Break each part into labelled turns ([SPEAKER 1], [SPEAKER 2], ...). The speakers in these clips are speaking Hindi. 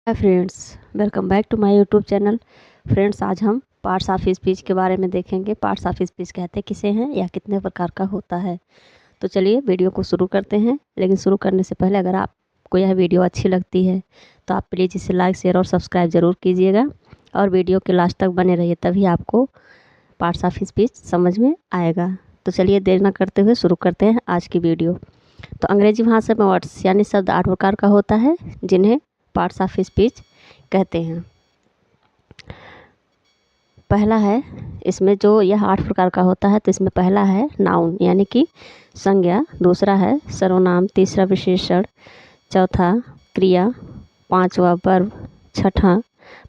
[SPEAKER 1] Hi friends, welcome back to my YouTube channel. Friends, आज हम पार्ट्स ऑफ स्पीच के बारे में देखेंगे। पार्ट्स ऑफ स्पीच कहते किसे हैं या कितने प्रकार का होता है। तो चलिए वीडियो को शुरू करते हैं। लेकिन शुरू करने से पहले अगर आपको यह वीडियो अच्छी लगती है तो आप प्लीज़ इसे लाइक, शेयर और सब्सक्राइब ज़रूर कीजिएगा और वीडियो के लास्ट तक बने रहिए, तभी आपको पार्ट्स ऑफ स्पीच समझ में आएगा। तो चलिए देर न करते हुए शुरू करते हैं आज की वीडियो। तो अंग्रेजी भाषा में वर्ड्स यानी शब्द 8 प्रकार का होता है जिन्हें पार्ट्स ऑफ स्पीच कहते हैं। पहला है, इसमें जो यह 8 प्रकार का होता है तो इसमें पहला है नाउन यानी कि संज्ञा, दूसरा है सर्वनाम, तीसरा विशेषण, चौथा क्रिया, पांचवा वर्ब, छठा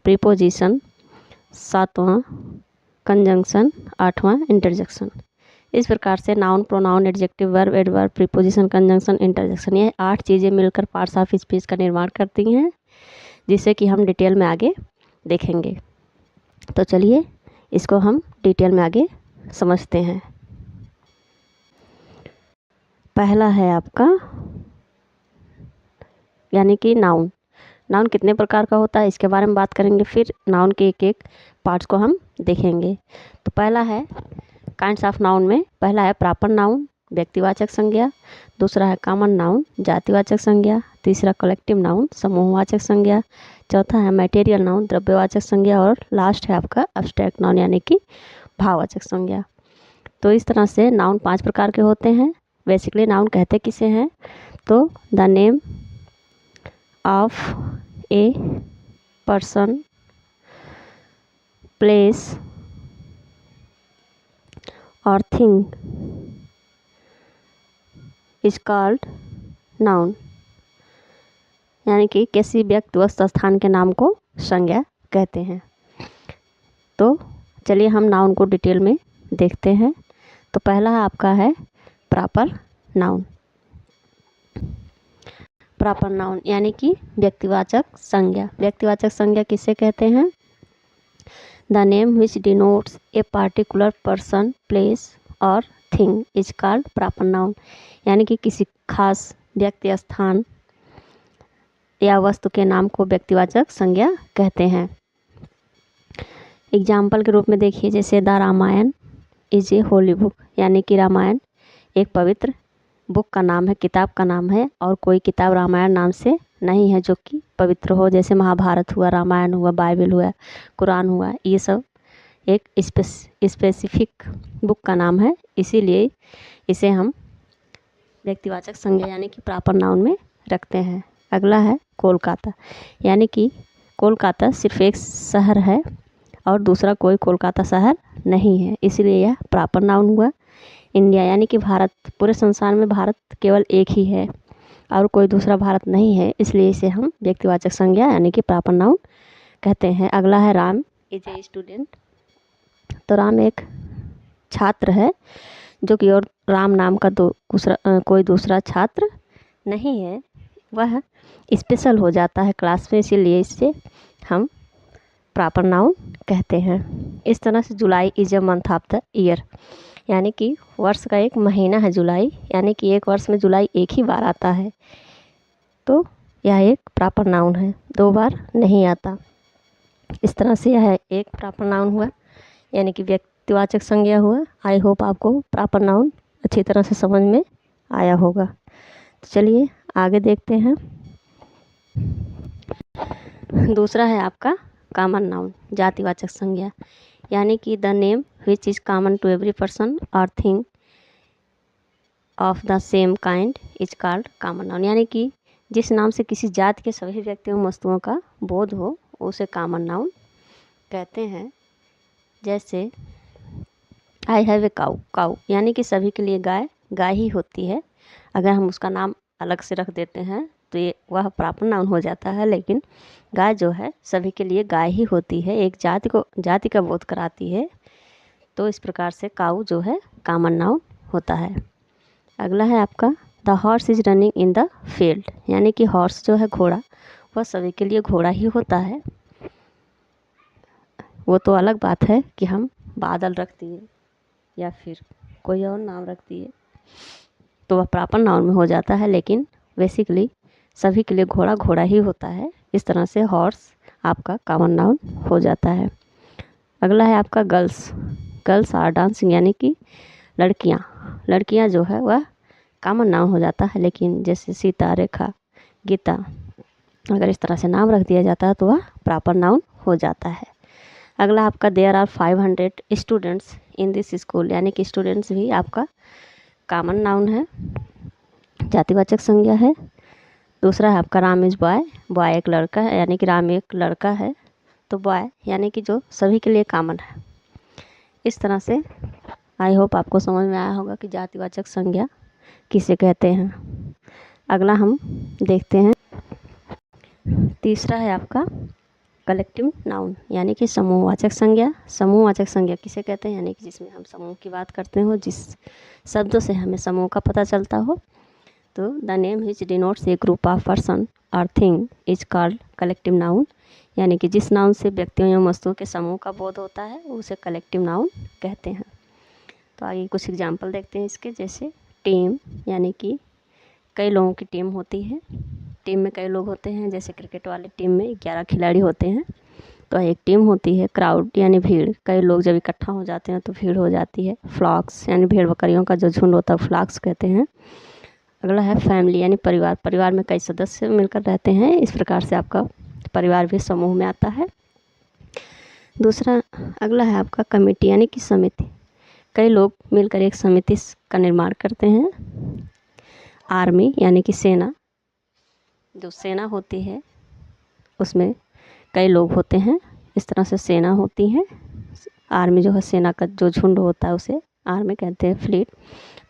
[SPEAKER 1] प्रीपोजिशन, सातवां कंजंक्शन, आठवां इंटरजेक्शन। इस प्रकार से noun, pronoun, adjective, verb, adverb, preposition, conjunction, interjection, ये 8 चीज़ें मिलकर पार्ट्स ऑफ स्पीच का निर्माण करती हैं, जिसे कि हम डिटेल में आगे देखेंगे। तो चलिए इसको हम डिटेल में आगे समझते हैं। पहला है आपका यानी कि नाउन। नाउन कितने प्रकार का होता है इसके बारे में बात करेंगे, फिर नाउन के एक एक पार्ट्स को हम देखेंगे। तो पहला है काइंड्स ऑफ नाउन में पहला है प्रॉपर नाउन, व्यक्तिवाचक संज्ञा, दूसरा है कॉमन नाउन, जातिवाचक संज्ञा, तीसरा कलेक्टिव नाउन, समूहवाचक संज्ञा, चौथा है मटेरियल नाउन, द्रव्यवाचक संज्ञा, और लास्ट है आपका एब्स्ट्रैक्ट नाउन यानी कि भाववाचक संज्ञा। तो इस तरह से नाउन 5 प्रकार के होते हैं। बेसिकली नाउन कहते किसे हैं, तो the name of a person, place और थिंग इज कॉल्ड नाउन, यानी कि किसी व्यक्ति वस्तु स्थान के नाम को संज्ञा कहते हैं। तो चलिए हम नाउन को डिटेल में देखते हैं। तो पहला आपका है प्रॉपर नाउन। प्रॉपर नाउन यानी कि व्यक्तिवाचक संज्ञा। व्यक्तिवाचक संज्ञा किसे कहते हैं, the name which denotes a particular person, place और thing is called proper noun, यानी कि किसी खास व्यक्ति, स्थान या वस्तु के नाम को व्यक्तिवाचक संज्ञा कहते हैं। एग्जाम्पल के रूप में देखिए, जैसे the Ramayana is a holy book, यानी कि रामायण एक पवित्र बुक का नाम है, किताब का नाम है, और कोई किताब रामायण नाम से नहीं है जो कि पवित्र हो। जैसे महाभारत हुआ, रामायण हुआ, बाइबल हुआ, कुरान हुआ, ये सब एक स्पेसिफिक बुक का नाम है, इसीलिए इसे हम व्यक्तिवाचक संज्ञा यानी कि प्रॉपर नाउन में रखते हैं। अगला है कोलकाता, यानी कि कोलकाता सिर्फ एक शहर है और दूसरा कोई कोलकाता शहर नहीं है, इसलिए यह प्रॉपर नाउन हुआ। इंडिया यानी कि भारत, पूरे संसार में भारत केवल एक ही है और कोई दूसरा भारत नहीं है, इसलिए इसे हम व्यक्तिवाचक संज्ञा यानी कि प्रॉपर नाउन कहते हैं। अगला है राम इज ए स्टूडेंट। तो राम एक छात्र है, जो कि और राम नाम का कोई दूसरा छात्र नहीं है, वह स्पेशल हो जाता है क्लास में, इसीलिए इससे हम प्रॉपर नाउन कहते हैं। इस तरह से जुलाई is a month of the year, यानी कि वर्ष का एक महीना है जुलाई, यानी कि एक वर्ष में जुलाई एक ही बार आता है, तो यह एक प्रॉपर नाउन है, 2 बार नहीं आता। इस तरह से यह एक प्रॉपर नाउन हुआ, यानी कि व्यक्तिवाचक संज्ञा हुआ। आई होप आपको प्रॉपर नाउन अच्छी तरह से समझ में आया होगा। तो चलिए आगे देखते हैं। दूसरा है आपका कॉमन नाउन, जातिवाचक संज्ञा, यानी कि the name which is common to every person और thing of the same kind is called common noun, यानी कि जिस नाम से किसी जाति के सभी व्यक्तियों वस्तुओं का बोध हो उसे कॉमन नाउन कहते हैं। जैसे आई हैव ए काऊ, काऊ यानी कि सभी के लिए गाय गाय ही होती है। अगर हम उसका नाम अलग से रख देते हैं तो ये वह प्रॉपर नाउन हो जाता है, लेकिन गाय जो है सभी के लिए गाय ही होती है, एक जाति का बोध कराती है, तो इस प्रकार से काऊ जो है कॉमन नाउन होता है। अगला है आपका the horse is running in the field, यानी कि हॉर्स जो है घोड़ा, वह सभी के लिए घोड़ा ही होता है। वो तो अलग बात है कि हम बादल रख दिए या फिर कोई और नाम रख दिए तो वह प्रॉपर नाउन में हो जाता है, लेकिन बेसिकली सभी के लिए घोड़ा घोड़ा ही होता है, इस तरह से हॉर्स आपका कॉमन नाउन हो जाता है। अगला है आपका गर्ल्स। गर्ल्स आर डांसिंग, यानी कि लड़कियाँ जो है वह कॉमन नाउन हो जाता है, लेकिन जैसे सीता, रेखा, गीता, अगर इस तरह से नाम रख दिया जाता है तो वह प्रॉपर नाउन हो जाता है। अगला आपका there are 500 students in this school, यानी कि स्टूडेंट्स भी आपका कॉमन नाउन है, जातिवाचक संज्ञा है। दूसरा है आपका राम इज बॉय, बॉय एक लड़का है, यानी कि राम एक लड़का है, तो बॉय यानी कि जो सभी के लिए कॉमन है। इस तरह से आई होप आपको समझ में आया होगा कि जातिवाचक संज्ञा किसे कहते हैं। अगला हम देखते हैं, तीसरा है आपका कलेक्टिव नाउन, यानी कि समूहवाचक संज्ञा। समूहवाचक संज्ञा किसे कहते हैं, यानी कि जिसमें हम समूह की बात करते हो, जिस शब्दों से हमें समूह का पता चलता हो। तो the name which denotes a group of person और thing is called collective noun, यानी कि जिस नाउन से व्यक्तियों या वस्तुओं के समूह का बोध होता है उसे कलेक्टिव नाउन कहते हैं। तो आगे कुछ एग्जाम्पल देखते हैं इसके, जैसे टीम, यानी कि कई लोगों की टीम होती है। टीम में कई लोग होते हैं, जैसे क्रिकेट वाले टीम में 11 खिलाड़ी होते हैं तो एक टीम होती है। क्राउड यानी भीड़, कई लोग जब इकट्ठा हो जाते हैं तो भीड़ हो जाती है। फ्लॉक्स यानी भेड़ बकरियों का जो झुंड होता है फ्लॉक्स कहते हैं। अगला है फैमिली, यानी परिवार, परिवार में कई सदस्य मिलकर रहते हैं, इस प्रकार से आपका परिवार भी समूह में आता है। दूसरा अगला है आपका कमेटी, यानी कि समिति, कई लोग मिलकर एक समिति का निर्माण करते हैं। आर्मी यानी कि सेना, जो सेना होती है उसमें कई लोग होते हैं, इस तरह से सेना होती है। आर्मी जो है सेना का जो झुंड होता है उसे आर्मी कहते हैं। फ्लीट,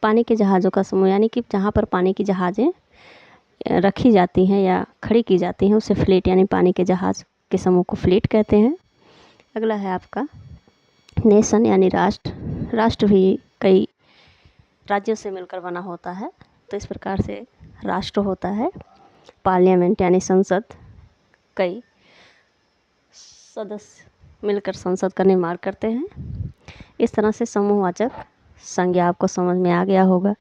[SPEAKER 1] पानी के जहाज़ों का समूह, यानी कि जहाँ पर पानी की जहाज़ें रखी जाती हैं या खड़ी की जाती हैं उसे फ्लीट यानी पानी के जहाज़ के समूह को फ्लीट कहते हैं। अगला है आपका नेशन, यानी राष्ट्र। राष्ट्र भी कई राज्यों से मिलकर बना होता है, तो इस प्रकार से राष्ट्र होता है। पार्लियामेंट यानी संसद, कई सदस्य मिलकर संसद का निर्माण करते हैं। इस तरह से समूहवाचक संज्ञा आपको समझ में आ गया होगा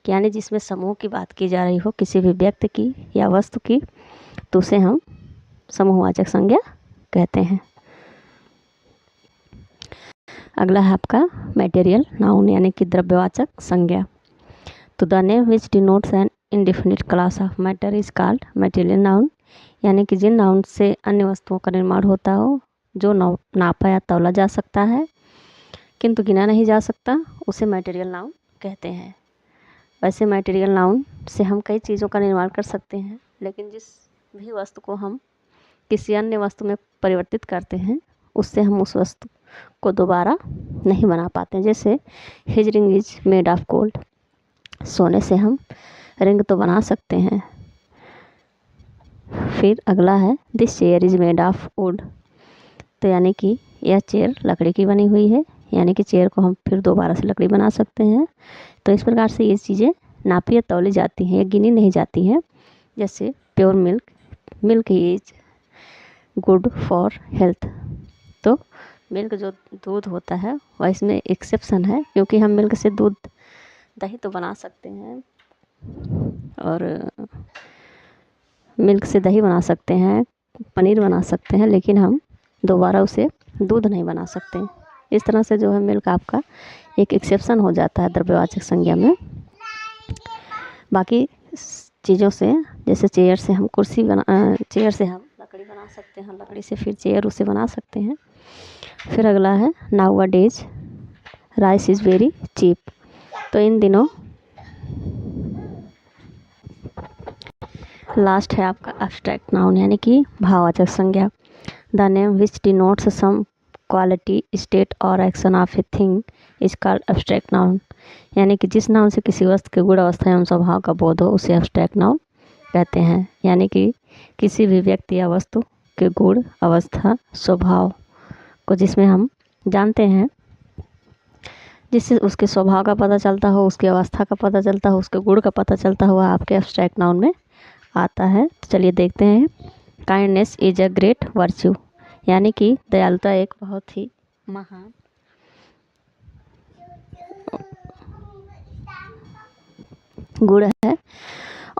[SPEAKER 1] कि यानी जिसमें समूह की बात की जा रही हो, किसी भी व्यक्ति की या वस्तु की, तो उसे हम समूहवाचक संज्ञा कहते हैं। अगला है आपका मटेरियल नाउन, यानी कि द्रव्यवाचक संज्ञा। तो the name which denotes N indefinite class of matter is called material noun, यानी कि जिन नाउन से अन्य वस्तुओं का निर्माण होता हो जो नापा या तौला जा सकता है किंतु गिना नहीं जा सकता, उसे मटेरियल नाउन कहते हैं। वैसे मटेरियल नाउन से हम कई चीज़ों का निर्माण कर सकते हैं, लेकिन जिस भी वस्तु को हम किसी अन्य वस्तु में परिवर्तित करते हैं उससे हम उस वस्तु को दोबारा नहीं बना पाते। जैसे his ring is made of gold, सोने से हम रिंग तो बना सकते हैं। फिर अगला है this chair is made of would, तो यानी कि यह चेयर लकड़ी की बनी हुई है, यानी कि चेयर को हम फिर दोबारा से लकड़ी बना सकते हैं। तो इस प्रकार से ये चीज़ें नापी या तौली जाती हैं, या गिनी नहीं जाती हैं। जैसे pure milk, milk is good for health, तो मिल्क जो दूध होता है वह इसमें एक्सेप्शन है, क्योंकि हम मिल्क से दूध दही तो बना सकते हैं और मिल्क से दही बना सकते हैं, पनीर बना सकते हैं, लेकिन हम दोबारा उसे दूध नहीं बना सकते। इस तरह से जो है मिल्क आपका एक एक्सेप्शन हो जाता है द्रव्यवाचक संज्ञा में। बाकी चीज़ों से, जैसे चेयर से हम कुर्सी चेयर से हम लकड़ी बना सकते हैं, लकड़ी से फिर चेयर उसे बना सकते हैं। फिर अगला है nowadays rice is very cheap, तो इन दिनों लास्ट है आपका एब्स्ट्रैक्ट नाउन, यानी कि भाववाचक संज्ञा। The name which denotes some quality, state और action of a thing is called abstract noun, यानी कि जिस नाउन से किसी वस्तु के गुण अवस्था एवं स्वभाव का बोध हो उसे एब्स्ट्रैक्ट नाउन कहते हैं। यानी कि किसी भी व्यक्ति या वस्तु के गुण अवस्था स्वभाव को जिसमें हम जानते हैं, जिससे उसके स्वभाव का पता चलता हो, उसकी अवस्था का पता चलता हो, उसके गुण का पता चलता हो, वह आपके एब्स्ट्रैक्ट नाउन में आता है। तो चलिए देखते हैं। Kindness is a great virtue, यानी कि दयालुता एक बहुत ही महान गुण है।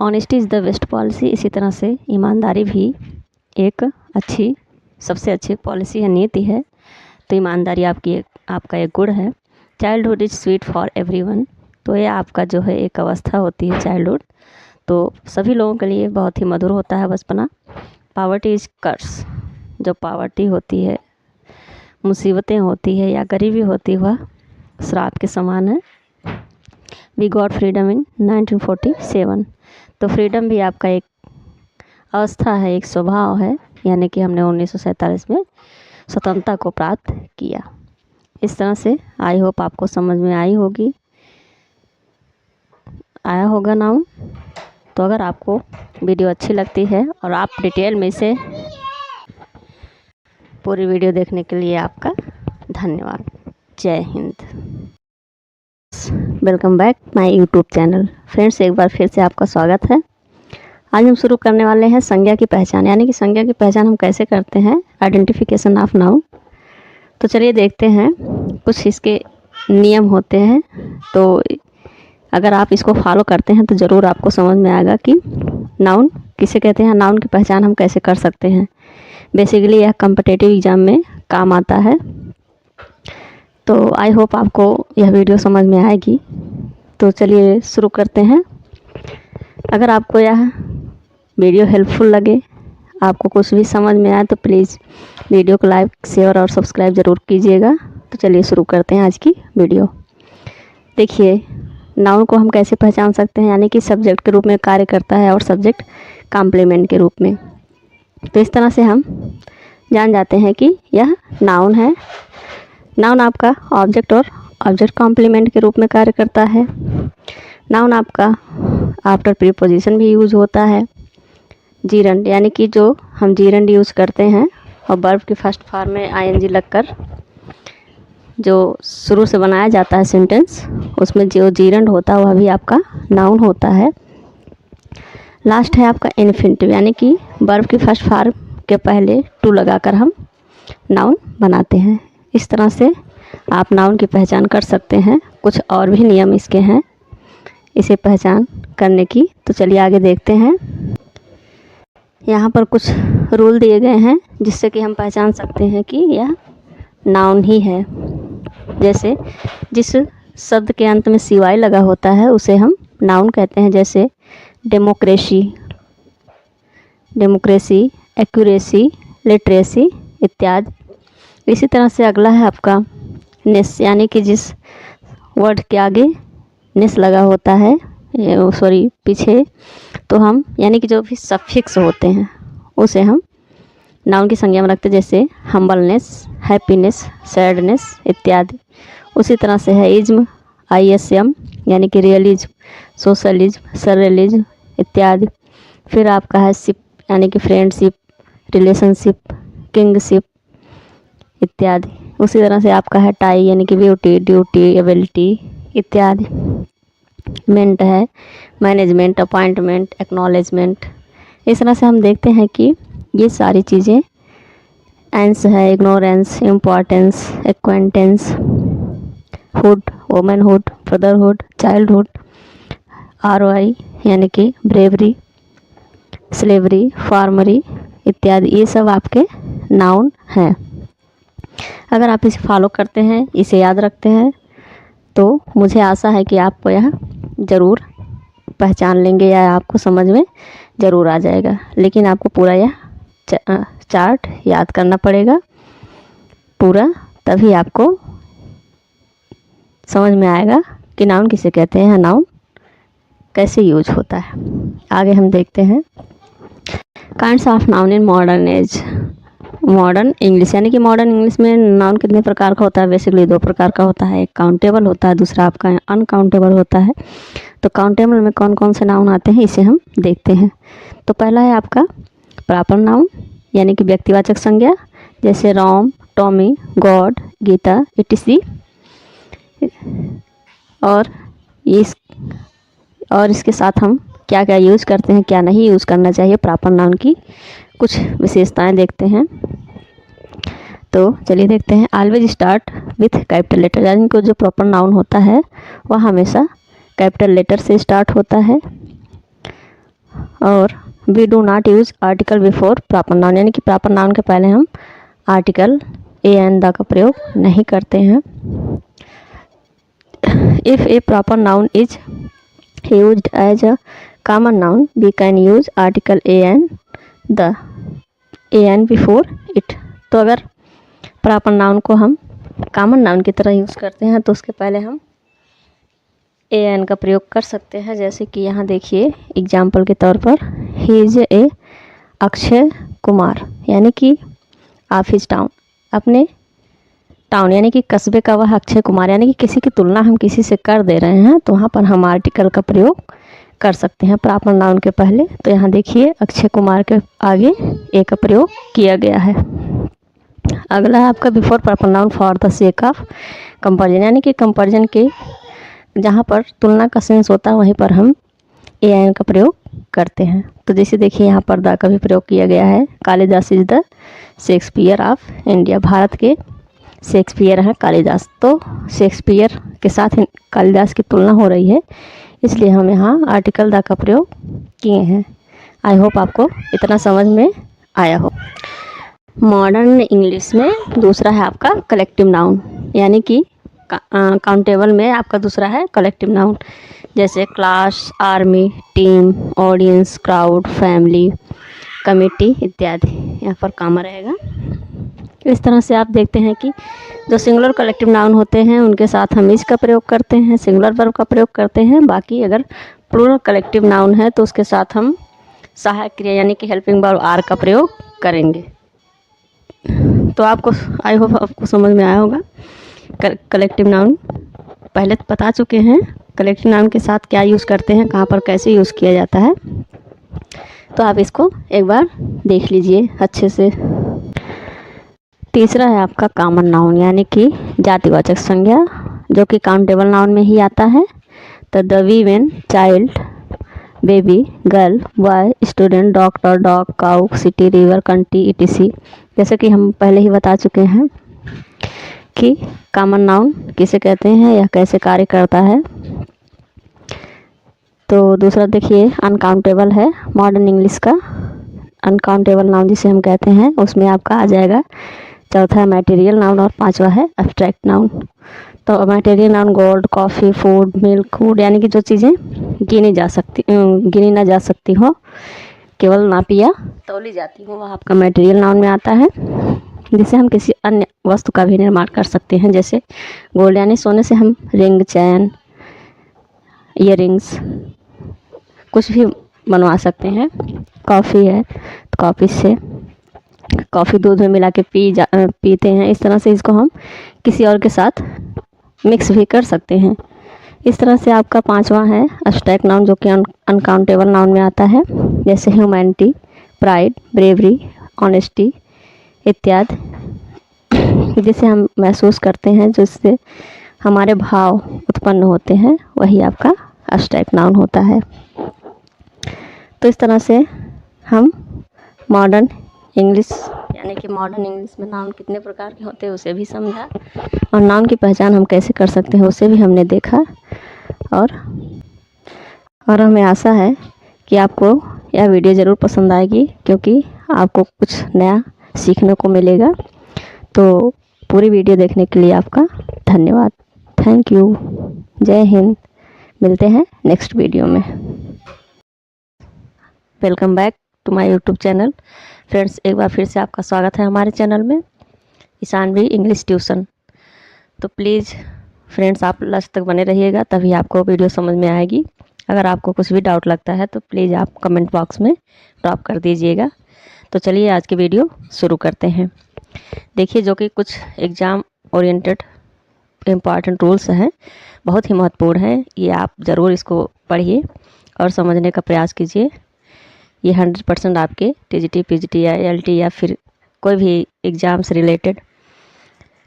[SPEAKER 1] Honesty is the best policy, इसी तरह से ईमानदारी भी एक अच्छी सबसे अच्छी पॉलिसी है, नीति है। तो ईमानदारी आपका एक गुण है। Childhood is sweet for everyone. तो ये आपका जो है एक अवस्था होती है चाइल्डहुड, तो सभी लोगों के लिए बहुत ही मधुर होता है बचपना। पावर्टी इज़ कर्स। जो पावर्टी होती है, मुसीबतें होती है या गरीबी होती है, वह श्राप के समान है। We got freedom in 1947। तो फ्रीडम भी आपका एक अवस्था है, एक स्वभाव है, यानी कि हमने 1947 में स्वतंत्रता को प्राप्त किया। इस तरह से आई होप आपको समझ में आया होगा नाउन। तो अगर आपको वीडियो अच्छी लगती है और आप डिटेल में इसे पूरी वीडियो देखने के लिए आपका धन्यवाद। जय Hind. Welcome back my YouTube channel. Friends, एक बार फिर से आपका स्वागत है। आज हम शुरू करने वाले हैं संज्ञा की पहचान, यानी कि संज्ञा की पहचान हम कैसे करते हैं, आइडेंटिफिकेशन ऑफ नाउन। तो चलिए देखते हैं, कुछ इसके नियम होते हैं। तो अगर आप इसको फॉलो करते हैं तो ज़रूर आपको समझ में आएगा कि नाउन किसे कहते हैं, नाउन की पहचान हम कैसे कर सकते हैं। बेसिकली यह कॉम्पिटिटिव एग्ज़ाम में काम आता है। तो आई होप आपको यह वीडियो समझ में आएगी। तो चलिए शुरू करते हैं। अगर आपको यह वीडियो हेल्पफुल लगे, आपको कुछ भी समझ में आए, तो प्लीज़ वीडियो को लाइक, शेयर और सब्सक्राइब ज़रूर कीजिएगा। तो चलिए शुरू करते हैं आज की वीडियो। देखिए, नाउन को हम कैसे पहचान सकते हैं, यानी कि सब्जेक्ट के रूप में कार्य करता है और सब्जेक्ट कॉम्प्लीमेंट के रूप में। तो इस तरह से हम जान जाते हैं कि यह नाउन है। नाउन आपका ऑब्जेक्ट और ऑब्जेक्ट कॉम्प्लीमेंट के रूप में कार्य करता है। नाउन आपका आफ्टर प्रीपोजिशन भी यूज होता है। जीरंड, यानी कि जो हम जीरंड यूज़ करते हैं और वर्ब की फर्स्ट फॉर्म में आईएनजी लगकर जो शुरू से बनाया जाता है सेंटेंस, उसमें जो जीरंड होता है वह भी आपका नाउन होता है। लास्ट है आपका इन्फिनिटिव, यानी कि वर्ब की फर्स्ट फॉर्म के पहले टू लगाकर हम नाउन बनाते हैं। इस तरह से आप नाउन की पहचान कर सकते हैं। कुछ और भी नियम इसके हैं इसे पहचान करने की। तो चलिए आगे देखते हैं। यहाँ पर कुछ रूल दिए गए हैं जिससे कि हम पहचान सकते हैं कि यह नाउन ही है। जैसे जिस शब्द के अंत में CY लगा होता है उसे हम नाउन कहते हैं, जैसे डेमोक्रेसी, एक्यूरेसी, लिटरेसी इत्यादि। इसी तरह से अगला है आपका नेस, यानी कि जिस वर्ड के आगे नेस लगा होता है, पीछे, तो हम यानी कि जो भी सफिक्स होते हैं उसे हम नाउन की संज्ञा में रखते हैं, जैसे हम्बलनेस, हैप्पीनेस, सैडनेस इत्यादि। उसी तरह से है इज्म, ISM, यानी कि रियलिज्म, सोशलिज्म, सररियलिज्म इत्यादि। फिर आपका है शिप, यानी कि फ्रेंडशिप, रिलेशनशिप, किंगशिप इत्यादि। उसी तरह से आपका है टाई, यानी कि ब्यूटी, ड्यूटी, एबिलिटी इत्यादि। मेंट है मैनेजमेंट, अपॉइंटमेंट, एक्नॉलेजमेंट। इस तरह से हम देखते हैं कि ये सारी चीज़ें। एंस है ignorance, importance, acquaintance, hood, womanhood, brotherhood, childhood, ROI, यानी कि ब्रेवरी, स्लेवरी, फार्मरी इत्यादि। ये सब आपके नाउन हैं। अगर आप इसे फॉलो करते हैं, इसे याद रखते हैं, तो मुझे आशा है कि आपको यह ज़रूर पहचान लेंगे या आपको समझ में ज़रूर आ जाएगा। लेकिन आपको पूरा यह चार्ट याद करना पड़ेगा पूरा, तभी आपको समझ में आएगा कि नाउन किसे कहते हैं, नाउन कैसे यूज होता है। आगे हम देखते हैं kinds of noun in modern age. Modern English, यानी कि मॉडर्न इंग्लिश में नाउन कितने प्रकार का होता है? बेसिकली 2 प्रकार का होता है। एक काउंटेबल होता है, दूसरा आपका अनकाउंटेबल होता है। तो काउंटेबल में कौन कौन से नाउन आते हैं इसे हम देखते हैं। तो पहला है आपका प्रॉपर नाउन, यानी कि व्यक्तिवाचक संज्ञा, जैसे Ram, Tommy, God, Gita etc। और इसके साथ हम क्या क्या यूज़ करते हैं, क्या नहीं यूज़ करना चाहिए, प्रॉपर नाउन की कुछ विशेषताएं देखते हैं। तो चलिए देखते हैं। Always start with capital letter, यानी कि जो प्रॉपर नाउन होता है वह हमेशा कैपिटल लेटर से स्टार्ट होता है। और we do not use article before proper noun, यानी कि प्रॉपर नाउन के पहले हम आर्टिकल ए एंड द का प्रयोग नहीं करते हैं। If a proper noun is used as a common noun we can use article a an before it. तो अगर प्रॉपर नाउन को हम कॉमन नाउन की तरह यूज़ करते हैं तो उसके पहले हम ए एन का प्रयोग कर सकते हैं। जैसे कि यहाँ देखिए एग्जाम्पल के तौर पर, he is a Akshay Kumar, यानी कि ऑफ हिज टाउन, अपने टाउन यानी कि कस्बे का वह अक्षय कुमार, यानी कि किसी की तुलना हम किसी से कर दे रहे हैं तो वहाँ पर हम आर्टिकल का प्रयोग कर सकते हैं प्रॉपर नाउन के पहले। तो यहाँ देखिए अक्षय कुमार के आगे ए का प्रयोग किया गया है। अगला है आपका before proper noun for the sake of comparison, यानी कि कंपैरिजन के जहाँ पर तुलना का सेंस होता है वहीं पर हम ए एन का प्रयोग करते हैं। तो जैसे देखिए यहाँ पर द का भी प्रयोग किया गया है। Kalidas is the Shakespeare of India, Bharat के शेक्सपियर हैं कालिदास। तो शेक्सपियर के साथ कालिदास की तुलना हो रही है, इसलिए हम यहाँ आर्टिकल द का प्रयोग किए हैं। आई होप आपको इतना समझ में आया हो। मॉडर्न इंग्लिश में दूसरा है आपका कलेक्टिव नाउन, यानी कि काउंटेबल में आपका दूसरा है कलेक्टिव नाउन, जैसे class, army, team, audience, crowd, family, committee इत्यादि। यहाँ पर कॉमा रहेगा। इस तरह से आप देखते हैं कि जो सिंगुलर कलेक्टिव नाउन होते हैं उनके साथ हम इज का प्रयोग करते हैं, सिंगुलर वर्ब का प्रयोग करते हैं। बाकी अगर प्लूरल कलेक्टिव नाउन है तो उसके साथ हम सहायक क्रिया यानी कि हेल्पिंग वर्ब आर का प्रयोग करेंगे। तो आपको आई होप आपको समझ में आया होगा। कलेक्टिव नाउन पहले तो बता चुके हैं, कलेक्टिव नाउन के साथ क्या यूज़ करते हैं, कहाँ पर कैसे यूज़ किया जाता है। तो आप इसको एक बार देख लीजिए अच्छे से। तीसरा है आपका कॉमन नाउन, यानी कि जातिवाचक संज्ञा, जो कि काउंटेबल नाउन में ही आता है। तो the women, child, baby, girl, boy, student, doctor, dog, cow, city, river, country etc.. जैसे कि हम पहले ही बता चुके हैं कि कॉमन नाउन किसे कहते हैं या कैसे कार्य करता है। तो दूसरा देखिए अनकाउंटेबल है मॉडर्न इंग्लिश का। अनकाउंटेबल नाउन जिसे हम कहते हैं उसमें आपका आ जाएगा चौथा है मटेरियल नाउन और पांचवा है एब्स्ट्रैक्ट नाउन। तो material noun gold, coffee, food, milk, food, यानी कि जो चीज़ें गिनी ना जा सकती हो, केवल नापी या तौली जाती हो, वह आपका मटेरियल नाउन में आता है। जिससे हम किसी अन्य वस्तु का भी निर्माण कर सकते हैं, जैसे गोल्ड यानी सोने से हम रिंग, चैन, ईयररिंग्स कुछ भी बनवा सकते हैं। कॉफ़ी है तो कॉफ़ी से कॉफ़ी दूध में मिला के पीते हैं। इस तरह से इसको हम किसी और के साथ मिक्स भी कर सकते हैं। इस तरह से आपका पांचवा है एब्स्ट्रैक्ट नाउन, जो कि अनकाउंटेबल नाउन में आता है, जैसे ह्यूमैनिटी, प्राइड, ब्रेवरी, ऑनेस्टी इत्यादि। जिसे हम महसूस करते हैं, जिससे हमारे भाव उत्पन्न होते हैं, वही आपका एब्स्ट्रैक्ट नाउन होता है। तो इस तरह से हम मॉडर्न इंग्लिश यानी कि मॉडर्न इंग्लिश में नाउन कितने प्रकार के होते हैं उसे भी समझा, और नाउन की पहचान हम कैसे कर सकते हैं उसे भी हमने देखा। और हमें आशा है कि आपको यह वीडियो ज़रूर पसंद आएगी, क्योंकि आपको कुछ नया सीखने को मिलेगा। तो पूरी वीडियो देखने के लिए आपका धन्यवाद। Thank you. जय हिंद। मिलते हैं नेक्स्ट वीडियो में। Welcome back to my YouTube channel. Friends, एक बार फिर से आपका स्वागत है हमारे चैनल में, ईशानवी इंग्लिश ट्यूशन। तो प्लीज़ फ्रेंड्स, आप लास्ट तक बने रहिएगा, तभी आपको वीडियो समझ में आएगी। अगर आपको कुछ भी डाउट लगता है तो प्लीज़ आप कमेंट बॉक्स में ड्रॉप कर दीजिएगा। तो चलिए आज की वीडियो शुरू करते हैं। देखिए, जो कि कुछ एग्ज़ाम ओरिएंटेड इम्पॉर्टेंट रूल्स हैं, बहुत ही महत्वपूर्ण है। ये आप ज़रूर इसको पढ़िए और समझने का प्रयास कीजिए। ये 100% आपके टीजीटी, पीजीटी या एलटी या फिर कोई भी एग्ज़ाम से रिलेटेड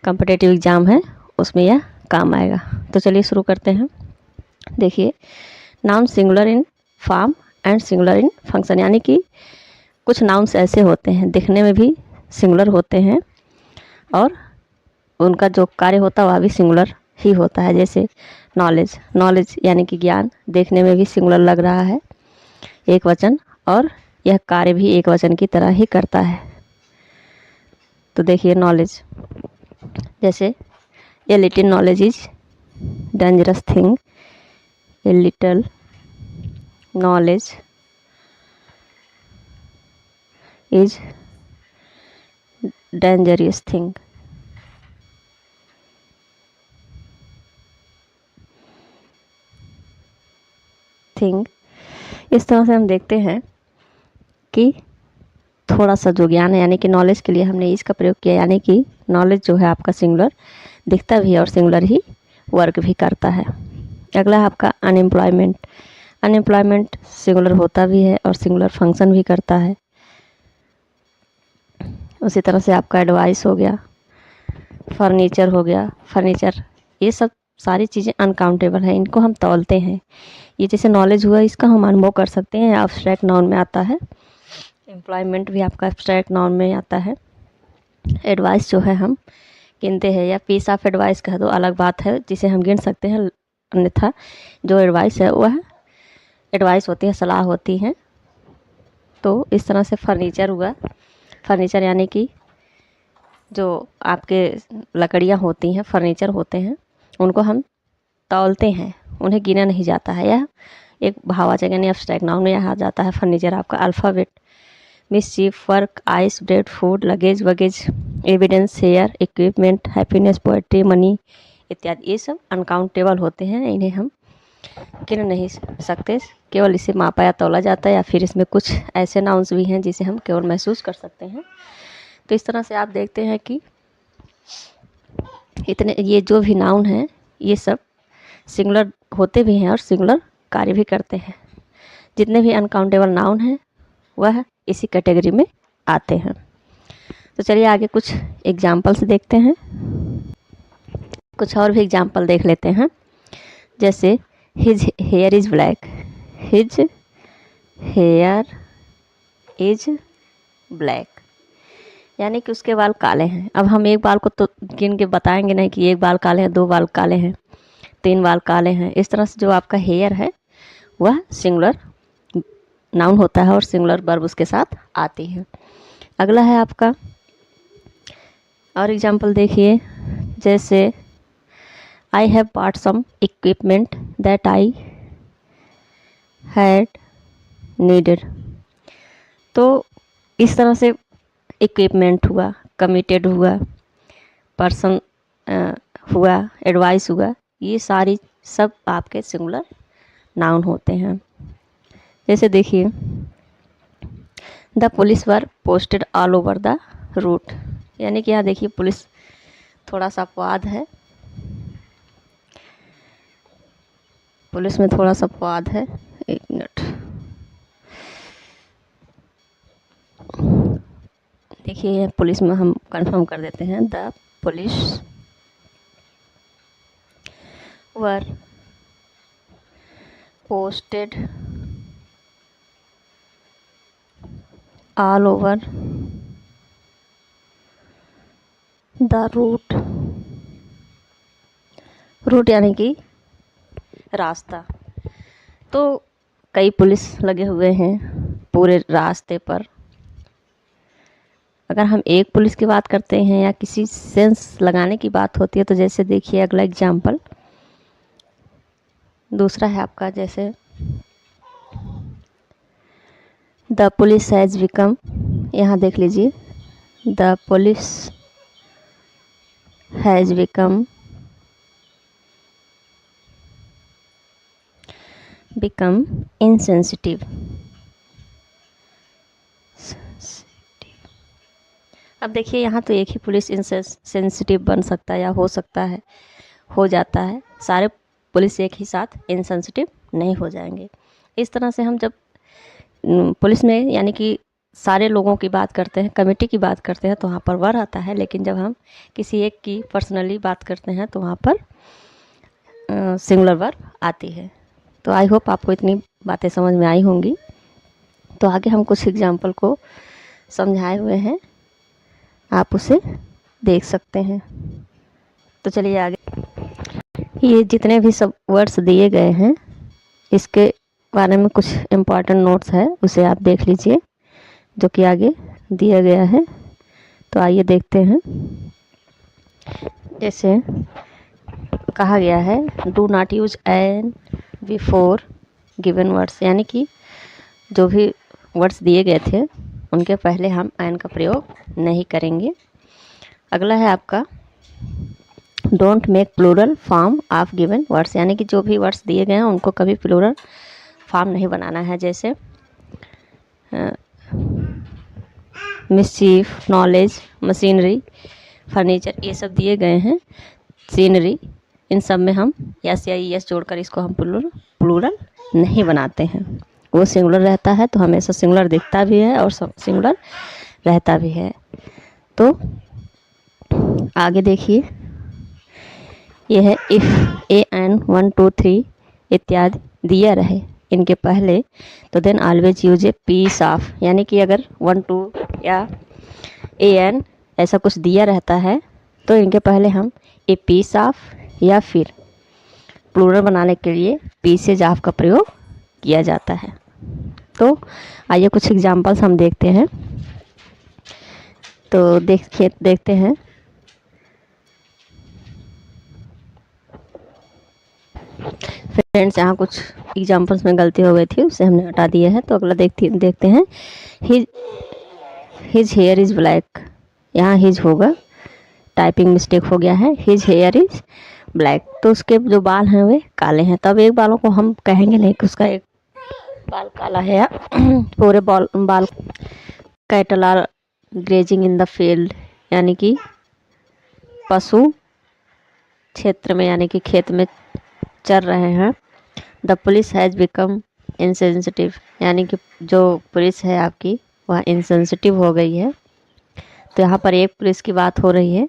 [SPEAKER 1] कॉम्पिटिटिव एग्ज़ाम है उसमें यह काम आएगा। तो चलिए शुरू करते हैं। देखिए, noun singular in form and singular in function, यानी कि कुछ नाउन्स ऐसे होते हैं दिखने में भी सिंगुलर होते हैं और उनका जो कार्य होता है वह भी सिंगुलर ही होता है। जैसे नॉलेज यानी कि ज्ञान, देखने में भी सिंगुलर लग रहा है, एक वचन, और यह कार्य भी एक वचन की तरह ही करता है। तो देखिए नॉलेज, जैसे a little knowledge is dangerous thing, a little knowledge is dangerous thing. इस तरह से हम देखते हैं कि थोड़ा सा जो ज्ञान है यानी कि नॉलेज के लिए हमने इसका प्रयोग किया, यानी कि नॉलेज जो है आपका सिंगुलर दिखता भी है और सिंगुलर ही वर्क भी करता है। अगला है आपका अनएम्प्लॉयमेंट। अनएम्प्लॉयमेंट सिंगुलर होता भी है और सिंगुलर फंक्शन भी करता है। उसी तरह से आपका एडवाइस हो गया, फर्नीचर हो गया। फर्नीचर, ये सब सारी चीज़ें अनकाउंटेबल है, इनको हम तौलते हैं। ये जैसे नॉलेज हुआ, इसका हम अनुभव कर सकते हैं, एब्स्ट्रैक्ट नाउन में आता है। एम्प्लॉयमेंट भी आपका एब्स्ट्रैक्ट नाउन में आता है। एडवाइस जो है हम गिनते हैं, या पीस ऑफ एडवाइस कह दो, अलग बात है, जिसे हम गिन सकते हैं। अन्यथा जो एडवाइस है वह एडवाइस होती है, सलाह होती है। तो इस तरह से फर्नीचर हुआ। फर्नीचर यानी कि जो आपके लकड़ियाँ होती हैं, फर्नीचर होते हैं, उनको हम तौलते हैं, उन्हें गिना नहीं जाता है। यह एक भाववाचक यानी एब्स्ट्रैक्ट नाउन में यहाँ जाता है। फर्नीचर आपका alphabet, mischief, work, ice, bread, food, luggage, baggage, evidence, hair, equipment, happiness, poetry, money इत्यादि, ये सब अनकाउंटेबल होते हैं, इन्हें हम गिन नहीं सकते। केवल इसे मापा या तौला जाता है, या फिर इसमें कुछ ऐसे नाउन्स भी हैं जिसे हम केवल महसूस कर सकते हैं। तो इस तरह से आप देखते हैं कि इतने ये जो भी नाउन हैं ये सब सिंगुलर होते भी हैं और सिंगुलर कार्य भी करते हैं। जितने भी अनकाउंटेबल नाउन हैं वह इसी कैटेगरी में आते हैं। तो चलिए आगे कुछ एग्जाम्पल्स देखते हैं। कुछ और भी एग्जाम्पल देख लेते हैं। जैसे his here is black, his here is black, यानी कि उसके बाल काले हैं। अब हम एक बाल को तो गिन के बताएंगे नहीं कि एक बाल काले हैं, दो बाल काले हैं, तीन बाल काले हैं। इस तरह से जो आपका हेयर है वह सिंगुलर नाउन होता है और सिंगुलर वर्ब उसके साथ आती है। अगला है आपका और एग्जाम्पल देखिए, जैसे I have bought some equipment that I had needed. तो इस तरह से इक्विपमेंट हुआ, कमिटेड हुआ, पर्सन हुआ, एडवाइस हुआ, ये सारी सब आपके सिंगुलर नाउन होते हैं। जैसे देखिए, the police were posted all over the route, यानी कि यहाँ देखिए पुलिस थोड़ा सा अपवाद है, पुलिस में थोड़ा सा अपवाद है। एक मिनट देखिए, पुलिस में हम कंफर्म कर देते हैं, the police were posted all over the route. Route यानी कि रास्ता। तो कई पुलिस लगे हुए हैं पूरे रास्ते पर। अगर हम एक पुलिस की बात करते हैं या किसी सेंस लगाने की बात होती है, तो जैसे देखिए अगला एग्जाम्पल दूसरा है आपका, जैसे द पुलिस हैज़ बिकम, यहाँ देख लीजिए, the police has become insensitive। अब देखिए यहाँ तो एक ही पुलिस इनसेंसिटिव बन सकता है या हो सकता है, हो जाता है। सारे पुलिस एक ही साथ इनसेंसिटिव नहीं हो जाएंगे। इस तरह से हम जब पुलिस में यानी कि सारे लोगों की बात करते हैं, कमेटी की बात करते हैं, तो वहाँ पर वर आता है। लेकिन जब हम किसी एक की पर्सनली बात करते हैं तो वहाँ पर सिंगुलर वर्ब आती है। तो आई होप आपको इतनी बातें समझ में आई होंगी। तो आगे हम कुछ एग्जाम्पल को समझाए हुए हैं, आप उसे देख सकते हैं। तो चलिए आगे, ये जितने भी सब वर्ड्स दिए गए हैं इसके बारे में कुछ इम्पॉर्टेंट नोट्स है, उसे आप देख लीजिए। जो कि आगे दिया गया है। तो आइए देखते हैं। जैसे कहा गया है do not use an before given words, यानी कि जो भी वर्ड्स दिए गए थे उनके पहले हम एन का प्रयोग नहीं करेंगे। अगला है आपका don't make plural form of given words, यानी कि जो भी वर्ड्स दिए गए हैं उनको कभी प्लूरल फॉर्म नहीं बनाना है। जैसे मिसचीफ, नॉलेज, मशीनरी, फर्नीचर, ये सब दिए गए हैं। सीनरी, इन सब में हम यस या यस जोड़कर इसको हम प्लूरल नहीं बनाते हैं। वो सिंगुलर रहता है तो हमेशा सिंगुलर दिखता भी है और सिंगुलर रहता भी है। तो आगे देखिए, ये है इफ़ ए एन 1 2 3 इत्यादि दिया रहे इनके पहले तो then always use a piece of, यानी कि अगर 1 2 या ए एन ऐसा कुछ दिया रहता है तो इनके पहले हम ए पीस ऑफ या फिर प्लूरल बनाने के लिए पीसेज ऑफ का प्रयोग किया जाता है। तो आइए कुछ एग्जांपल्स हम देखते हैं। तो देखते हैं। फ्रेंड्स, यहाँ कुछ एग्जांपल्स में गलती हो गई थी, उसे हमने हटा दिया है। तो अगला देखते हैं। हिज हेयर इज़ ब्लैक, यहाँ हिज होगा, टाइपिंग मिस्टेक हो गया है। हिज हेयर इज़ ब्लैक, तो उसके जो बाल हैं वे काले हैं। तब एक बालों को हम कहेंगे नहीं कि उसका एक बाल काला है या पूरे बाल। Cattle are grazing in the field, यानी कि पशु क्षेत्र में यानी कि खेत में चर रहे हैं। The police has become insensitive, यानी कि जो पुलिस है आपकी वह इनसेंसिटिव हो गई है। तो यहाँ पर एक पुलिस की बात हो रही है,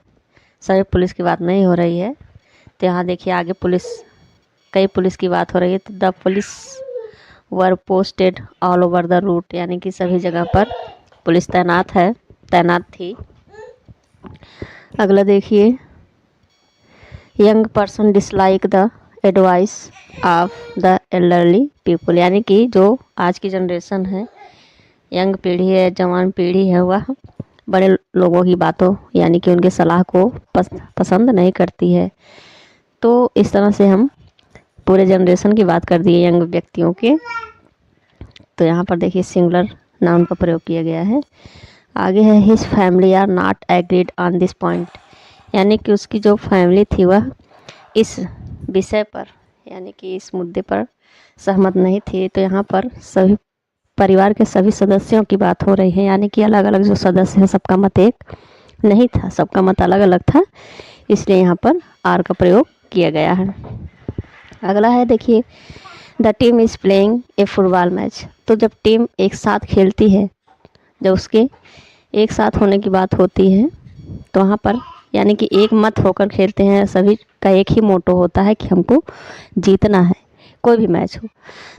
[SPEAKER 1] सभी पुलिस की बात नहीं हो रही है। तो यहाँ देखिए आगे कई पुलिस की बात हो रही है। तो the police were posted all over the route, यानी कि सभी जगह पर पुलिस तैनात थी। अगला देखिए, young person dislike the advice of the elderly people, यानी कि जो आज की जनरेशन है, यंग पीढ़ी है, जवान पीढ़ी है, वह बड़े लोगों की बातों यानी कि उनके सलाह को पसंद नहीं करती है। तो इस तरह से हम पूरे जनरेशन की बात कर दिए, यंग व्यक्तियों के। तो यहाँ पर देखिए सिंगुलर नाउन का प्रयोग किया गया है। आगे है his family are not agreed on this point, यानी कि उसकी जो फैमिली थी वह इस विषय पर यानी कि इस मुद्दे पर सहमत नहीं थी। तो यहाँ पर सभी परिवार के सभी सदस्यों की बात हो रही है, यानी कि अलग अलग जो सदस्य हैं सबका मत एक नहीं था, सबका मत अलग अलग था, इसलिए यहाँ पर आर का प्रयोग किया गया है। अगला है देखिए, the team is playing a football match, तो जब टीम एक साथ खेलती है, जब उसके एक साथ होने की बात होती है तो वहाँ पर यानी कि एक मत होकर खेलते हैं, सभी का एक ही मोटो होता है कि हमको जीतना है कोई भी मैच हो।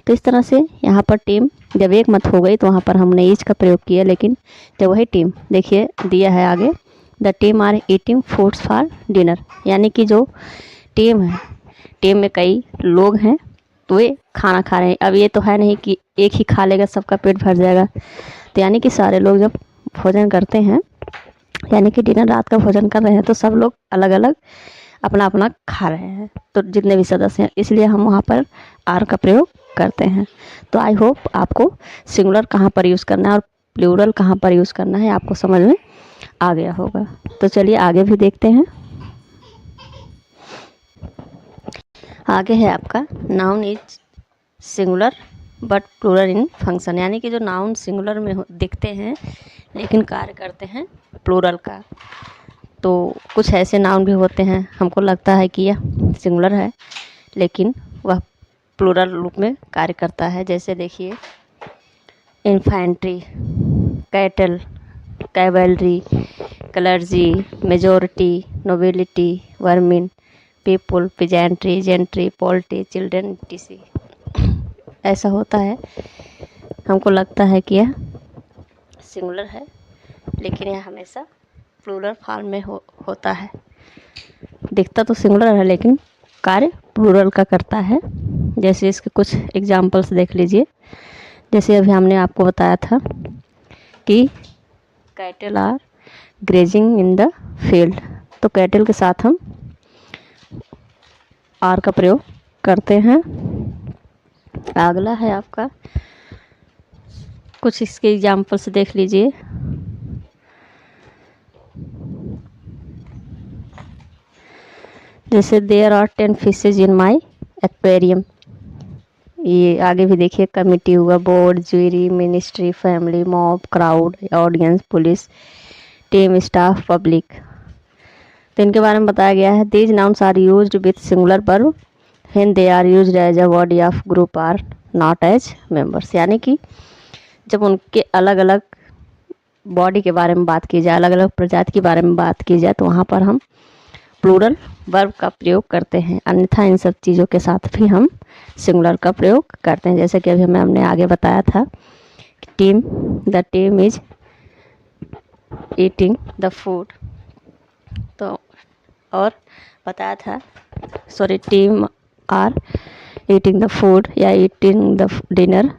[SPEAKER 1] तो इस तरह से यहाँ पर टीम जब एक मत हो गई तो वहाँ पर हमने ईच का प्रयोग किया। लेकिन जब वही टीम देखिए दिया है आगे, the team are eating foods for dinner, यानी कि जो टीम है, टीम में कई लोग हैं तो वे खाना खा रहे हैं। अब ये तो है नहीं कि एक ही खा लेगा सबका पेट भर जाएगा, तो यानी कि सारे लोग जब भोजन करते हैं यानी कि डिनर रात का भोजन कर रहे हैं तो सब लोग अलग अलग अपना अपना खा रहे हैं, तो जितने भी सदस्य हैं, इसलिए हम वहाँ पर आर का प्रयोग करते हैं। तो आई होप आपको सिंगुलर कहाँ पर यूज़ करना है और प्लूरल कहाँ पर यूज़ करना है आपको समझ में आ गया होगा। तो चलिए आगे भी देखते हैं। आगे है आपका noun is singular but plural in function, यानी कि जो नाउन सिंगुलर में दिखते हैं लेकिन कार्य करते हैं प्लूरल का। तो कुछ ऐसे नाउन भी होते हैं हमको लगता है कि यह सिंगुलर है लेकिन वह प्लूरल रूप में कार्य करता है। जैसे देखिए infantry, cattle, cavalry, clergy, majority, nobility, vermin, people, peasantry, gentry, poultry, children, टीसी, ऐसा होता है। हमको लगता है कि यह सिंगुलर है लेकिन यह हमेशा प्लूरल फॉर्म में होता है। दिखता तो सिंगुलर है लेकिन कार्य प्लूरल का करता है। जैसे इसके कुछ एग्जांपल्स देख लीजिए। जैसे अभी हमने आपको बताया था कि cattle are grazing in the field. तो कैटल के साथ हम आर का प्रयोग करते हैं। अगला है आपका, कुछ इसके एग्जाम्पल्स देख लीजिए। जैसे there are 10 fishes in my aquarium. ये आगे भी देखिए, कमिटी हुआ, board, jury, ministry, family, mob, crowd, audience, police, team, staff, public. तो इनके बारे में बताया गया है। These nouns are used with singular verb when they are used as a body of group or not as members. यानी कि जब उनके अलग अलग बॉडी के बारे में बात की जाए, अलग अलग प्रजाति के बारे में बात की जाए, तो वहाँ पर हम प्लूरल वर्ब का प्रयोग करते हैं। अन्यथा इन सब चीज़ों के साथ भी हम सिंगुलर का प्रयोग करते हैं। जैसे कि अभी हमने आगे बताया था कि team, the team is eating the food. तो और बताया था, sorry, team are eating the food या ईटिंग द डिनर।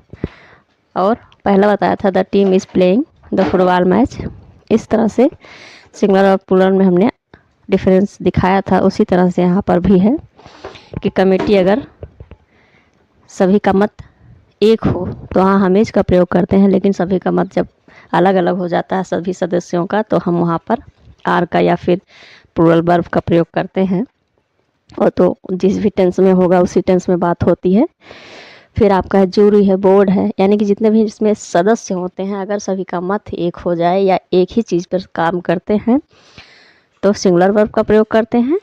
[SPEAKER 1] और पहला बताया था the team is playing the football match. इस तरह से सिंगुलर और प्लूरल में हमने डिफरेंस दिखाया था। उसी तरह से यहाँ पर भी है कि कमेटी अगर सभी का मत एक हो तो हाँ हम इसका प्रयोग करते हैं, लेकिन सभी का मत जब अलग अलग हो जाता है सभी सदस्यों का, तो हम वहाँ पर आर का या फिर प्लूरल वर्ब का प्रयोग करते हैं। और तो जिस भी टेंस में होगा उसी टेंस में बात होती है। फिर आपका है जूरी है, बोर्ड है, यानी कि जितने भी इसमें सदस्य होते हैं अगर सभी का मत एक हो जाए या एक ही चीज़ पर काम करते हैं तो सिंगुलर वर्ब का प्रयोग करते हैं।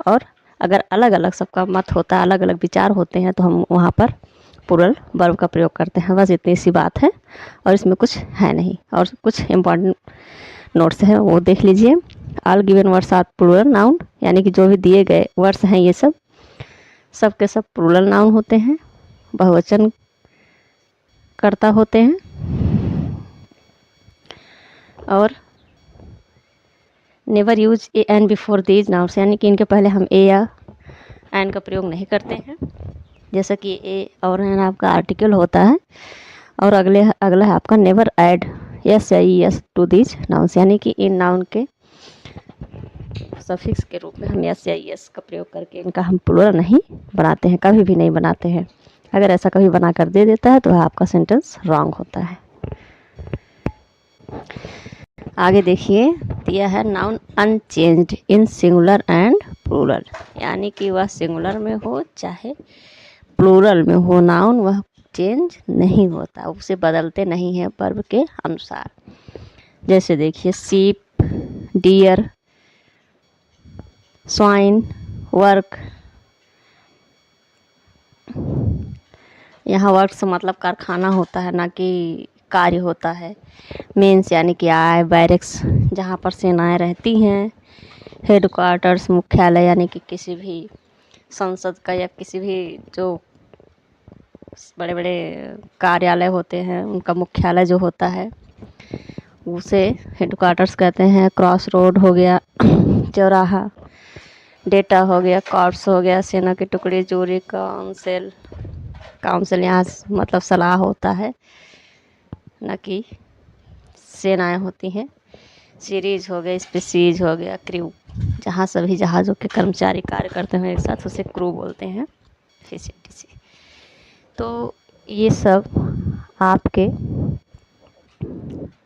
[SPEAKER 1] और अगर अलग अलग सबका मत होता है, अलग अलग विचार होते हैं, तो हम वहाँ पर प्लूरल वर्ब का प्रयोग करते हैं। बस इतनी सी बात है और इसमें कुछ है नहीं। और कुछ इम्पॉर्टेंट नोट्स हैं वो देख लीजिए। All given words are plural noun, यानी कि जो भी दिए गए वर्ड्स हैं ये सब के सब प्लूरल नाउन होते हैं, बहुवचन कर्ता होते हैं। और never use A an before these nouns, यानी कि इनके पहले हम ए या एन का प्रयोग नहीं करते हैं। जैसा कि ए और एन आपका आर्टिकल होता है। और अगला है आपका नेवर ऐड एस या E S to these nouns, यानी कि इन नाउन के सफिक्स के रूप में हम एस या ई एस का प्रयोग करके इनका हम प्लूरल नहीं बनाते हैं, कभी भी नहीं बनाते हैं। अगर ऐसा कभी बना कर दे देता है तो वह आपका सेंटेंस रॉन्ग होता है। आगे देखिए, दिया है noun unchanged in singular and plural, यानी कि वह सिंगुलर में हो चाहे प्लूरल में हो, नाउन वह चेंज नहीं होता, उसे बदलते नहीं हैं वर्ब के अनुसार। जैसे देखिए, सीप, डियर, स्वाइन, वर्क। यहाँ वर्क से मतलब कारखाना होता है, ना कि कार्य होता है। मेंस यानी कि आय, बैरक्स जहाँ पर सेनाएं रहती हैं। हेड क्वार्टर्स मुख्यालय, यानी कि किसी भी संसद का या किसी भी जो बड़े बड़े कार्यालय होते हैं उनका मुख्यालय जो होता है उसे हेड क्वार्टर्स कहते हैं। क्रॉस रोड हो गया, चौराहा। डेटा हो गया, कॉर्प्स हो गया, सेना के टुकड़े, जूरी, काउंसिल। काउंसिल यहाँ मतलब सलाह होता है, न कि सेनाएं होती हैं। सीरीज हो गया, स्पीसीज हो गया, क्रू जहाँ सभी जहाज़ों के कर्मचारी कार्य करते हैं एक साथ उसे क्रू बोलते हैं। फिर तो ये सब आपके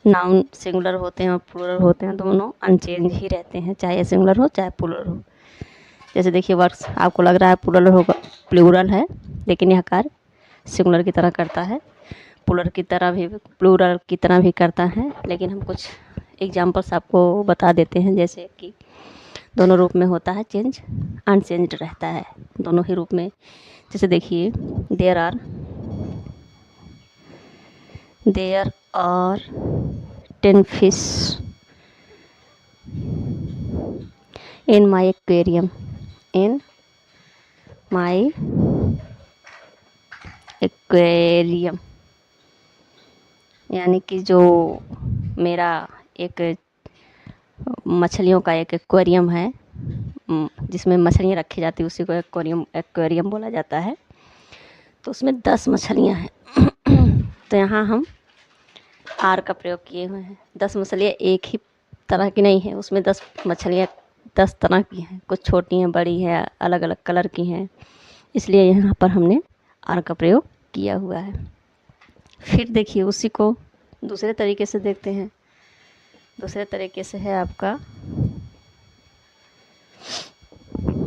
[SPEAKER 1] नाउन सिंगुलर होते हैं और प्लूरल होते हैं, दोनों अनचेंज ही रहते हैं, चाहे सिंगुलर हो चाहे प्लूरल हो। जैसे देखिए, वर्क्स आपको लग रहा है प्लूरल है, लेकिन यह कार्य सिंगुलर की तरह करता है, प्लूरल की तरह भी करता है। लेकिन हम कुछ एग्जांपल्स आपको बता देते हैं। जैसे कि दोनों रूप में होता है चेंज, अनचेंज्ड रहता है दोनों ही रूप में। जैसे देखिए, there are 10 fish in my aquarium. In my aquarium यानी कि जो मेरा एक मछलियों का एक एक्वेरियम है जिसमें मछलियाँ रखी जाती है, उसी को एक्वेरियम बोला जाता है। तो उसमें 10 मछलियाँ हैं। तो यहाँ हम आर का प्रयोग किए हुए हैं। 10 मछलियाँ एक ही तरह की नहीं है, उसमें 10 मछलियाँ 10 तरह की हैं, कुछ छोटी हैं, बड़ी हैं, अलग अलग कलर की हैं, इसलिए यहाँ पर हमने आर का प्रयोग किया हुआ है। फिर देखिए उसी को दूसरे तरीके से देखते हैं। दूसरे तरीके से है आपका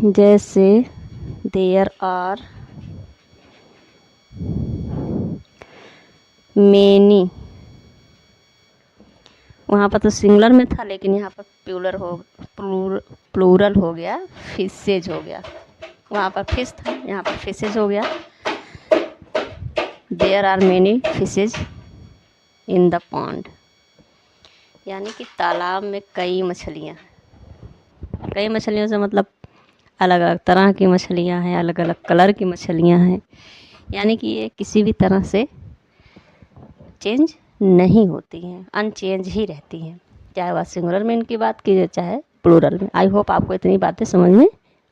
[SPEAKER 1] जैसे देयर आर मेनी, वहाँ पर तो सिंगुलर में था लेकिन यहाँ पर प्लूरल हो गया, फिशेज हो गया। वहाँ पर फिश था, यहाँ पर फिशेज हो गया। There are many fishes in the pond, यानी कि तालाब में कई मछलियाँ हैं। कई मछलियों से मतलब अलग अलग तरह की मछलियाँ हैं, अलग अलग कलर की मछलियाँ हैं, यानी कि ये किसी भी तरह से चेंज नहीं होती हैं, अनचेंज ही रहती हैं, चाहे वह सिंगुलर में इनकी बात कीजिए चाहे प्लूरल में। आई होप आपको इतनी बातें समझ में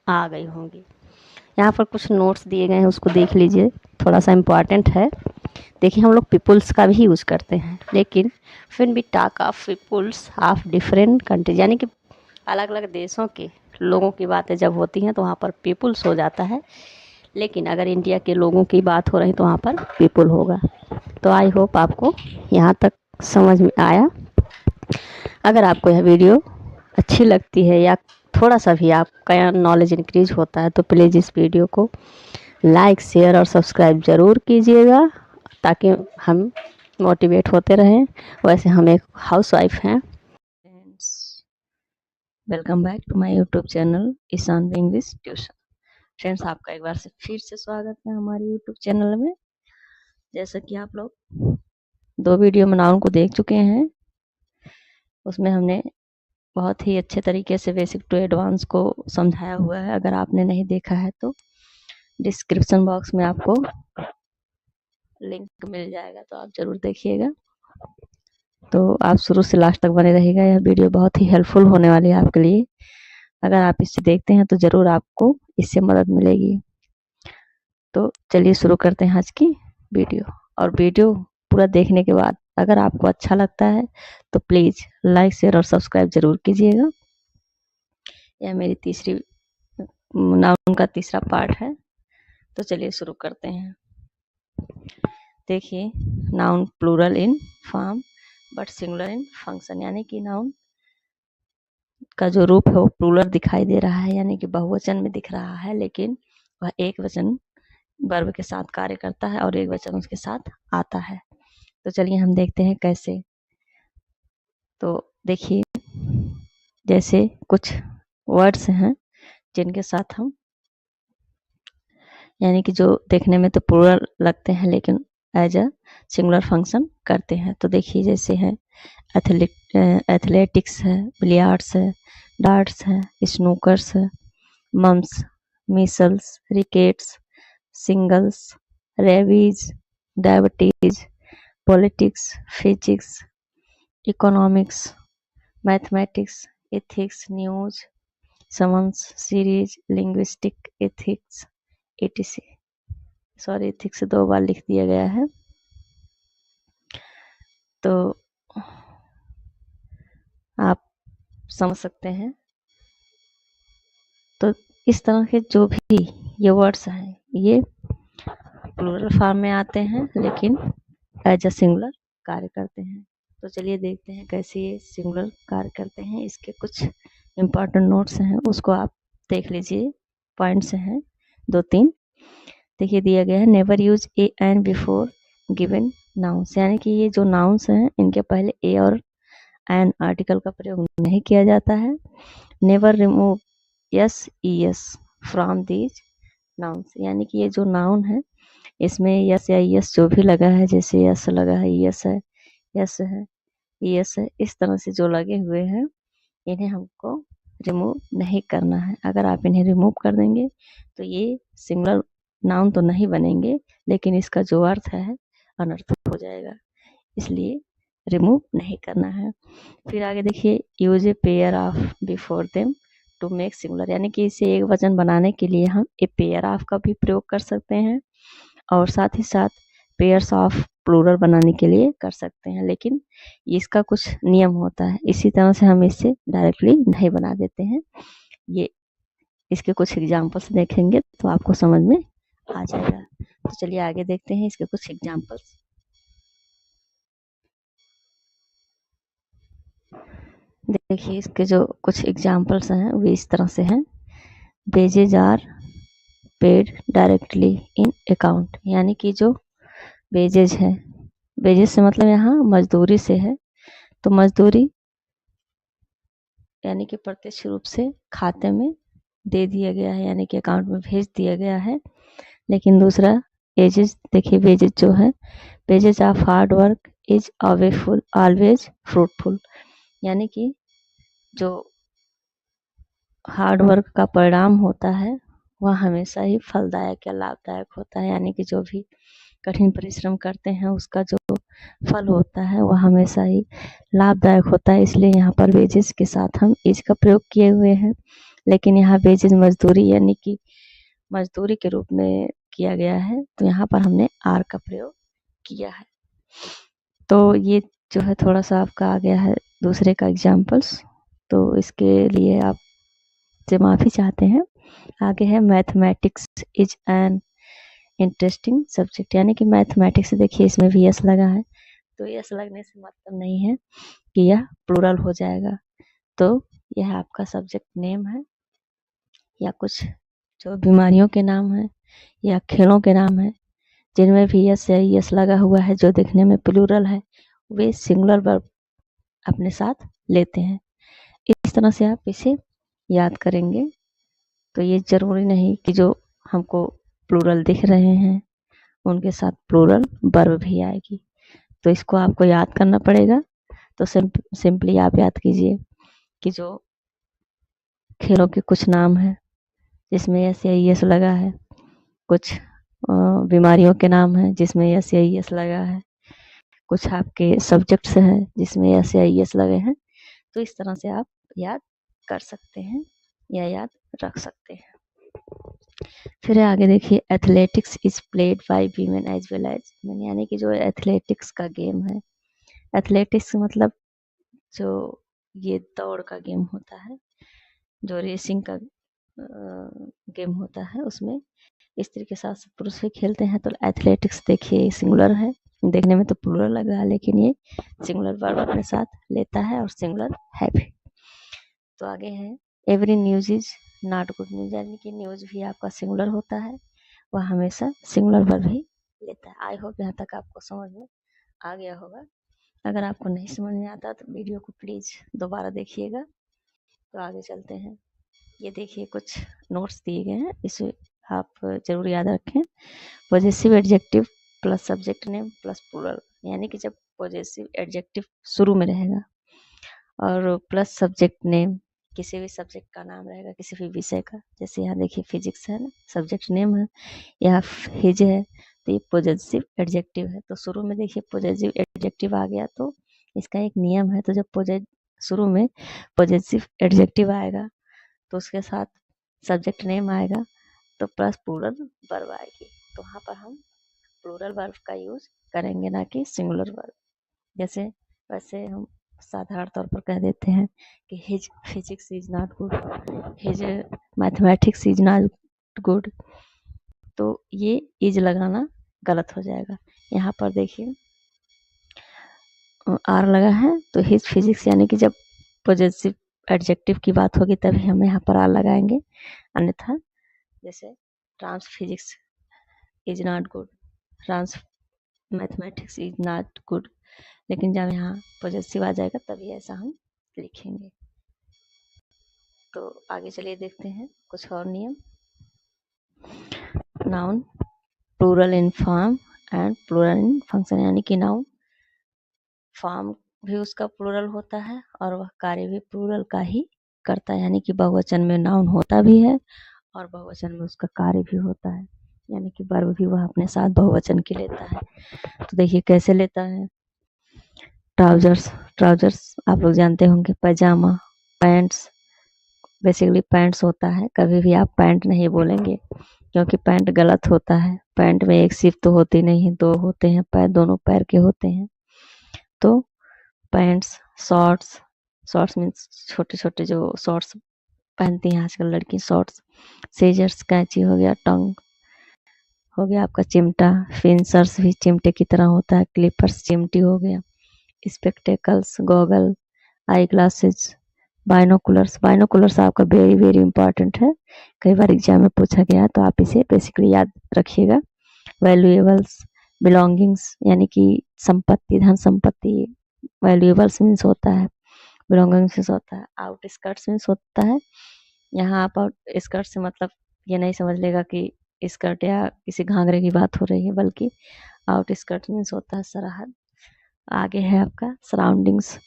[SPEAKER 1] आ गई होंगी। यहाँ पर कुछ नोट्स दिए गए हैं, उसको देख लीजिए, थोड़ा सा इम्पॉर्टेंट है। देखिए हम लोग पीपुल्स का भी यूज़ करते हैं, लेकिन फिर भी talk of peoples of different countries, यानी कि अलग अलग देशों के लोगों की बातें जब होती हैं तो वहाँ पर पीपुल्स हो जाता है, लेकिन अगर इंडिया के लोगों की बात हो रही तो वहाँ पर पीपुल होगा। तो आई होप आपको यहाँ तक समझ में आया। अगर आपको यह वीडियो अच्छी लगती है या थोड़ा सा भी आपका नॉलेज इंक्रीज होता है तो प्लीज़ इस वीडियो को लाइक, शेयर और सब्सक्राइब ज़रूर कीजिएगा, ताकि हम मोटिवेट होते रहें। वैसे हम एक हाउसवाइफ हैं। Friends, welcome back to my YouTube channel Ishan English tuition. Friends, आपका एक बार से फिर से स्वागत है हमारे यूट्यूब चैनल में। जैसा कि आप लोग 2 वीडियो में नाउन को देख चुके हैं, उसमें हमने बहुत ही अच्छे तरीके से बेसिक टू एडवांस को समझाया हुआ है। अगर आपने नहीं देखा है तो डिस्क्रिप्शन बॉक्स में आपको लिंक मिल जाएगा, तो आप ज़रूर देखिएगा। तो आप शुरू से लास्ट तक बने रहिएगा, यह वीडियो बहुत ही हेल्पफुल होने वाली है आपके लिए। अगर आप इसे देखते हैं तो ज़रूर आपको इससे मदद मिलेगी। तो चलिए शुरू करते हैं आज की वीडियो। और वीडियो पूरा देखने के बाद अगर आपको अच्छा लगता है तो प्लीज़ लाइक, शेयर और सब्सक्राइब ज़रूर कीजिएगा। यह मेरी तीसरी नाउन का तीसरा पार्ट है। तो चलिए शुरू करते हैं। देखिए, noun plural in form but singular in function, यानी कि नाउन का जो रूप है वो प्लूरल दिखाई दे रहा है, यानी कि बहुवचन में दिख रहा है, लेकिन वह एक वचन वर्ब के साथ कार्य करता है और एक वचन उसके साथ आता है। तो चलिए हम देखते हैं कैसे। तो देखिए, जैसे कुछ वर्ड्स हैं जिनके साथ हम, यानी कि जो देखने में तो प्लूरल लगते हैं लेकिन एज अ सिंगुलर फंक्शन करते हैं। तो देखिए जैसे है एथलेटिक्स है, बिलियर्ड्स है, डार्ट्स है, स्नूकर्स है, mumps, measles, rickets, singles, rabies, diabetes, politics, physics, economics, mathematics, ethics, news, summons, series, linguistic, ethics, etc। Sorry, ethics 2 बार लिख दिया गया है। तो आप समझ सकते हैं। तो इस तरह के जो भी ये वर्ड्स हैं ये प्लूरल फॉर्म में आते हैं लेकिन एज अ सिंगुलर कार्य करते हैं। तो चलिए देखते हैं कैसे ये सिंगुलर कार्य करते हैं। इसके कुछ इम्पॉर्टेंट नोट्स हैं, उसको आप देख लीजिए। पॉइंट्स हैं 2-3। देखिए दिया गया है, never use A and before given nouns, यानी कि ये जो नाउन्स हैं इनके पहले ए और एन आर्टिकल का प्रयोग नहीं किया जाता है। Never remove S ES from these nouns, यानी कि ये जो नाउन है इसमें यस या ईएस जो भी लगा है, जैसे यस लगा है, ईएस है, यस है, ईएस है, इस तरह से जो लगे हुए हैं इन्हें हमको रिमूव नहीं करना है। अगर आप इन्हें रिमूव कर देंगे तो ये सिंगुलर नाउन तो नहीं बनेंगे, लेकिन इसका जो अर्थ है अनर्थ हो जाएगा, इसलिए रिमूव नहीं करना है। फिर आगे देखिए, use a pair of before them to make singular, यानी कि इसे एक वचन बनाने के लिए हम ए पेयर ऑफ का भी प्रयोग कर सकते हैं और साथ ही साथ पेयर्स ऑफ प्लूरल बनाने के लिए कर सकते हैं, लेकिन इसका कुछ नियम होता है, इसी तरह से हम इससे डायरेक्टली नहीं बना देते हैं। ये इसके कुछ एग्जाम्पल्स देखेंगे तो आपको समझ में आ जाएगा। तो चलिए आगे देखते हैं इसके कुछ एग्जाम्पल्स। देखिए इसके जो कुछ एग्जाम्पल्स हैं वो इस तरह से हैं। Wages are paid directly in account, यानी कि जो वेजेज है, वेजेज से मतलब यहाँ मजदूरी से है, तो मजदूरी यानी कि प्रत्यक्ष रूप से खाते में दे दिया गया है, यानी कि अकाउंट में भेज दिया गया है। लेकिन दूसरा एजेज, देखिए वेजेज जो है, wages of hard work is always fruitful, यानी कि जो हार्ड वर्क का परिणाम होता है वह हमेशा ही फलदायक या लाभदायक होता है, यानी कि जो भी कठिन परिश्रम करते हैं उसका जो फल होता है वह हमेशा ही लाभदायक होता है। इसलिए यहाँ पर वेजेस के साथ हम इज का प्रयोग किए हुए हैं। लेकिन यहाँ वेजेस मजदूरी यानी कि मजदूरी के रूप में किया गया है, तो यहाँ पर हमने आर का प्रयोग किया है। तो ये जो है थोड़ा सा आपका आ गया है दूसरे का एग्जाम्पल्स, तो इसके लिए आप से माफ़ी चाहते हैं। आगे है mathematics is an interesting subject, यानी कि मैथमेटिक्स, देखिए इसमें भी यस लगा है, तो यस लगने से मतलब नहीं है कि यह प्लूरल हो जाएगा। तो यह आपका सब्जेक्ट नेम है, या कुछ जो बीमारियों के नाम है या खेलों के नाम है जिनमें भी यस या यस लगा हुआ है, जो दिखने में प्लूरल है, वे सिंगुलर वर्ब अपने साथ लेते हैं। इस तरह से आप इसे याद करेंगे। तो ये जरूरी नहीं कि जो हमको प्लूरल दिख रहे हैं उनके साथ प्लूरल वर्ब भी आएगी, तो इसको आपको याद करना पड़ेगा। तो सिंपली आप याद कीजिए कि जो खेलों के कुछ नाम है जिसमें यस या यस लगा है, कुछ बीमारियों के नाम है जिसमें यस या यस लगा है, कुछ आपके सब्जेक्ट्स हैं जिसमें यस या यस लगे हैं। तो इस तरह से आप याद कर सकते हैं या याद रख सकते हैं। फिर आगे देखिए, athletics is played by women as well as men, यानी कि जो एथलेटिक्स का गेम है, एथलेटिक्स मतलब जो ये दौड़ का गेम होता है, जो रेसिंग का गेम होता है, उसमें स्त्री के साथ पुरुष भी खेलते हैं। तो एथलेटिक्स देखिए सिंगुलर है, देखने में तो प्लूरल लग रहा है, लेकिन ये सिंगुलर वर्ब अपने साथ लेता है और सिंगुलर है भी। तो आगे है every news is not good news, यानी कि न्यूज भी आपका सिंगुलर होता है, वह हमेशा सिंगुलर वर्ब ही लेता है। आई होप यहाँ तक आपको समझ में आ गया होगा। अगर आपको नहीं समझ में आता तो वीडियो को प्लीज़ दोबारा देखिएगा। तो आगे चलते हैं। ये देखिए कुछ नोट्स दिए गए हैं, इसे आप जरूर याद रखें। Possessive adjective plus subject name plus plural, यानी कि जब पॉजेसिव एडजेक्टिव शुरू में रहेगा और प्लस सब्जेक्ट नेम, किसी भी सब्जेक्ट का नाम रहेगा, किसी भी विषय का, जैसे यहाँ देखिए फिजिक्स है ना, सब्जेक्ट नेम है, यहाँ हिज है, तो ये पॉजेसिव एडजेक्टिव है। तो शुरू में देखिए पॉजेसिव एडजेक्टिव आ गया, तो इसका एक नियम है, तो जब शुरू में पॉजेसिव एडजेक्टिव आएगा तो उसके साथ सब्जेक्ट नेम आएगा, तो प्लस प्लूरल वर्ब आएगी। तो वहाँ पर हम प्लूरल वर्ब का यूज करेंगे, ना कि सिंगुलर वर्ब। जैसे वैसे हम साधारण तौर पर कह देते हैं कि his physics is not good, his mathematics is not good, तो ये इज लगाना गलत हो जाएगा। यहाँ पर देखिए आर लगा है, तो हिज फिजिक्स, यानी कि जब पॉजेसिव एडजेक्टिव की बात होगी तभी हम यहाँ पर आर लगाएंगे, अन्यथा जैसे trans physics is not good, trans mathematics is not good, लेकिन जब यहाँ पॉजेसिव आ जाएगा तभी ऐसा हम लिखेंगे। तो आगे चलिए देखते हैं कुछ और नियम। Noun plural in form and plural in function, यानी कि नाउन फॉर्म भी उसका प्लूरल होता है और वह कार्य भी प्लूरल का ही करता है, यानी कि बहुवचन में नाउन होता भी है और बहुवचन में उसका कार्य भी होता है, यानी कि वर्ब भी वह अपने साथ बहुवचन की लेता है। तो देखिए कैसे लेता है। ट्राउजर्स, ट्राउजर्स आप लोग जानते होंगे, पैजामा, पैंट्स, बेसिकली पैंट्स होता है। कभी भी आप पैंट नहीं बोलेंगे क्योंकि पैंट गलत होता है। पैंट में एक सिर्फ तो होती नहीं है, दो होते हैं पैर, दोनों पैर के होते हैं। तो पैंट्स, शॉर्ट्स, शॉर्ट्स मीन्स छोटे छोटे जो शॉर्ट्स पहनती हैं आजकल लड़की, शॉर्ट्स, सीजर्स कैंची हो गया, टंग हो गया, आपका चिमटा, फिंसर्स भी चिमटे की तरह होता है, क्लिपर्स चिमटी हो गया, spectacles, goggle, eye glasses, binoculars. Binoculars आपका वेरी वेरी इंपॉर्टेंट है, कई बार एग्जाम में पूछा गया है तो आप इसे बेसिकली याद रखिएगा। वैल्यूएबल्स, बिलोंगिंग्स यानी कि संपत्ति, धन संपत्ति। वैल्यूएबल्स मीन्स होता है, बिलोंगिंग्स मीन्स होता है, आउट स्कर्ट्स मीन्स होता है। यहाँ आप आउट स्कर्ट से मतलब ये नहीं समझ लेगा कि स्कर्ट या किसी घाघरे की बात हो रही है, बल्कि आउट स्कर्ट मीन्स होता है सरहद। आगे है आपका सराउंडिंग्स,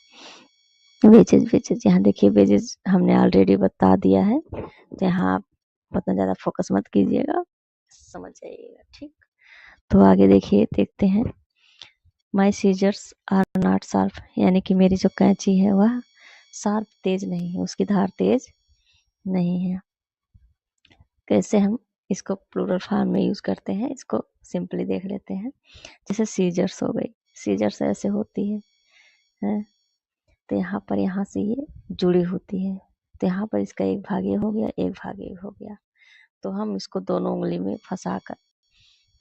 [SPEAKER 1] वेजेज। वेजेज यहाँ देखिए, वेजेज हमने ऑलरेडी बता दिया है, तो यहाँ आप उतना ज़्यादा फोकस मत कीजिएगा, समझ जाइएगा, ठीक। तो आगे देखिए, देखते हैं। माई सीजर्स आर नॉट शार्प, यानी कि मेरी जो कैंची है वह शार्प, तेज नहीं है, उसकी धार तेज नहीं है। कैसे हम इसको प्लूरल फॉर्म में यूज करते हैं, इसको सिंपली देख लेते हैं। जैसे सीजर्स हो गई, सीजर्स ऐसे होती है, तो यहाँ पर यहाँ से ये जुड़ी होती है, तो यहाँ पर इसका एक भाग ये हो गया, एक भाग ये हो गया, तो हम इसको दोनों उंगली में फंसा कर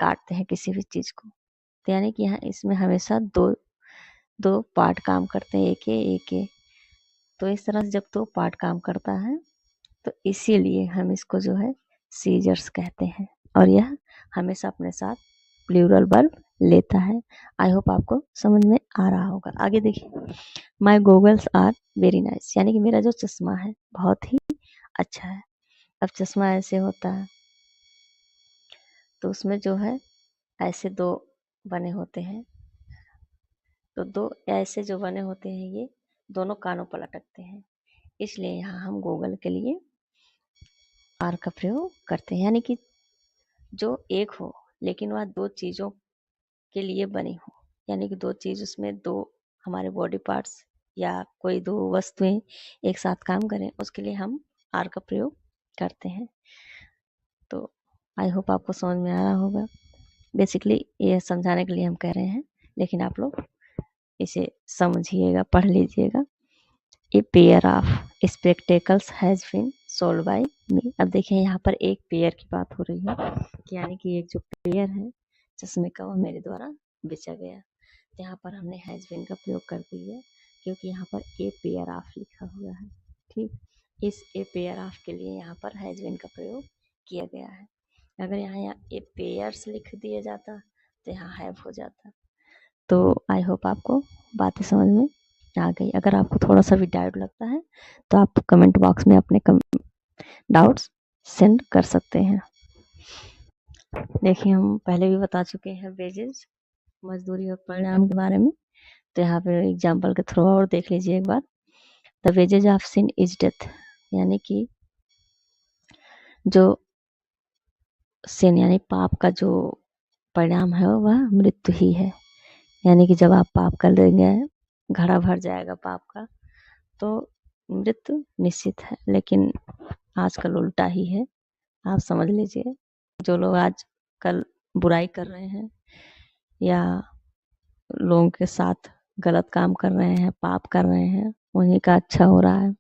[SPEAKER 1] काटते हैं किसी भी चीज को। तो यानी कि यहाँ इसमें हमेशा दो दो पार्ट काम करते हैं, एक एक। तो इस तरह से जब दो पार्ट काम करता है तो इसीलिए हम इसको जो है सीजर्स कहते हैं, और यह हमेशा अपने साथ प्लूरल वर्ब लेता है। आई होप आपको समझ में आ रहा होगा। आगे देखिए, माई गॉगल्स आर वेरी नाइस, यानी कि मेरा जो चश्मा है बहुत ही अच्छा है। अब चश्मा ऐसे होता है, तो उसमें जो है ऐसे दो बने होते हैं, तो दो ऐसे जो बने होते हैं ये दोनों कानों पर लटकते हैं, इसलिए यहाँ हम गूगल के लिए आर का प्रयोग करते हैं, यानी कि जो एक हो लेकिन वह दो चीज़ों के लिए बनी हो, यानी कि दो चीज़, उसमें दो हमारे बॉडी पार्ट्स या कोई दो वस्तुएं एक साथ काम करें, उसके लिए हम आर का प्रयोग करते हैं। तो आई होप आपको समझ में आ रहा होगा। बेसिकली ये समझाने के लिए हम कह रहे हैं, लेकिन आप लोग इसे समझिएगा, पढ़ लीजिएगा। A pair of spectacles has been sold by me. अब देखिए यहाँ पर एक पेयर की बात हो रही है, यानी कि एक जो पेयर है चश्मे का वो मेरे द्वारा बेचा गया। यहाँ पर हमने हैज बीन का प्रयोग कर दिया क्योंकि यहाँ पर ए पेयर ऑफ लिखा हुआ है, ठीक। इस ए पेयर ऑफ के लिए यहाँ पर हैज बीन का प्रयोग किया गया है। अगर यहाँ ए पेयर्स लिख दिया जाता तो यहाँ हैव हो जाता। तो आई होप आपको बातें समझ में आ गई। अगर आपको थोड़ा सा भी डाउट लगता है तो आप कमेंट बॉक्स में अपने डाउट्स सेंड कर सकते हैं। देखिए, हम पहले भी बता चुके हैं वेजेज, मजदूरी और परिणाम के बारे में, तो यहाँ पे एग्जाम्पल के थ्रू और देख लीजिए एक बार। The wages of sin is death, यानी कि जो सिन यानी पाप का जो परिणाम है वह मृत्यु ही है, यानी कि जब आप पाप कर देंगे, घड़ा भर जाएगा पाप का, तो मृत्यु निश्चित है। लेकिन आजकल उल्टा ही है, आप समझ लीजिए। जो लोग आजकल बुराई कर रहे हैं या लोगों के साथ गलत काम कर रहे हैं, पाप कर रहे हैं, उन्हीं का अच्छा हो रहा है।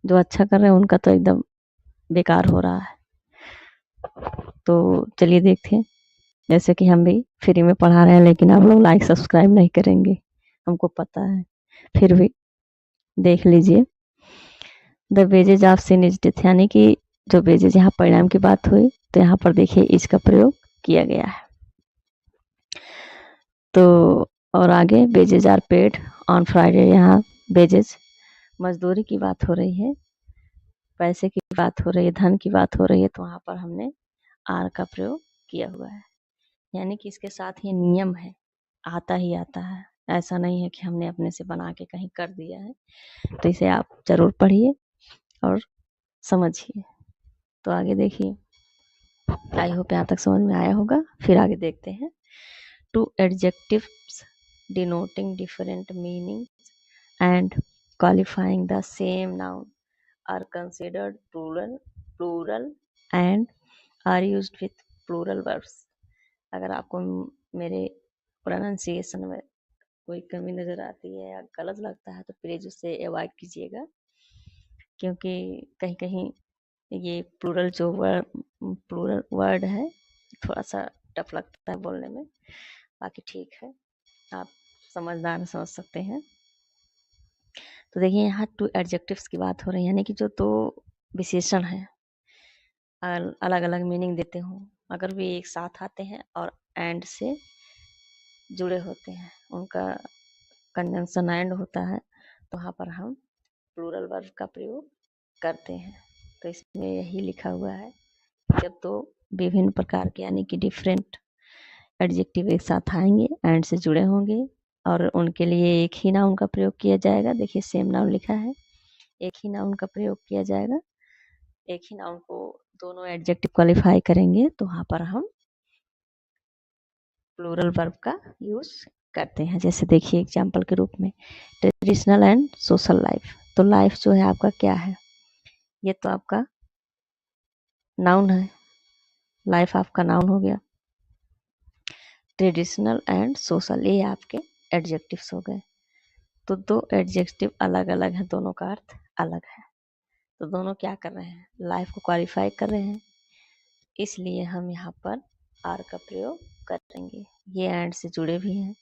[SPEAKER 1] जो अच्छा कर रहे हैं उनका तो एकदम बेकार हो रहा है। तो चलिए देखते हैं, जैसे कि हम भी फ्री में पढ़ा रहे हैं, लेकिन आप लोग लाइक सब्सक्राइब नहीं करेंगे, हमको पता है, फिर भी देख लीजिए। The wages of sin is death, यानी कि जो वेजेज, यहाँ परिणाम की बात हुई तो यहाँ पर देखिए इसका प्रयोग किया गया है। तो और आगे wages are paid on Friday, यहाँ वेजेज मजदूरी की बात हो रही है, पैसे की बात हो रही है, धन की बात हो रही है, तो वहाँ पर हमने आर का प्रयोग किया हुआ है, यानी कि इसके साथ ये नियम है, आता ही आता है, ऐसा नहीं है कि हमने अपने से बना के कहीं कर दिया है। तो इसे आप जरूर पढ़िए और समझिए। तो आगे देखिए, आई होप यहाँ तक समझ में आया होगा। फिर आगे देखते हैं। Two adjectives denoting different meaning and qualifying the same noun are considered plural and are used with plural verbs. अगर आपको मेरे प्रोनाउंसिएशन में कोई कमी नज़र आती है या गलत लगता है तो प्लीज़ उसे अवॉइड कीजिएगा, क्योंकि कहीं कहीं ये प्लूरल वर्ड है, थोड़ा सा टफ लगता है बोलने में। बाकी ठीक है, आप समझदार समझ सकते हैं। तो देखिए यहाँ 2 एडजेक्टिव्स की बात हो रही है, यानी कि जो 2 विशेषण हैं अलग अलग मीनिंग देते हों, अगर वे एक साथ आते हैं और एंड से जुड़े होते हैं, उनका कंजंक्शन एंड होता है, तो वहाँ पर हम प्लूरल वर्ब का प्रयोग करते हैं। तो इसमें यही लिखा हुआ है, जब 2 विभिन्न प्रकार के यानी कि डिफरेंट एडजेक्टिव एक साथ आएंगे, एंड से जुड़े होंगे और उनके लिए एक ही नाउन का प्रयोग किया जाएगा। देखिए सेम नाउन लिखा है, एक ही नाउन का प्रयोग किया जाएगा, एक ही नाउन को दोनों एडजेक्टिव क्वालिफाई करेंगे, तो वहाँ पर हम प्लूरल वर्ब का यूज करते हैं। जैसे देखिए एग्जाम्पल के रूप में ट्रेडिशनल एंड सोशल लाइफ। तो लाइफ जो है आपका क्या है, ये तो आपका नाउन है, लाइफ आपका नाउन हो गया। ट्रेडिशनल एंड सोशल ये आपके एडजेक्टिव्स हो गए। तो 2 एडजेक्टिव अलग अलग हैं, दोनों का अर्थ अलग है। तो दोनों क्या कर रहे हैं, लाइफ को क्वालिफाई कर रहे हैं, इसलिए हम यहाँ पर आर का प्रयोग करेंगे। ये एंड से जुड़े भी हैं,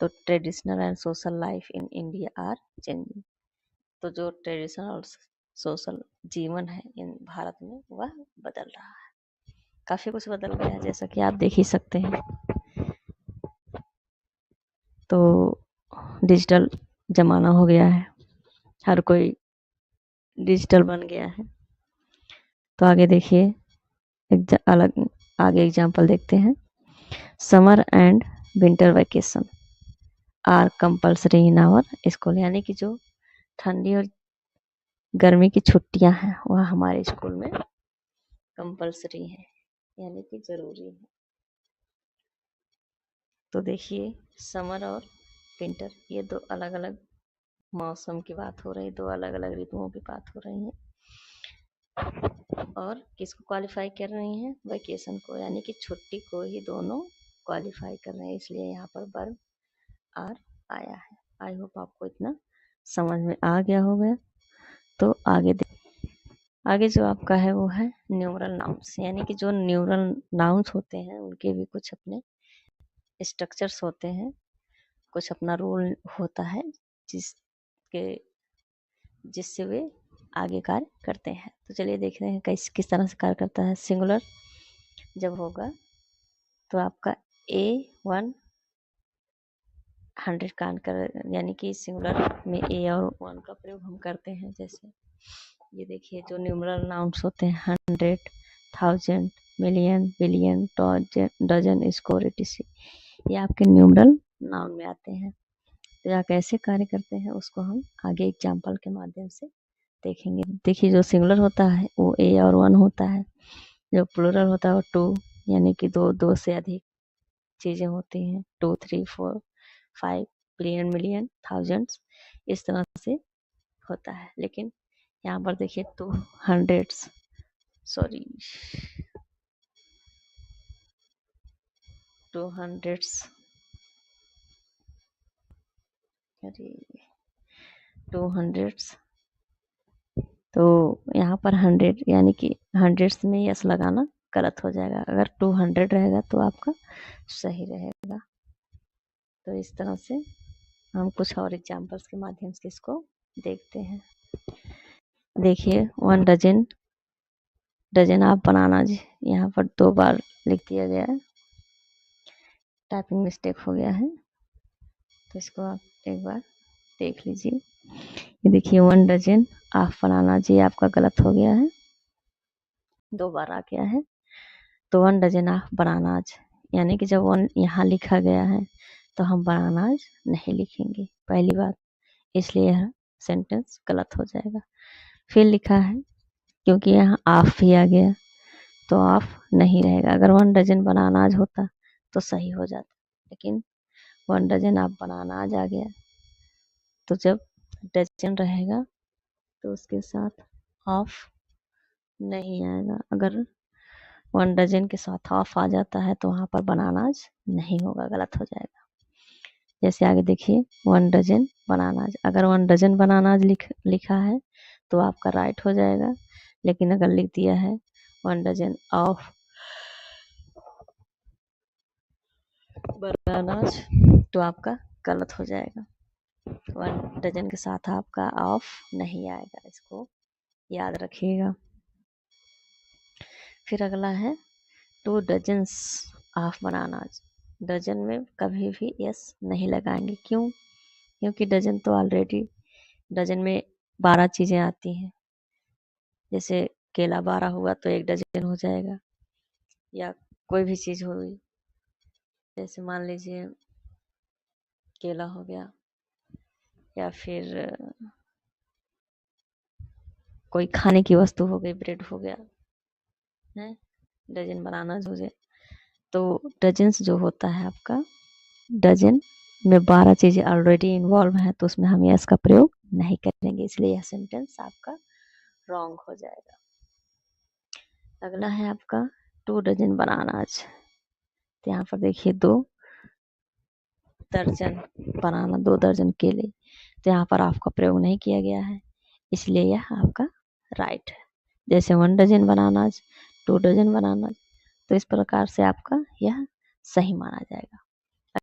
[SPEAKER 1] तो traditional and social life in India are changing. तो जो ट्रेडिशनल और सोशल जीवन है इन भारत में वह बदल रहा है, काफ़ी कुछ बदल गया है, जैसा कि आप देख ही सकते हैं। तो डिजिटल ज़माना हो गया है, हर कोई डिजिटल बन गया है। तो आगे देखिए आगे एग्जाम्पल देखते हैं। Summer and winter vacation are compulsory in our school, यानी कि जो ठंडी और गर्मी की छुट्टियां हैं वह हमारे स्कूल में कंपल्सरी है, यानी कि जरूरी है। तो देखिए समर और विंटर ये 2 अलग अलग मौसम की बात हो रही है, 2 अलग अलग ऋतुओं की बात हो रही है, और किसको क्वालिफाई कर रही हैं, वैकेशन को, यानी कि छुट्टी को ही दोनों क्वालिफाई कर रहे हैं, इसलिए यहाँ पर वर्ब आर आया है। आई होप आपको इतना समझ में आ गया होगा। तो आगे जो आपका है वो है न्यूमरल नाउन्स, यानी कि जो न्यूमरल नाउन्स होते हैं उनके भी कुछ अपने स्ट्रक्चर्स होते हैं, कुछ अपना रूल होता है जिससे वे आगे कार्य करते हैं। तो चलिए देख रहे हैं किस तरह से कार्य करता है। सिंगुलर जब होगा तो आपका A1 100 का आंकर, यानी कि सिंगुलर में A और 1 का प्रयोग हम करते हैं। जैसे ये देखिए जो न्यूमरल नाउन्स होते हैं 100, 1000, million, billion, dozen, score, etc, ये आपके न्यूमरल नाउन में आते हैं। तो यह कैसे कार्य करते हैं उसको हम आगे एग्जाम्पल के माध्यम से देखेंगे। देखिए जो सिंगुलर होता है वो A और 1 होता है, जो प्लूरल होता है वो 2, यानी कि 2 से अधिक चीज़ें होती हैं, 2, 3, 4, 5, बिलियन, मिलियन, थाउजेंड्स, इस तरह से होता है। लेकिन यहाँ पर देखिए 200, सॉरी 200, अरे 200, तो यहाँ पर 100 यानी कि 100 में यस लगाना गलत हो जाएगा, अगर 200 रहेगा तो आपका सही रहेगा। तो इस तरह से हम कुछ और एग्जाम्पल्स के माध्यम से इसको देखते हैं। देखिए 1 डजन, डजन ऑफ बनानाज, यहाँ पर 2 बार लिख दिया गया है, टाइपिंग मिस्टेक हो गया है, तो इसको आप एक बार देख लीजिए। ये देखिए 1 डजन ऑफ बनानाज, ये आपका गलत हो गया है, 2 बार आ गया है। तो 1 डजन ऑफ बनानाज, यानी कि जब 1 यहाँ लिखा गया है तो हम बनानाज नहीं लिखेंगे, पहली बात, इसलिए यह सेंटेंस गलत हो जाएगा। फिर लिखा है क्योंकि यहाँ ऑफ भी आ गया तो ऑफ नहीं रहेगा। अगर 1 डजन बनानाज होता तो सही हो जाता, लेकिन 1 डजन ऑफ बनानाज आ गया, तो जब डजन रहेगा तो उसके साथ ऑफ नहीं आएगा। अगर 1 डजन के साथ ऑफ आ जाता है तो वहाँ पर बनानाज नहीं होगा, गलत हो जाएगा। जैसे आगे देखिए 1 डजन बनानाज, अगर 1 डजन बनानाज लिखा है तो आपका राइट हो जाएगा, लेकिन अगर लिख दिया है 1 डजन ऑफ बनानाज तो आपका गलत हो जाएगा। 1 डजन के साथ आपका ऑफ नहीं आएगा, इसको याद रखिएगा। फिर अगला है 2 डजन्स ऑफ बनानाज। डजन में कभी भी यस नहीं लगाएंगे, क्यों? क्योंकि डजन तो ऑलरेडी, डजन में 12 चीज़ें आती हैं। जैसे केला 12 हुआ तो 1 डजन हो जाएगा, या कोई भी चीज़ हुई, जैसे मान लीजिए केला हो गया, या फिर कोई खाने की वस्तु हो गई, ब्रेड हो गया है, डजन बनानाज हो जाए। तो डजन्स जो होता है आपका, डजन में 12 चीज़ें ऑलरेडी इन्वॉल्व हैं, तो उसमें हम यस का प्रयोग नहीं करेंगे, इसलिए यह सेंटेंस आपका रॉन्ग हो जाएगा। अगला है आपका 2 डजन बनानाज। तो यहाँ पर देखिए 2 दर्जन बनाना, 2 दर्जन केले, तो यहाँ पर आपका प्रयोग नहीं किया गया है, इसलिए यह आपका राइट है। जैसे 1 डजन बनानाज, 2 डजन बनानाज, तो इस प्रकार से आपका यह सही माना जाएगा।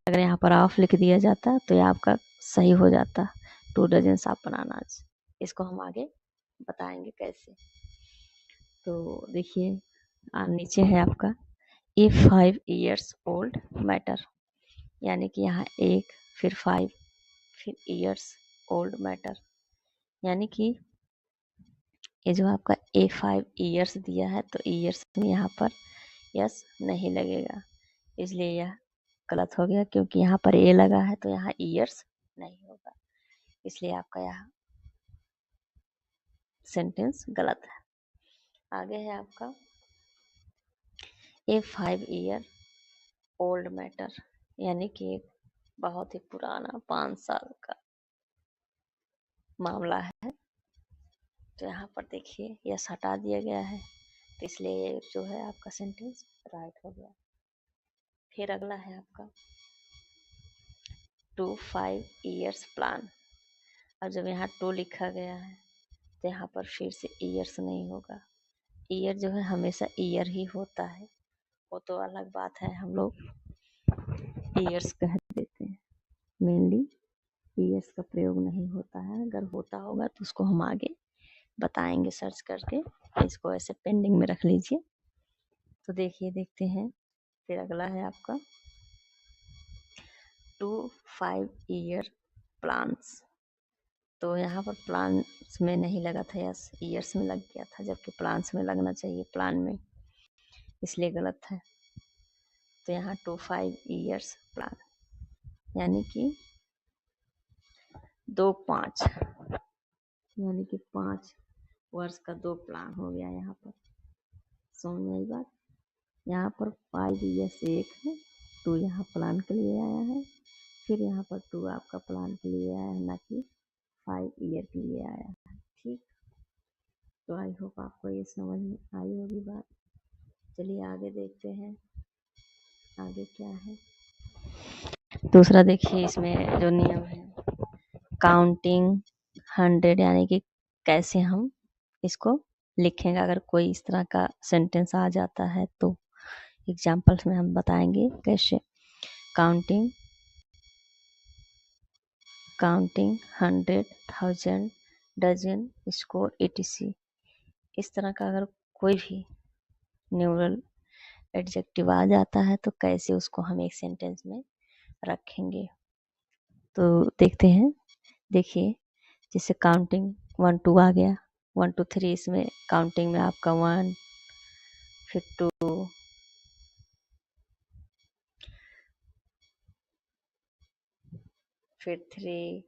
[SPEAKER 1] अगर यहाँ पर ऑफ लिख दिया जाता तो यह आपका सही हो जाता, 2 डजन ऑफ बनानाज। इसको हम आगे बताएंगे कैसे। तो देखिए नीचे है आपका ए 5 ईयर्स ओल्ड मैटर, यानी कि यहाँ 1 फिर 5 फिर ईयर्स ओल्ड मैटर, यानी कि ये जो आपका A5 ईयर्स दिया है, तो ईयर्स में यहाँ पर यस नहीं लगेगा, इसलिए यह गलत हो गया। क्योंकि यहाँ पर ए लगा है तो यहाँ ईयर्स नहीं होगा, इसलिए आपका यहाँ सेंटेंस गलत है। आगे है आपका A5 ईयर ओल्ड मैटर, यानी कि एक बहुत ही पुराना 5 साल का मामला है। तो यहाँ पर देखिए यस हटा दिया गया है, तो इसलिए ये जो है आपका सेंटेंस राइट हो गया। फिर अगला है आपका 2 5 ईयर्स प्लान। और जब यहाँ 2 लिखा गया है तो यहाँ पर फिर से ईयर्स नहीं होगा। ईयर जो है हमेशा ईयर ही होता है, वो तो अलग बात है, हम लोग ईयर्स कह देते हैं, मेनली ईयर्स का प्रयोग नहीं होता है। अगर होता होगा तो उसको हम आगे बताएंगे सर्च करके, इसको ऐसे पेंडिंग में रख लीजिए। तो देखिए देखते हैं, फिर अगला है आपका 2 5 ईयर प्लान्स। तो यहाँ पर प्लान्स में नहीं लगा था यस, ईयर्स में लग गया था, जबकि प्लान्स में लगना चाहिए, प्लान में, इसलिए गलत है। तो यहाँ 2 5 ईयर्स प्लान, यानी कि 2 5, यानी कि 5 वर्ष का 2 प्लान हो गया। यहाँ पर समझ में आई बात। यहाँ पर 5 ईयर्स एक है, 2 यहाँ प्लान के लिए आया है, फिर यहाँ पर 2 आपका प्लान के लिए आया है, ना कि 5 ईयर के लिए आया है। ठीक, तो आई होप आपको ये समझ में आई होगी बात। चलिए आगे देखते हैं, आगे क्या है। दूसरा देखिए इसमें जो नियम है, काउंटिंग 100, यानी कि कैसे हम इसको लिखेंगे। अगर कोई इस तरह का सेंटेंस आ जाता है तो एग्जाम्पल्स में हम बताएंगे कैसे। काउंटिंग 100, 1000, डजन, स्कोर, etc, इस तरह का अगर कोई भी न्यूरल एडजेक्टिव आ जाता है तो कैसे उसको हम एक सेंटेंस में रखेंगे। तो देखते हैं, देखिए जैसे काउंटिंग 1 2 आ गया, 1 2 3, इसमें काउंटिंग में आपका 1 फिर 2 फिर 3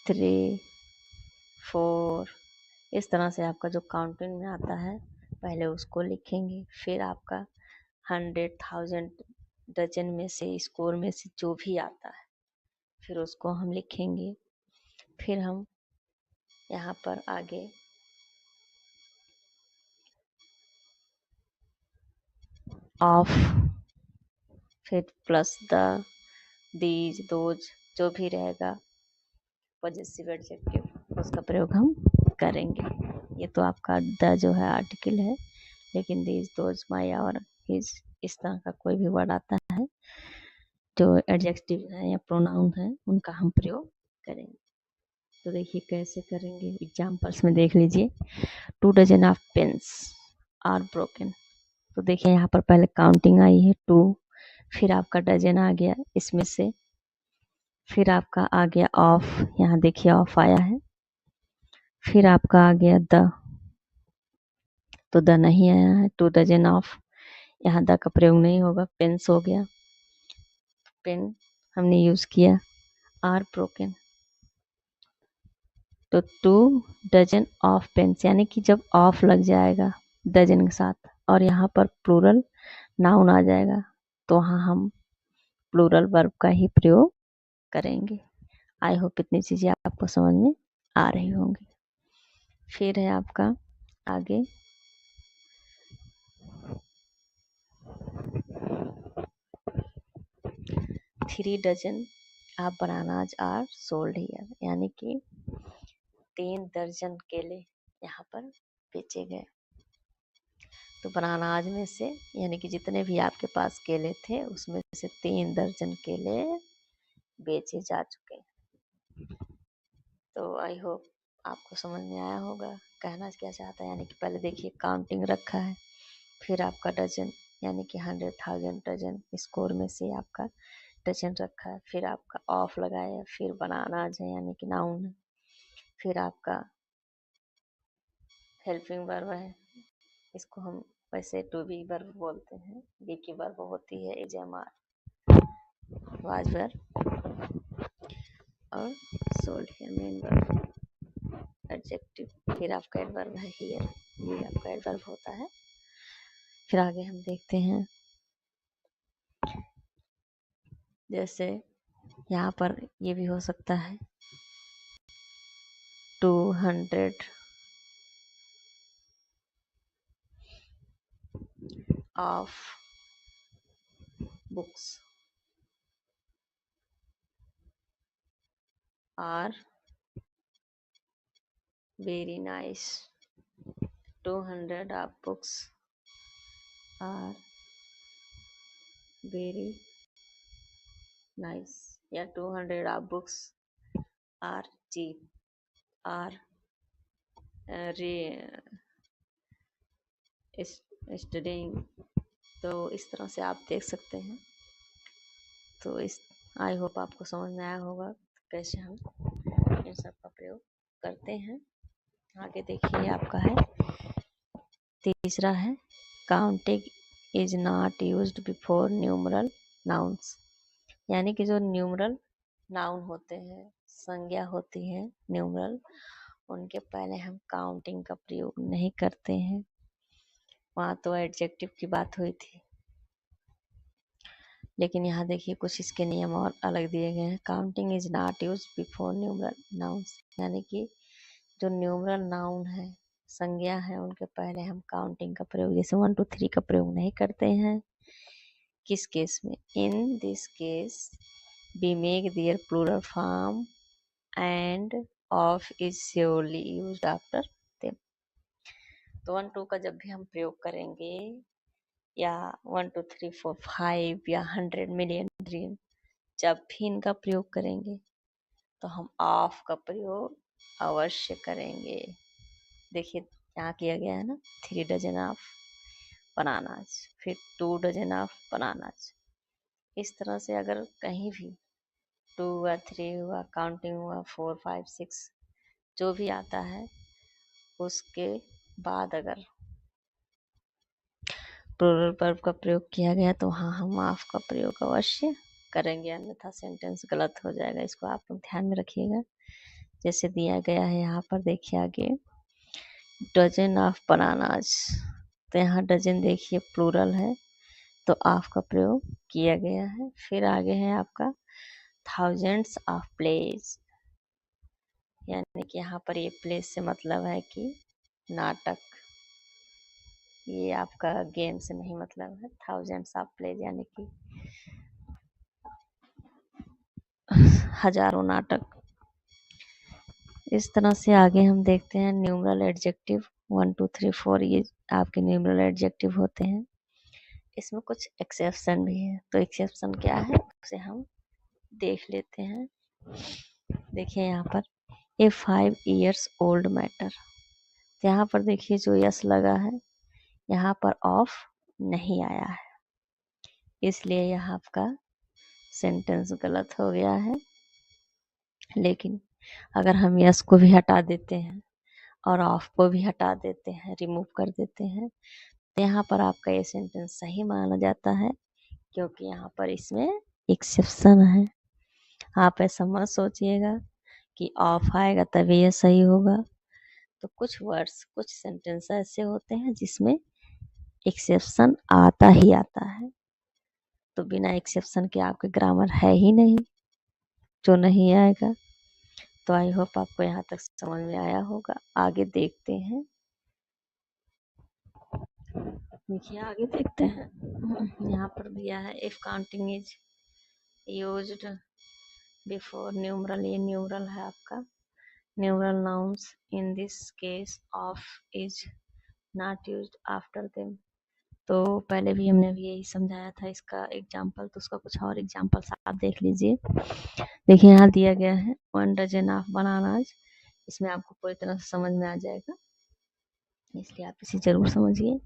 [SPEAKER 1] 3 4, इस तरह से आपका जो काउंटिंग में आता है पहले उसको लिखेंगे, फिर आपका 100, 1000, डजन में से, स्कोर में से जो भी आता है फिर उसको हम लिखेंगे। फिर हम यहाँ पर आगे ऑफ, फिर प्लस द, दीज, दोज, जो भी रहेगा पॉजेसिव एडजेक्टिव उसका प्रयोग हम करेंगे। ये तो आपका द जो है आर्टिकल है, लेकिन दीज, दोज, माय और हिज इस तरह का कोई भी वर्ड आता है जो एडजेक्टिव है या प्रोनाउन है उनका हम प्रयोग करेंगे। तो देखिए कैसे करेंगे, एग्जाम्पल्स में देख लीजिए। 2 dozen of pens are broken. तो देखिए यहाँ पर पहले काउंटिंग आई है 2, फिर आपका डजन आ गया इसमें से, फिर आपका आ गया ऑफ, यहाँ देखिए ऑफ आया है, फिर आपका आ गया द, तो द नहीं आया है। 2 डजन ऑफ, यहाँ द का प्रयोग नहीं होगा, पेन्स हो गया, पेन हमने यूज किया। आर ब्रोकन, तो 2 डजन ऑफ पेन्स, यानी कि जब ऑफ लग जाएगा डजन के साथ और यहाँ पर प्लूरल नाउन आ जाएगा तो वहाँ हम प्लूरल वर्ब का ही प्रयोग करेंगे। आई होप इतनी चीजें आपको समझ में आ रही होंगी। फिर है आपका आगे 3 dozen of bananas are sold here, यानी कि 3 दर्जन केले यहाँ पर बेचे गए। तो बनानाज में से यानी कि जितने भी आपके पास केले थे उसमें से 3 दर्जन केले बेचे जा चुके। तो आई होप आपको समझ में आया होगा कहना क्या चाहता है। यानी कि पहले देखिए काउंटिंग रखा है, फिर आपका डजन यानी कि 100,000 डजन स्कोर में से आपका डजन रखा है, फिर आपका ऑफ लगाया, फिर बनानाज है यानी कि नाउन है, फिर आपका हेल्पिंग वर्ब है, इसको हम वैसे टू बी वर्ब बोलते हैं, बी की वर्ब होती है is, am, are, was verb, और सोल्ड है मेन वर्ब एडजेक्टिव, फिर आपका एडवर्ब है हियर, ये आपका एडवर्ब होता है। फिर आगे हम देखते हैं जैसे यहाँ पर ये भी हो सकता है 200 of books are very nice. 200 of books are very nice, या 200 of books are cheap, are studying. तो इस तरह से आप देख सकते हैं। तो इस आई होप आपको समझ में आया होगा कैसे हम इन सब का प्रयोग करते हैं। आगे देखिए आपका है तीसरा है counting is not used before numeral nouns, यानी कि जो न्यूमरल नाउन होते हैं, संज्ञा होती है न्यूमरल, उनके पहले हम काउंटिंग का प्रयोग नहीं करते हैं। वहाँ तो एडजेक्टिव की बात हुई थी, लेकिन यहाँ देखिए कुछ इसके नियम और अलग दिए गए हैं। Counting is not use before numeral nouns, यानी कि जो न्यूमरल नाउन है, संज्ञा है, उनके पहले हम काउंटिंग का प्रयोग जैसे 1 2 3 का प्रयोग नहीं करते हैं। किस केस में? In this case we make their plural form and of is surely used after them. तो 1 2 का जब भी हम प्रयोग करेंगे या 1 2 3 4 5 या 100 मिलियन ट्रिलियन, जब भी इनका प्रयोग करेंगे तो हम ऑफ का प्रयोग अवश्य करेंगे। देखिए यहाँ किया गया है ना, 3 डजन ऑफ बनानाज, फिर 2 डजन ऑफ बनानाज। इस तरह से अगर कहीं भी 2 हुआ, 3 हुआ, काउंटिंग हुआ, 4 5 6 जो भी आता है उसके बाद अगर प्लूरल वर्ब का प्रयोग किया गया तो हाँ हम ऑफ का प्रयोग अवश्य करेंगे, अन्यथा सेंटेंस गलत हो जाएगा। इसको आप लोग ध्यान में रखिएगा। जैसे दिया गया है यहाँ पर देखिए आगे डजन ऑफ बनानाज, तो यहाँ डजन देखिए प्लूरल है तो ऑफ का प्रयोग किया गया है। फिर आगे है आपका थाउजेंड्स ऑफ प्लेज, यानी कि यहाँ पर ये प्लेस से मतलब है कि नाटक। ये आपका गेम से नहीं मतलब है, थाउजेंड्स ऑफ प्लेज यानी कि हजारों नाटक। इस तरह से आगे हम देखते हैं न्यूमरल एडजेक्टिव 1 2 3 4, ये आपके न्यूमरल एडजेक्टिव होते हैं। इसमें कुछ एक्सेप्शन भी है, तो एक्सेप्शन क्या है उसे हम देख लेते हैं। देखिए यहाँ पर ए 5 years old मैटर, यहाँ पर देखिए जो यस लगा है यहाँ पर ऑफ नहीं आया है, इसलिए यहाँ आपका सेंटेंस गलत हो गया है। लेकिन अगर हम यस को भी हटा देते हैं और ऑफ को भी हटा देते हैं, रिमूव कर देते हैं, तो यहाँ पर आपका ये सेंटेंस सही माना जाता है, क्योंकि यहाँ पर इसमें एक्सेप्शन है। आप ऐसा मत सोचिएगा कि ऑफ आएगा तभी ये सही होगा। तो कुछ वर्ड्स, कुछ सेंटेंस ऐसे होते हैं जिसमें एक्सेप्शन आता ही आता है, तो बिना एक्सेप्शन के आपके ग्रामर है ही नहीं, जो नहीं आएगा। तो आई होप आपको यहाँ तक समझ में आया होगा। आगे देखते हैं, देखिए आगे देखते हैं। यहाँ पर दिया है if counting is used before numeral, ये न्यूमरल है आपका। Numeral nouns in this case of is not used after them. तो पहले भी हमने भी यही समझाया था इसका एग्जाम्पल, तो उसका कुछ और एग्जाम्पल्स आप देख लीजिए। देखिए यहाँ दिया गया है 1 डजन ऑफ बनानाज, इसमें आपको पूरी तरह से समझ में आ जाएगा, इसलिए आप इसे जरूर समझिए।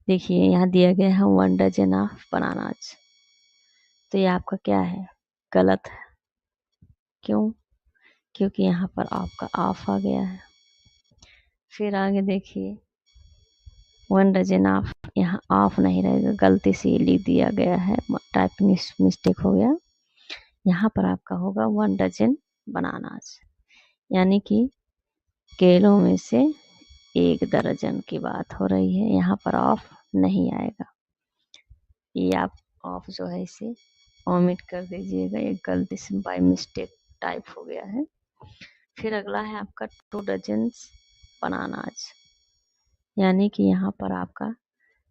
[SPEAKER 1] देखिए यहाँ दिया गया है 1 डजन ऑफ बनानाज, तो ये आपका क्या है, गलत है। क्यों? क्योंकि यहाँ पर आपका ऑफ आ गया है। फिर आगे देखिए 1 डजन ऑफ, यहाँ ऑफ नहीं रहेगा, गलती से लिख दिया गया है, टाइपिंग मिस्टेक हो गया। यहाँ पर आपका होगा 1 डजन बनानाज, यानी कि केलों में से 1 दर्जन की बात हो रही है, यहाँ पर ऑफ नहीं आएगा। ये आप ऑफ जो है इसे ओमिट कर दीजिएगा, ये गलती से बाय मिस्टेक टाइप हो गया है। फिर अगला है आपका 2 डजन बनानाज, यानी कि यहाँ पर आपका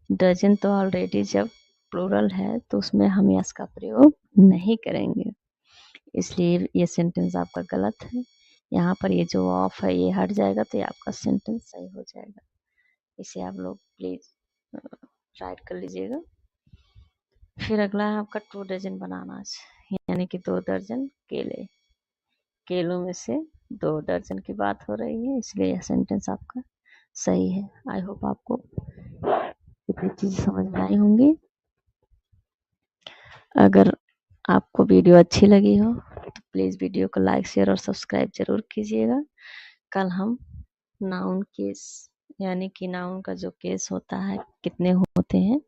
[SPEAKER 1] डजन तो ऑलरेडी जब प्लूरल है तो उसमें हम यस का प्रयोग नहीं करेंगे, इसलिए ये सेंटेंस आपका गलत है। यहाँ पर ये जो ऑफ है ये हट जाएगा, तो ये आपका सेंटेंस सही हो जाएगा। इसे आप लोग प्लीज राइट कर लीजिएगा। फिर अगला है आपका 2 डजन बनानाज, यानी कि 2 दर्जन केले, केलों में से 2 दर्जन की बात हो रही है, इसलिए यह सेंटेंस आपका सही है। आई होप आपको इतनी चीज़ें समझ में आई होंगी। अगर आपको वीडियो अच्छी लगी हो तो प्लीज़ वीडियो को लाइक शेयर और सब्सक्राइब जरूर कीजिएगा। कल हम नाउन केस, यानी कि नाउन का जो केस होता है कितने होते हैं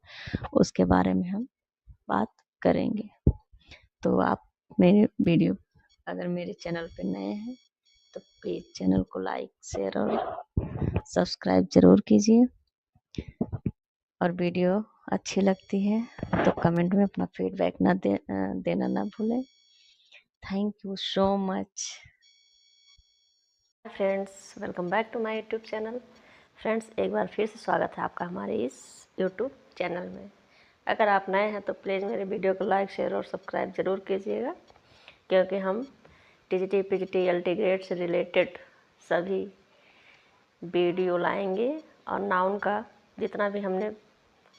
[SPEAKER 1] उसके बारे में हम बात करेंगे। तो आप मेरे वीडियो, अगर मेरे चैनल पे नए हैं तो प्लीज़ चैनल को लाइक शेयर और सब्सक्राइब जरूर कीजिए, और वीडियो अच्छी लगती है तो कमेंट में अपना फीडबैक देना ना भूलें। Thank you so much friends, welcome back to my YouTube channel. Friends, एक बार फिर से स्वागत है आपका हमारे इस यूट्यूब चैनल में। अगर आप नए हैं तो प्लीज़ मेरे वीडियो को लाइक शेयर और सब्सक्राइब ज़रूर कीजिएगा, क्योंकि हम टीजीटी पीजीटी एलटी ग्रेड से रिलेटेड सभी वीडियो लाएंगे, और नाउन का जितना भी हमने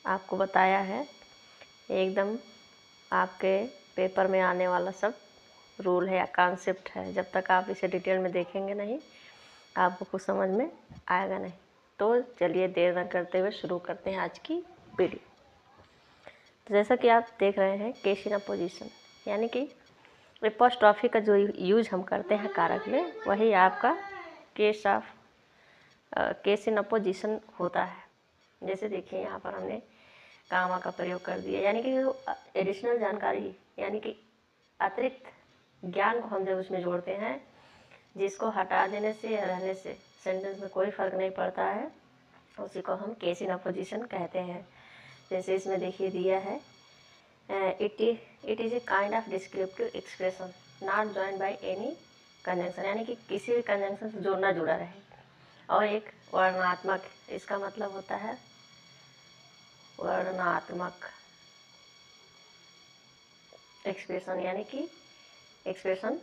[SPEAKER 1] आपको बताया है एकदम आपके पेपर में आने वाला सब रूल है या कॉन्सेप्ट है। जब तक आप इसे डिटेल में देखेंगे नहीं आपको कुछ समझ में आएगा नहीं। तो चलिए देर न करते हुए शुरू करते हैं आज की वीडियो। तो जैसा कि आप देख रहे हैं केस इन अपोजिशन, यानी कि एपोस्ट्रॉफी का जो यूज हम करते हैं कारक में, वही आपका केस इन अपोजिशन होता है। जैसे देखिए यहाँ पर हमने कामा का प्रयोग कर दिया, यानी कि एडिशनल जानकारी, यानी कि अतिरिक्त ज्ञान को हम जब उसमें जोड़ते हैं, जिसको हटा देने से या रहने से सेंटेंस में कोई फ़र्क नहीं पड़ता है, उसी को हम केस इन अपोजिशन कहते हैं। जैसे इसमें देखिए दिया है it is a kind of descriptive expression not joined by any conjunction यानी कि किसी भी कंजंक्शन से जोड़ना जुड़ा रहे, और एक वर्णनात्मक, इसका मतलब होता है वर्णनात्मक एक्सप्रेशन, यानी कि एक्सप्रेशन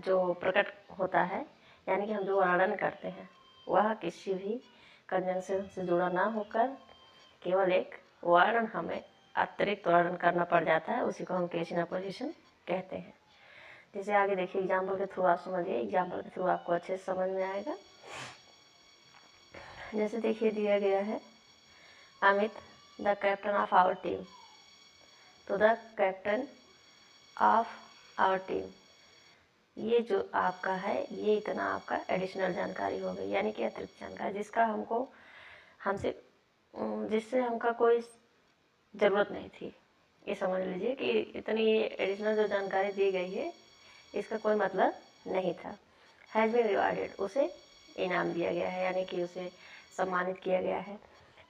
[SPEAKER 1] जो प्रकट होता है, यानी कि हम जो वर्णन करते हैं वह किसी भी कंजंक्शन से जुड़ा ना होकर केवल एक वर्ण हमें अतिरिक्त वर्णन करना पड़ जाता है, उसी को हम केस इन अपोजिशन कहते हैं। जैसे आगे देखिए एग्जाम्पल के थ्रू आप समझिए, एग्जाम्पल के थ्रू आपको अच्छे से समझ में आएगा। जैसे देखिए दिया गया है Amit the captain of our team, तो the captain of our team, ये जो आपका है ये इतना आपका एडिशनल जानकारी हो गई, यानी कि अतिरिक्त जानकारी जिसका जिससे हमका कोई ज़रूरत नहीं थी। ये समझ लीजिए कि इतनी एडिशनल जो जानकारी दी गई है इसका कोई मतलब नहीं था। हैज़ बीन रिवार्डेड, उसे इनाम दिया गया है, यानी कि उसे सम्मानित किया गया है।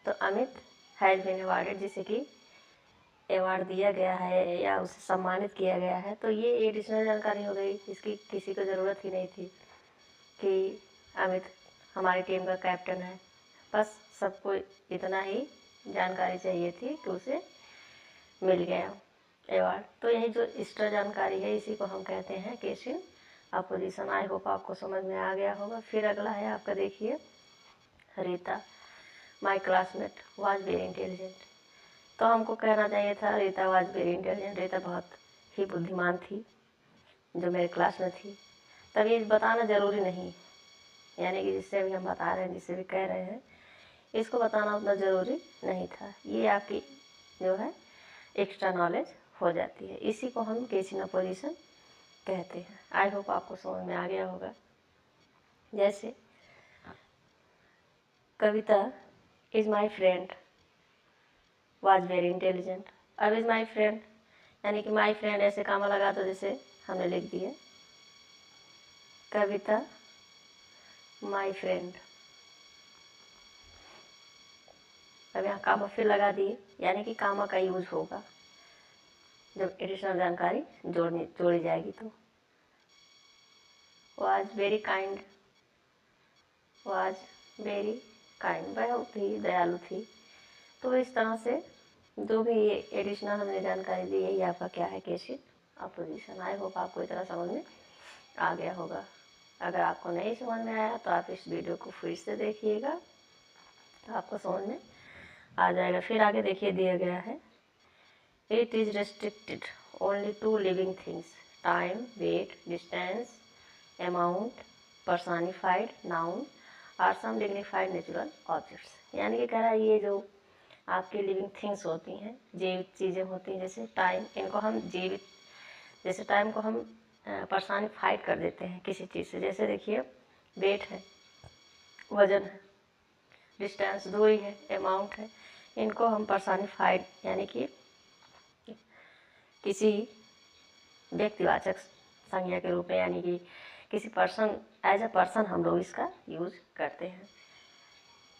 [SPEAKER 1] तो अमित हैज़ बीन रिवार्डेड, जिसे कि अवार्ड दिया गया है या उसे सम्मानित किया गया है, तो ये एडिशनल जानकारी हो गई, इसकी किसी को ज़रूरत ही नहीं थी कि अमित हमारी टीम का कैप्टन है। बस सबको इतना ही जानकारी चाहिए थी कि उसे मिल गया अवार्ड। तो यही जो एक्स्ट्रा जानकारी है इसी को हम कहते हैं case in opposition. I hope आपको समझ में आ गया होगा। फिर अगला है आपका, देखिए रीता माई क्लासमेट वाज वेरी इंटेलिजेंट। तो हमको कहना चाहिए था Rita was very intelligent, Rita बहुत ही बुद्धिमान थी जो मेरे क्लास में थी। तब ये बताना ज़रूरी नहीं, यानी कि जिससे भी हम बता रहे हैं, जिससे भी कह रहे हैं, इसको बताना उतना ज़रूरी नहीं था। ये आपकी जो है एक्स्ट्रा नॉलेज हो जाती है, इसी को हम केस इन अपोजिशन कहते हैं। आई होप आपको समझ में आ गया होगा। जैसे Kavita is my friend was very intelligent. अब इज़ माई फ्रेंड यानी कि माई फ्रेंड ऐसे कामा लगा दो, जैसे हमने लिख दिया कविता माई फ्रेंड। अब यहाँ कामा फिर लगा दिए, यानी कि कामा का यूज होगा जब एडिशनल जानकारी जोड़ी जाएगी। तो was very kind, was very kind, बहुत ही दयालु थी। तो इस तरह से जो भी ये एडिशनल हमने जानकारी दी है ये आपका क्या है, case in opposition. I hope आपको इतना समझ में आ गया होगा। अगर आपको नहीं समझ में आया तो आप इस वीडियो को फिर से देखिएगा, तो आपको समझ में आ जाएगा। फिर आगे देखिए दिया गया है it is restricted only to living things, time, weight, distance, amount, personified noun और सम डिग्निफाइड नेचुरल ऑब्जेक्ट्स। यानी कि कह रहा है ये जो आपकी लिविंग थिंग्स होती हैं, जीवित चीज़ें होती हैं, जैसे टाइम, इनको हम जीवित, जैसे टाइम को हम पर्सनिफाइड कर देते हैं किसी चीज़ से। जैसे देखिए वेट है, वजन है, डिस्टेंस दूरी है, अमाउंट है, इनको हम पर्सनिफाइड यानी कि किसी व्यक्तिवाचक संज्ञा के रूप में, यानी कि किसी पर्सन, एज ए पर्सन हम लोग इसका यूज करते हैं।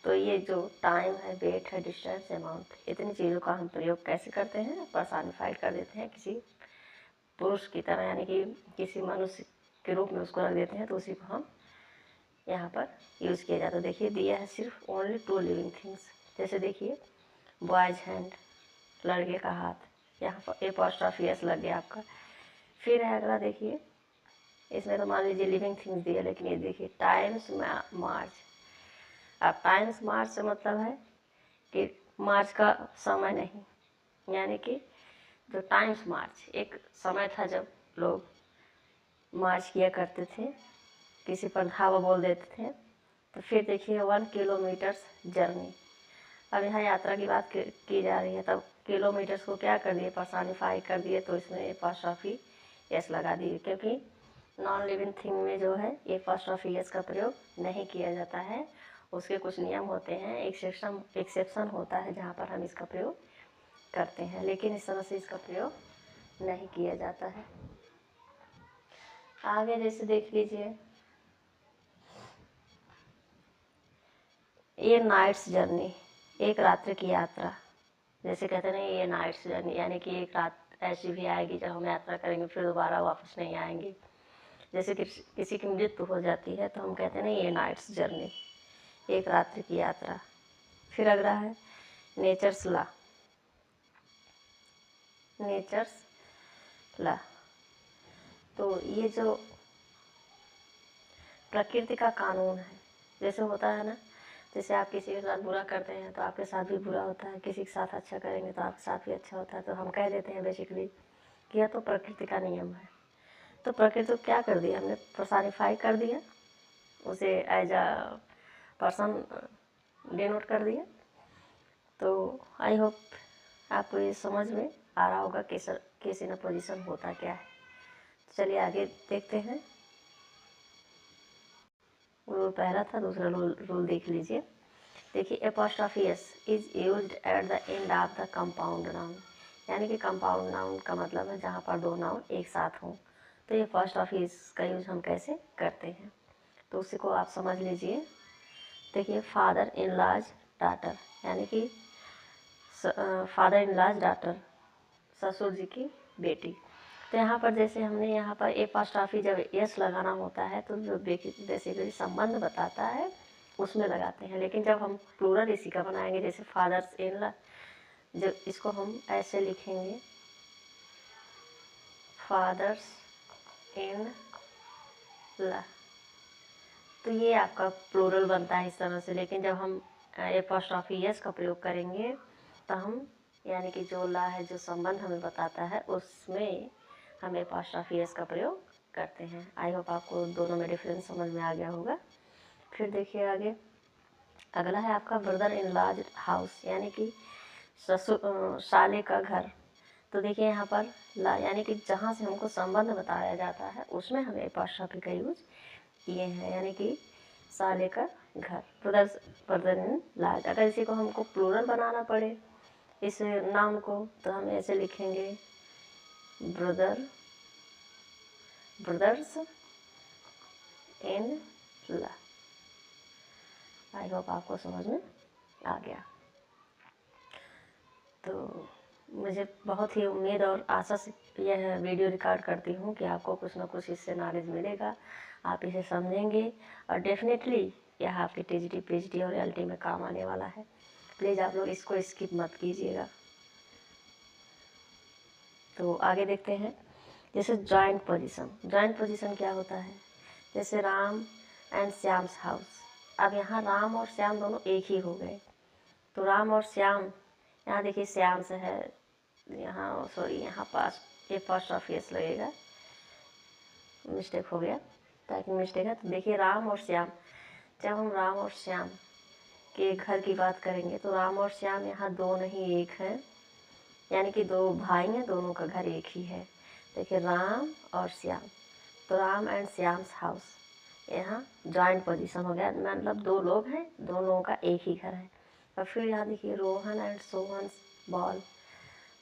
[SPEAKER 1] तो ये जो टाइम है, वेट है, डिस्टेंस, अमाउंट, इतनी चीज़ों का हम प्रयोग कैसे करते हैं, पर्सनिफाइड कर देते हैं किसी पुरुष की तरह, यानी कि किसी मनुष्य के रूप में उसको रख देते हैं, तो उसी को हम यहाँ पर यूज़ किया जाता है। देखिए दिया है सिर्फ ओनली टू लिविंग थिंग्स। जैसे देखिए बॉयज हैंड, लड़के का हाथ, यहाँ पर एपॉस्ट्रोफी लग गया आपका। फिर है अगला, देखिए इसमें तो मान लीजिए लिविंग थिंग्स दिया, लेकिन ये देखिए टाइम्स मार्च। अब टाइम्स मार्च से मतलब है कि मार्च का समय नहीं, यानी कि जो टाइम्स मार्च एक समय था जब लोग मार्च किया करते थे, किसी पर धावा बोल देते थे। तो फिर देखिए 1 किलोमीटर्स जर्नी। अब यहाँ यात्रा की बात की जा रही है, तब किलोमीटर्स को क्या कर दिए, पर्सनिफाई कर दिए, तो इसमें एपॉस्ट्रोफी एस लगा दिए, क्योंकि नॉन लिविंग थिंग में जो है एपॉस्ट्रोफी एस का प्रयोग नहीं किया जाता है। उसके कुछ नियम होते हैं, एक्सेप्शन होता है जहाँ पर हम इसका प्रयोग करते हैं, लेकिन इस तरह से इसका प्रयोग नहीं किया जाता है। आगे जैसे देख लीजिए ये नाइट्स जर्नी, एक रात्रि की यात्रा। जैसे कहते हैं ये नाइट्स जर्नी, यानी कि एक रात ऐसी भी आएगी जब हम यात्रा करेंगे फिर दोबारा वापस नहीं आएंगे। जैसे कि किसी की मृत्यु हो जाती है तो हम कहते हैं ना ये नाइट्स जर्नी, एक रात्रि की यात्रा। फिर अगला है नेचर्स लॉ। नेचर्स लॉ तो ये जो प्रकृति का कानून है, जैसे होता है ना, जैसे आप किसी के साथ बुरा करते हैं तो आपके साथ भी बुरा होता है, किसी के साथ अच्छा करेंगे तो आपके साथ भी अच्छा होता है। तो हम कह देते हैं बेसिकली कि यह तो प्रकृति का नियम है। तो प्रकृति को क्या कर दिया हमने, पर्सनिफाई कर दिया, उसे एज अ पर्सन डिनोट कर दिया। तो आई होप आपको ये समझ में आ रहा होगा केस इन पोजिशन होता क्या है। चलिए आगे देखते हैं। रूल पहला था, दूसरा रूल देख लीजिए। देखिए apostrophe S is used at the end of the compound noun, यानी कि कंपाउंड नाउन का मतलब है जहाँ पर दो नाउन एक साथ हों। तो ये एपोस्ट्रोफी एस का यूज हम कैसे करते हैं, तो उसी को आप समझ लीजिए। देखिए फादर इन लॉज डॉटर, यानी कि फादर इन लॉज डॉटर, ससुर जी की बेटी। तो यहाँ पर जैसे हमने यहाँ पर एपोस्ट्रोफी जब यस लगाना होता है तो जो बेसिकली संबंध बताता है उसमें लगाते हैं। लेकिन जब हम प्लूरल इसी का बनाएंगे, जैसे फादर्स इन लॉ, जब इसको हम ऐसे लिखेंगे फादर्स इन लॉ, तो ये आपका प्लूरल बनता है इस तरह से। लेकिन जब हम एपोस्ट्रोफी यस का प्रयोग करेंगे तो हम, यानी कि जो लॉ है, जो संबंध हमें बताता है, उसमें हम एपोस्ट्रोफी एस का प्रयोग करते हैं। आई होप आपको दोनों में डिफरेंस समझ में आ गया होगा। फिर देखिए आगे, अगला है आपका ब्रदर इन लॉज हाउस, यानी कि ससुर साले का घर। तो देखिए यहाँ पर ला, यानी कि जहाँ से हमको संबंध बताया जाता है उसमें हम एपोस्ट्रोफी का यूज किए हैं, यानी कि साले का घर, ब्रदर इन लॉज। अगर इसी को हमको प्लूरल बनाना पड़े इस नाउन को, तो हम ऐसे लिखेंगे brothers in law. I hope आपको समझ में आ गया। तो मुझे बहुत ही उम्मीद और आशा से यह वीडियो रिकॉर्ड करती हूँ कि आपको कुछ ना कुछ इससे नॉलेज मिलेगा, आप इसे समझेंगे और डेफिनेटली यह आपके टीजीटी, पीजीटी और एलटी में काम आने वाला है। प्लीज़ आप लोग इसको स्किप मत कीजिएगा। तो आगे देखते हैं, जैसे जॉइंट पोजीशन। जॉइंट पोजीशन क्या होता है, जैसे राम एंड श्याम्स हाउस। अब यहाँ राम और श्याम दोनों एक ही हो गए। तो राम और श्याम, यहाँ देखिए श्याम से है, यहाँ सॉरी यहाँ पास एपोस्ट्रोफी एस लगेगा, मिस्टेक हो गया, टाइपिंग मिस्टेक है। तो देखिए राम और श्याम, जब हम राम और श्याम के घर की बात करेंगे तो राम और श्याम यहाँ दो नहीं एक हैं, यानी कि दो भाई हैं, दोनों का घर एक ही है। देखिए राम और श्याम, तो राम एंड श्याम्स हाउस, यहाँ जॉइंट पोजीशन हो गया, मतलब दो लोग हैं, दोनों लोगों का एक ही घर है। और फिर यहाँ देखिए रोहन एंड सोहन्स बॉल,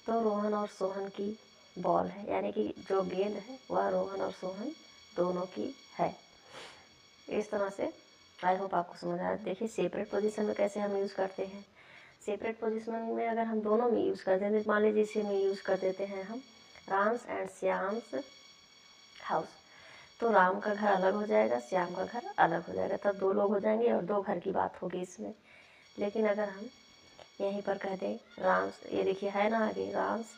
[SPEAKER 1] तो रोहन और सोहन की बॉल है, यानी कि जो गेंद है वह रोहन और सोहन दोनों की है। इस तरह से आई होप आपको समझ आया। देखिए सेपरेट पोजीशन में कैसे हम यूज़ करते हैं। सेपरेट पोजीशन में अगर हम दोनों में यूज़ करते हैं, मान लीजिए इसी में यूज़ कर देते हैं हम राम्स एंड श्याम्स हाउस, तो राम का घर अलग हो जाएगा, श्याम का घर अलग हो जाएगा, तब दो लोग हो जाएंगे और दो घर की बात होगी इसमें। लेकिन अगर हम यहीं पर कह दें राम्स, ये देखिए है ना आगे Ram's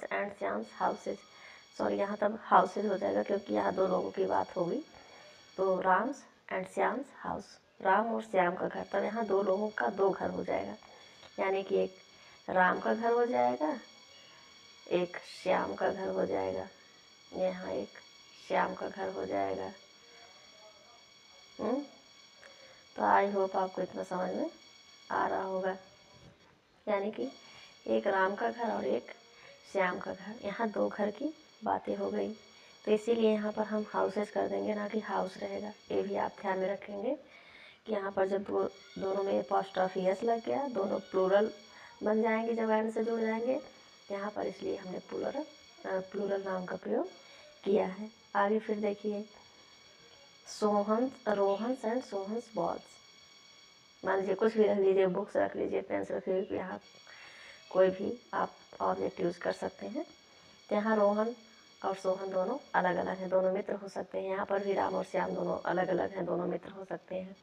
[SPEAKER 1] and Shyam's houses, sorry यहाँ तब हाउसेज हो जाएगा क्योंकि यहाँ दो लोगों की बात होगी। तो राम्स एंड श्याम्स हाउस, राम और श्याम का घर, तब यहाँ दो लोगों का दो घर हो जाएगा, यानी कि एक राम का घर हो जाएगा, एक श्याम का घर हो जाएगा, यहाँ एक श्याम का घर हो जाएगा। तो आई होप आपको इतना समझ में आ रहा होगा, यानी कि एक राम का घर और एक श्याम का घर, यहाँ दो घर की बातें हो गई। तो इसीलिए यहाँ पर हम हाउसेज कर देंगे, ना कि हाउस रहेगा। ये भी आप ध्यान में रखेंगे कि यहाँ पर जब दोनों में एपोस्ट्रोफी एस लग गया, दोनों प्लूरल बन जाएंगे जब एंड से जुड़ जाएंगे यहाँ पर, इसलिए हमने प्लूरल नाम का प्रयोग किया है। आगे फिर देखिए रोहन्स एंड सोहन्स बॉल्स। मान लीजिए कुछ भी रख लीजिए, बुक्स रख लीजिए, पेन्स रख लीजिए, यहाँ कोई भी आप ऑब्जेक्ट यूज़ कर सकते हैं। तो यहाँ रोहन और सोहन दोनों अलग अलग हैं, दोनों मित्र हो सकते हैं। यहाँ पर भी राम और श्याम दोनों अलग अलग हैं, दोनों मित्र हो सकते हैं।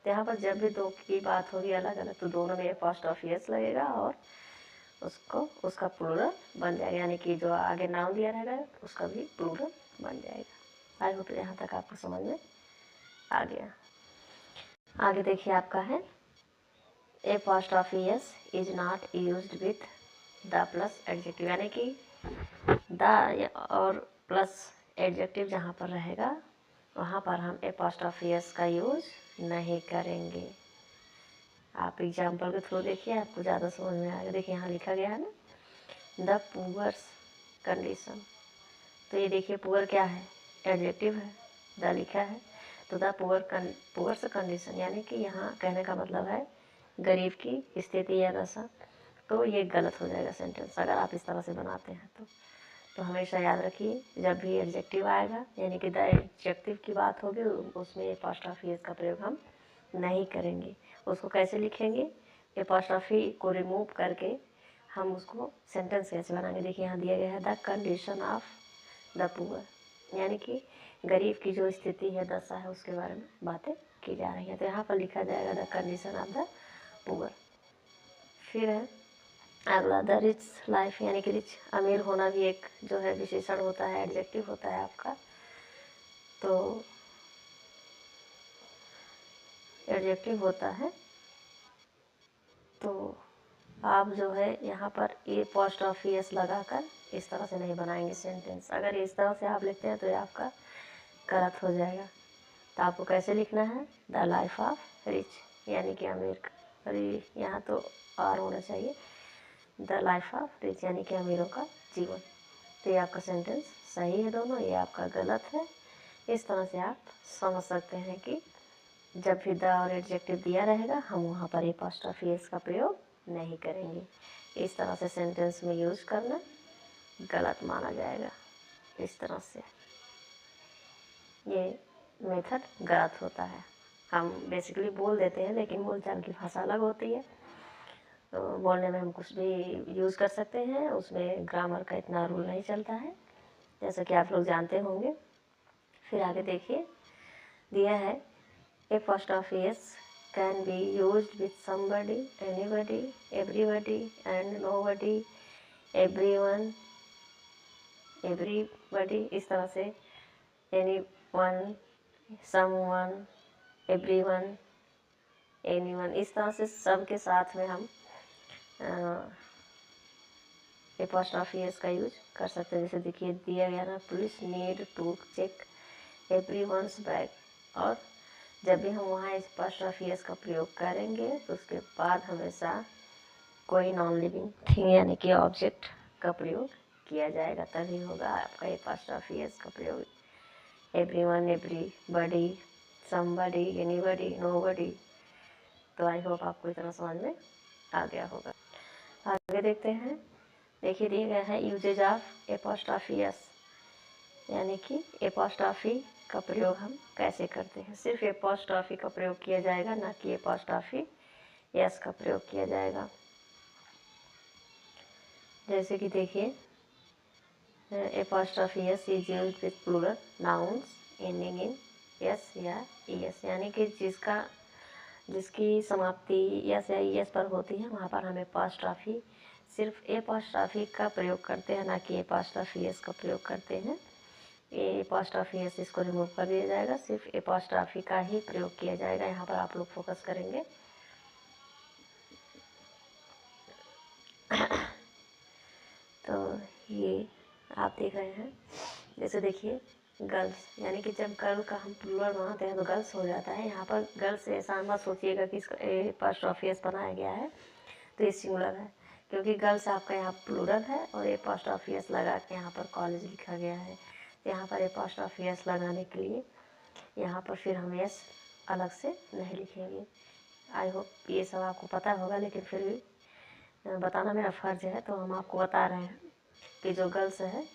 [SPEAKER 1] तो यहाँ पर जब भी दो की बात होगी अलग अलग, तो दोनों में apostrophe s लगेगा और उसका प्लूरल बन जाएगा, यानी कि जो आगे नाउन दिया रहेगा उसका भी प्लूरल बन जाएगा। आई होप यहाँ तक आपको समझ में आ गया। आगे देखिए आपका है apostrophe s is not used with the plus adjective, यानी कि द और प्लस एडजेक्टिव जहाँ पर रहेगा वहाँ पर हम apostrophe s का यूज नहीं करेंगे। आप एग्जाम्पल के थ्रू देखिए, आपको ज़्यादा समझ में आएगा। देखिए यहाँ लिखा गया है ना, द पुअर्स कंडीशन। तो ये देखिए पुअर क्या है, एडजेक्टिव है, द लिखा है, तो द पुअर्स कंडीशन, यानी कि यहाँ कहने का मतलब है गरीब की स्थिति या दशा। तो ये गलत हो जाएगा सेंटेंस अगर आप इस तरह से बनाते हैं तो हमेशा याद रखिए, जब भी एडजेक्टिव आएगा यानी कि द एडजेक्टिव की बात होगी उसमें apostrophe s का प्रयोग हम नहीं करेंगे। उसको कैसे लिखेंगे, apostrophe को रिमूव करके हम उसको सेंटेंस कैसे बनाएंगे। देखिए यहाँ दिया गया है the condition of the poor, यानी कि गरीब की जो स्थिति है, दशा है, उसके बारे में बातें की जा रही हैं। तो यहाँ पर लिखा जाएगा the condition of the poor. फिर है अगला द रिच लाइफ, यानी कि रिच अमीर होना भी एक जो है विशेषण होता है, एडजेक्टिव होता है आपका। तो एडजेक्टिव होता है, तो आप जो है यहाँ पर apostrophe s लगाकर इस तरह से नहीं बनाएंगे सेंटेंस। अगर इस तरह से आप लिखते हैं तो ये आपका गलत हो जाएगा। तो आपको कैसे लिखना है, द लाइफ ऑफ रिच, यानी कि अमीर का, यहाँ तो आर होना चाहिए, द लाइफ ऑफ रिच यानी कि अमीरों का जीवन। तो ये आपका सेंटेंस सही है दोनों, ये आपका गलत है। इस तरह से आप समझ सकते हैं कि जब भी द और एडजेक्टिव दिया रहेगा हम वहाँ पर apostrophe s का प्रयोग नहीं करेंगे। इस तरह से सेंटेंस में यूज करना गलत माना जाएगा। इस तरह से ये मेथड गलत होता है। हम बेसिकली बोल देते हैं लेकिन बोलचाल की भाषा अलग होती है, तो बोलने में हम कुछ भी यूज़ कर सकते हैं, उसमें ग्रामर का इतना रूल नहीं चलता है, जैसा कि आप लोग जानते होंगे। फिर आगे देखिए दिया है apostrophe s can be used with somebody, anybody, everybody and nobody, everyone, everybody, इस तरह से anyone, someone, everyone, anyone, इस तरह से सब के साथ में हम apostrophe s का यूज कर सकते हैं। जैसे देखिए दिया गया ना, police need to check everyone's bag, और जब भी हम वहाँ apostrophe s का प्रयोग करेंगे तो उसके बाद हमेशा कोई नॉन लिविंग थिंग यानी कि ऑब्जेक्ट का प्रयोग किया जाएगा, तभी होगा आपका apostrophe s का प्रयोग। Everyone, everybody, somebody, anybody, nobody. तो आई होप आपको इतना समझ में आ गया होगा। आगे देखते हैं। देखिए दिया गया है यूजेज ऑफ apostrophe s, यानी कि apostrophe का प्रयोग हम कैसे करते हैं। सिर्फ apostrophe का प्रयोग किया जाएगा, ना कि apostrophe s का प्रयोग किया जाएगा। जैसे कि देखिए apostrophe s is used with plural nouns ending in s या es, यानी कि जिसकी समाप्ति s या es पर होती है वहाँ पर हम सिर्फ apostrophe का प्रयोग करते हैं, ना कि apostrophe s का प्रयोग करते हैं। ये apostrophe s इसको रिमूव कर दिया जाएगा, सिर्फ apostrophe का ही प्रयोग किया जाएगा। यहाँ पर आप लोग फोकस करेंगे। तो ये आप देख रहे हैं, जैसे देखिए गर्ल्स, यानी कि जब गर्ल का हम प्लूरल बनाते हैं तो गर्ल्स हो जाता है। यहाँ पर गर्ल्स से ऐसा मत सोचिएगा कि इसका apostrophe s बनाया गया है तो ये सिंगुलर है, क्योंकि गर्ल्स आपका यहाँ प्लूरल है और apostrophe s लगा के यहाँ पर कॉलेज लिखा गया है। तो यहाँ पर apostrophe s लगाने के लिए यहाँ पर फिर हम s अलग से नहीं लिखेंगे। आई होप ये सब आपको पता होगा, लेकिन फिर भी बताना मेरा फ़र्ज़ है, तो हम आपको बता रहे हैं कि जो गर्ल्स है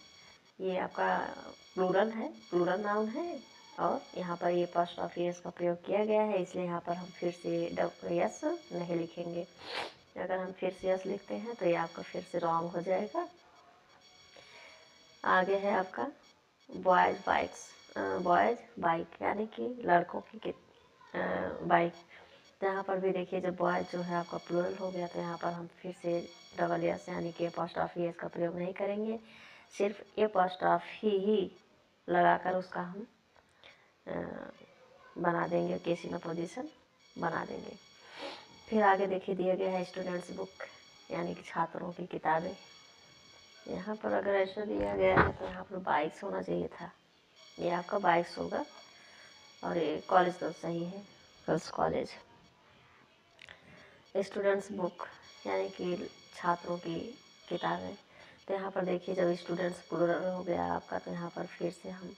[SPEAKER 1] ये आपका प्लूरल है, प्लूरल नाउन है, और यहाँ पर ये apostrophe s का प्रयोग किया गया है, इसलिए यहाँ पर हम फिर से s नहीं लिखेंगे। अगर हम फिर से s लिखते हैं तो ये आपका फिर से रॉन्ग हो जाएगा। आगे है आपका बॉयज़ बाइक्स, बॉयज़ बाइक यानी कि लड़कों की बाइक। तो यहाँ पर भी देखिए जब बॉयज़ जो है आपका प्लूरल हो गया तो यहाँ पर हम फिर से डबल एस यानी कि अपॉस्ट्रॉफी एस का प्रयोग नहीं करेंगे, सिर्फ अपॉस्ट्रॉफी ही लगाकर उसका हम बना देंगे, केस इन पोजीशन बना देंगे। फिर आगे देखिए दिया गया है स्टूडेंट्स बुक यानी कि छात्रों की किताबें। यहाँ पर अगर ऐसा दिया गया है तो यहाँ पर बाइक्स होना चाहिए था, ये आपका बाइक्स होगा। और ये कॉलेज तो सही है, गर्ल्स कॉलेज। स्टूडेंट्स बुक यानी कि छात्रों की किताबें। तो यहाँ पर देखिए जब स्टूडेंट्स प्लूरल हो गया आपका तो यहाँ पर फिर से हम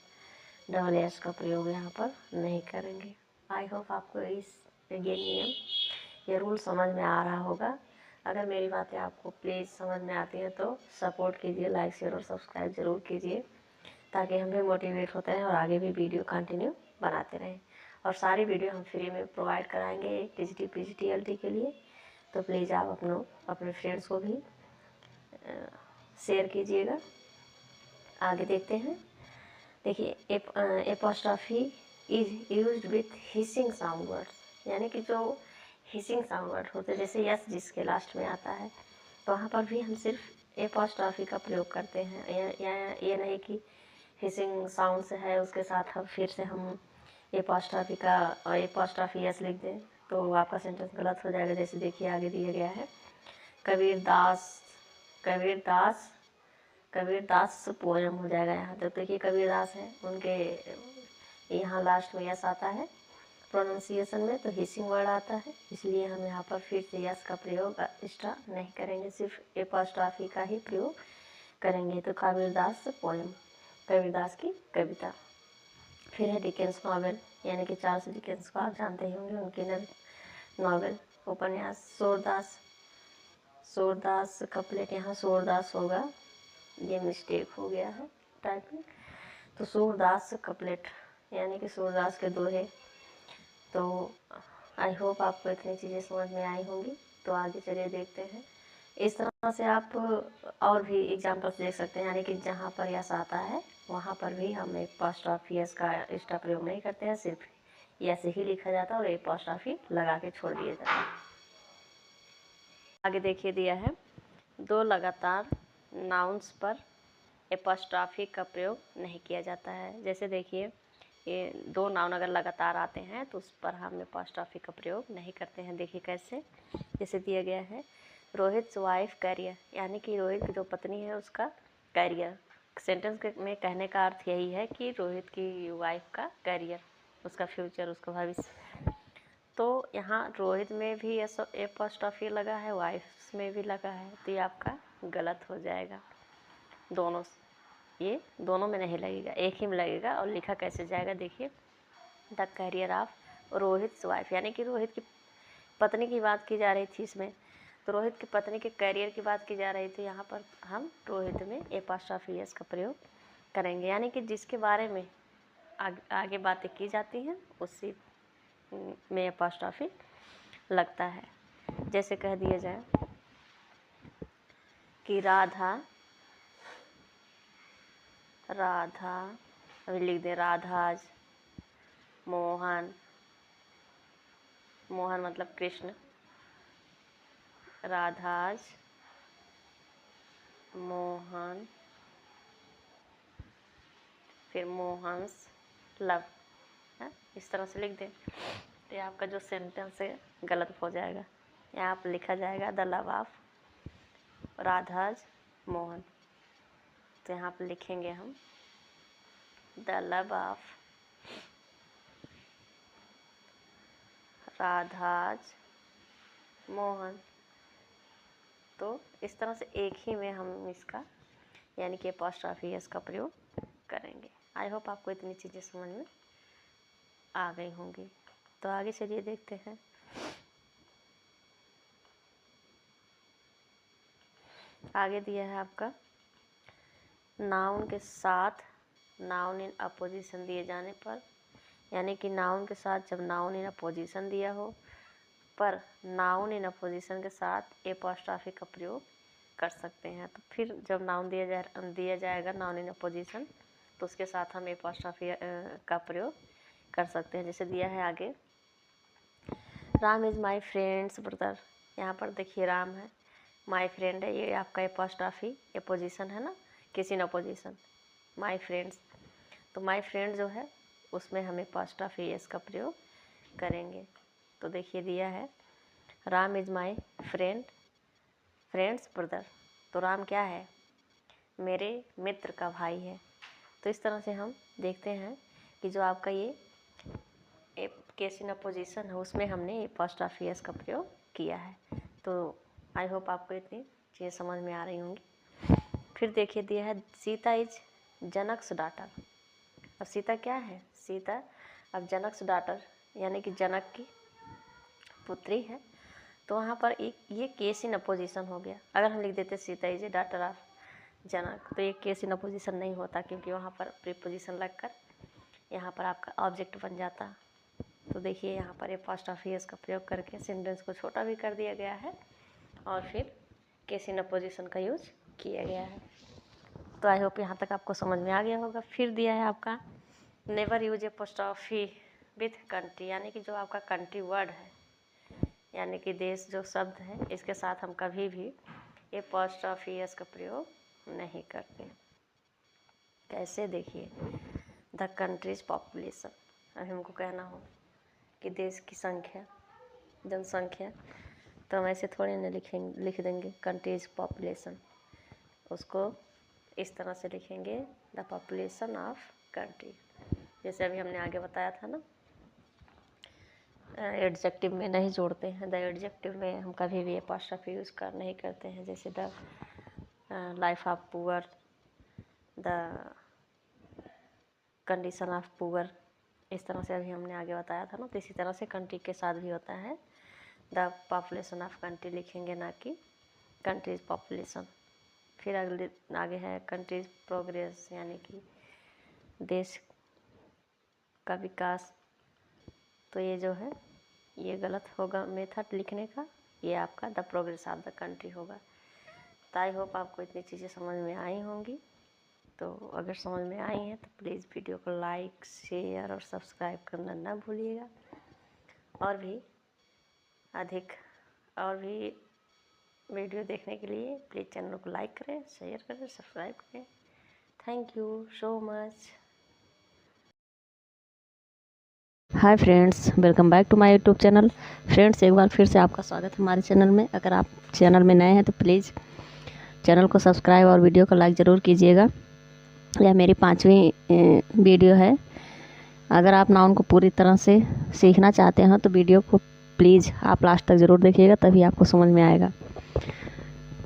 [SPEAKER 1] डबल एस का प्रयोग यहाँ पर नहीं करेंगे। आई होप आपको ये नियम, ये रूल समझ में आ रहा होगा। अगर मेरी बातें आपको प्लीज़ समझ में आती हैं तो सपोर्ट कीजिए, लाइक शेयर और सब्सक्राइब ज़रूर कीजिए, ताकि हम भी मोटिवेट होते रहें और आगे भी वीडियो कंटिन्यू बनाते रहें। और सारी वीडियो हम फ्री में प्रोवाइड कराएंगे टीजीटी पीजीटी के लिए। तो प्लीज़ आप अपने फ्रेंड्स को भी शेयर कीजिएगा। आगे देखते हैं। देखिए apostrophe is used with hissing sound words, यानी कि जो हिसिंग साउंड वर्ड होते हैं जैसे यस जिसके लास्ट में आता है तो वहाँ पर भी हम सिर्फ एपोस्ट्रॉफी का प्रयोग करते हैं। या ये नहीं कि हिसिंग साउंड से है उसके साथ हम फिर से हम एपोस्ट्रॉफी यस लिख दें तो आपका सेंटेंस गलत हो जाएगा। जैसे देखिए आगे दिया गया है कबीरदास, कबीरदास, कबीरदास पोएम हो जाएगा। यहाँ तक देखिए कबीरदास है, उनके यहाँ लास्ट में यस आता है प्रोनाउंसिएशन में, तो हिसिंग वर्ड आता है, इसलिए हम यहाँ पर फिर से यस का प्रयोग एक्स्ट्रा नहीं करेंगे, सिर्फ एपोस्ट्रॉफी का ही प्रयोग करेंगे। तो कबीरदास पोएम, कबीरदास की कविता। फिर है डिकेंस नॉवेल, यानी कि चार्ल्स डिकेंस को आप जानते ही होंगे, उनकी नॉवेल उपन्यास सूरदास, सूरदास कपलेट, यहाँ सूरदास होगा, ये मिस्टेक हो गया है टाइपिंग। तो सूरदास कपलेट यानी कि सूरदास के दोहे। तो आई होप आपको इतनी चीज़ें समझ में आई होंगी। तो आगे चलिए देखते हैं। इस तरह से आप और भी एग्जाम्पल्स देख सकते हैं, यानी कि जहाँ पर यस आता है वहाँ पर भी हम एपोस्ट्रॉफी यस का एक्स्ट्रा प्रयोग नहीं करते हैं, सिर्फ यस ही लिखा जाता है और एपोस्ट्रॉफी लगा के छोड़ दिया जाता है। आगे देखिए दिया है दो लगातार नाउन्स पर एपोस्ट्रॉफी का प्रयोग नहीं किया जाता है। जैसे देखिए ये दो नाउन अगर लगातार आते हैं तो उस पर हम एपोस्ट्रॉफी का प्रयोग नहीं करते हैं। देखिए कैसे, जैसे दिया गया है रोहित वाइफ कैरियर, यानी कि रोहित की जो पत्नी है उसका कैरियर। सेंटेंस में कहने का अर्थ यही है कि रोहित की वाइफ का कैरियर, उसका फ्यूचर, उसका भविष्य। तो यहाँ रोहित में भी एपोस्ट्रॉफी लगा है, वाइफ में भी लगा है, तो ये आपका गलत हो जाएगा। दोनों, ये दोनों में नहीं लगेगा, एक ही में लगेगा। और लिखा कैसे जाएगा देखिए, the carrier of Rohit wife, यानी कि रोहित की पत्नी की बात की जा रही थी इसमें, तो रोहित की पत्नी के कैरियर की बात की जा रही थी। यहाँ पर हम रोहित में एपोस्ट्रॉफी एस का प्रयोग करेंगे, यानी कि जिसके बारे में आगे बातें की जाती हैं उसी में एपोस्ट्रॉफी लगता है। जैसे कह दिया जाए कि राधा, राधा, अभी लिख दें राधाज, मोहन, मोहन मतलब कृष्ण, राधाज मोहन, फिर मोहन्स लव है, इस तरह से लिख दें तो ये आपका जो सेंटेंस है गलत हो जाएगा। यहाँ पर लिखा जाएगा the love of Radha's Mohan, तो यहाँ पर लिखेंगे हम the love of Radha's Mohan. तो इस तरह से एक ही में हम इसका यानी कि एपोस्ट्रॉफी एस का प्रयोग करेंगे। आई होप आपको इतनी चीज़ें समझ में आ गई होंगी। तो आगे चलिए देखते हैं। आगे दिया है आपका नाउन के साथ नाउन इन अपोजिशन दिए जाने पर, यानी कि नाउन के साथ जब नाउन इन अपोजिशन दिया हो पर नाउन इन अपोजिशन के साथ एपोस्ट्रॉफी का प्रयोग कर सकते हैं। तो फिर जब नाउन दिया जाएगा नाउन इन अपोजिशन, तो उसके साथ हम एपॉस्ट्रॉफी का प्रयोग कर सकते हैं। जैसे दिया है आगे, Ram is my friends brother. यहाँ पर देखिए राम है, माई फ्रेंड है, ये आपका एपॉस्ट्रॉफी अपोजिशन है ना, case in opposition, my friends. तो माई फ्रेंड जो है उसमें हम एपॉस्ट्रॉफी एस का प्रयोग करेंगे। तो देखिए दिया है, Ram is my friends brother. तो राम क्या है, मेरे मित्र का भाई है। तो इस तरह से हम देखते हैं कि जो आपका ये केस इन अपोजिशन है उसमें हमने एपॉस्ट्रॉफी एस का प्रयोग किया है। तो आई होप आपको इतनी चीज़ें समझ में आ रही होंगी। फिर देखिए दिया है, सीता इज जनक's डॉटर। अब सीता क्या है, सीता अब जनक's डॉटर यानी कि जनक की पुत्री है। तो वहाँ पर एक ये केस इन अपोजिशन हो गया। अगर हम लिख देते Sita is a daughter of Janak, तो ये केस इन अपोजिशन नहीं होता, क्योंकि वहाँ पर प्रीपोजिशन लगकर यहाँ पर आपका ऑब्जेक्ट बन जाता। तो देखिए यहाँ पर एपॉस्ट्रॉफी एस का प्रयोग करके सेंटेंस को छोटा भी कर दिया गया है और फिर केस इन अपोजिशन का यूज किया गया है। तो आई होप यहाँ तक आपको समझ में आ गया होगा। फिर दिया है आपका, never use apostrophe with country, यानी कि जो आपका कंट्री वर्ड है यानी कि देश जो शब्द है, इसके साथ हम कभी भी एपॉस्ट्रॉफी एस का प्रयोग नहीं करते। कैसे, देखिए, द कंट्रीज पॉपुलेशन। अब हमको कहना हो कि देश की संख्या, जनसंख्या, तो हम ऐसे थोड़े ना लिख देंगे कंट्रीज पॉपुलेशन। उसको इस तरह से लिखेंगे, द पॉपुलेशन ऑफ कंट्री। जैसे अभी हमने आगे बताया था ना, एडजेक्टिव में नहीं जोड़ते हैं। द एडजेक्टिव में हम कभी भी एपॉस्ट्रॉफी यूज़ नहीं करते हैं। जैसे the life of poor, the condition of poor, इस तरह से अभी हमने आगे बताया था ना। तो इसी तरह से कंट्री के साथ भी होता है, द पॉपुलेशन ऑफ कंट्री लिखेंगे, ना कि कंट्रीज पॉपुलेशन। फिर अगले आगे है कंट्रीज प्रोग्रेस, यानी कि देश का विकास। तो ये जो है ये गलत होगा मेथड लिखने का, ये आपका the progress of the country होगा। तो आई होप आपको इतनी चीज़ें समझ में आई होंगी। तो अगर समझ में आई हैं तो प्लीज़ वीडियो को लाइक, शेयर और सब्सक्राइब करना ना भूलिएगा। और भी वीडियो देखने के लिए प्लीज़ चैनल को लाइक करें, शेयर करें, सब्सक्राइब करें। Thank you so much. Hi friends, welcome back to my YouTube channel. Friends, एक बार फिर से आपका स्वागत है हमारे चैनल में। अगर आप चैनल में नए हैं तो प्लीज़ चैनल को सब्सक्राइब और वीडियो को लाइक ज़रूर कीजिएगा। यह मेरी 5वीं वीडियो है। अगर आप नाउन को पूरी तरह से सीखना चाहते हैं तो वीडियो को प्लीज़ आप लास्ट तक ज़रूर देखिएगा, तभी आपको समझ में आएगा।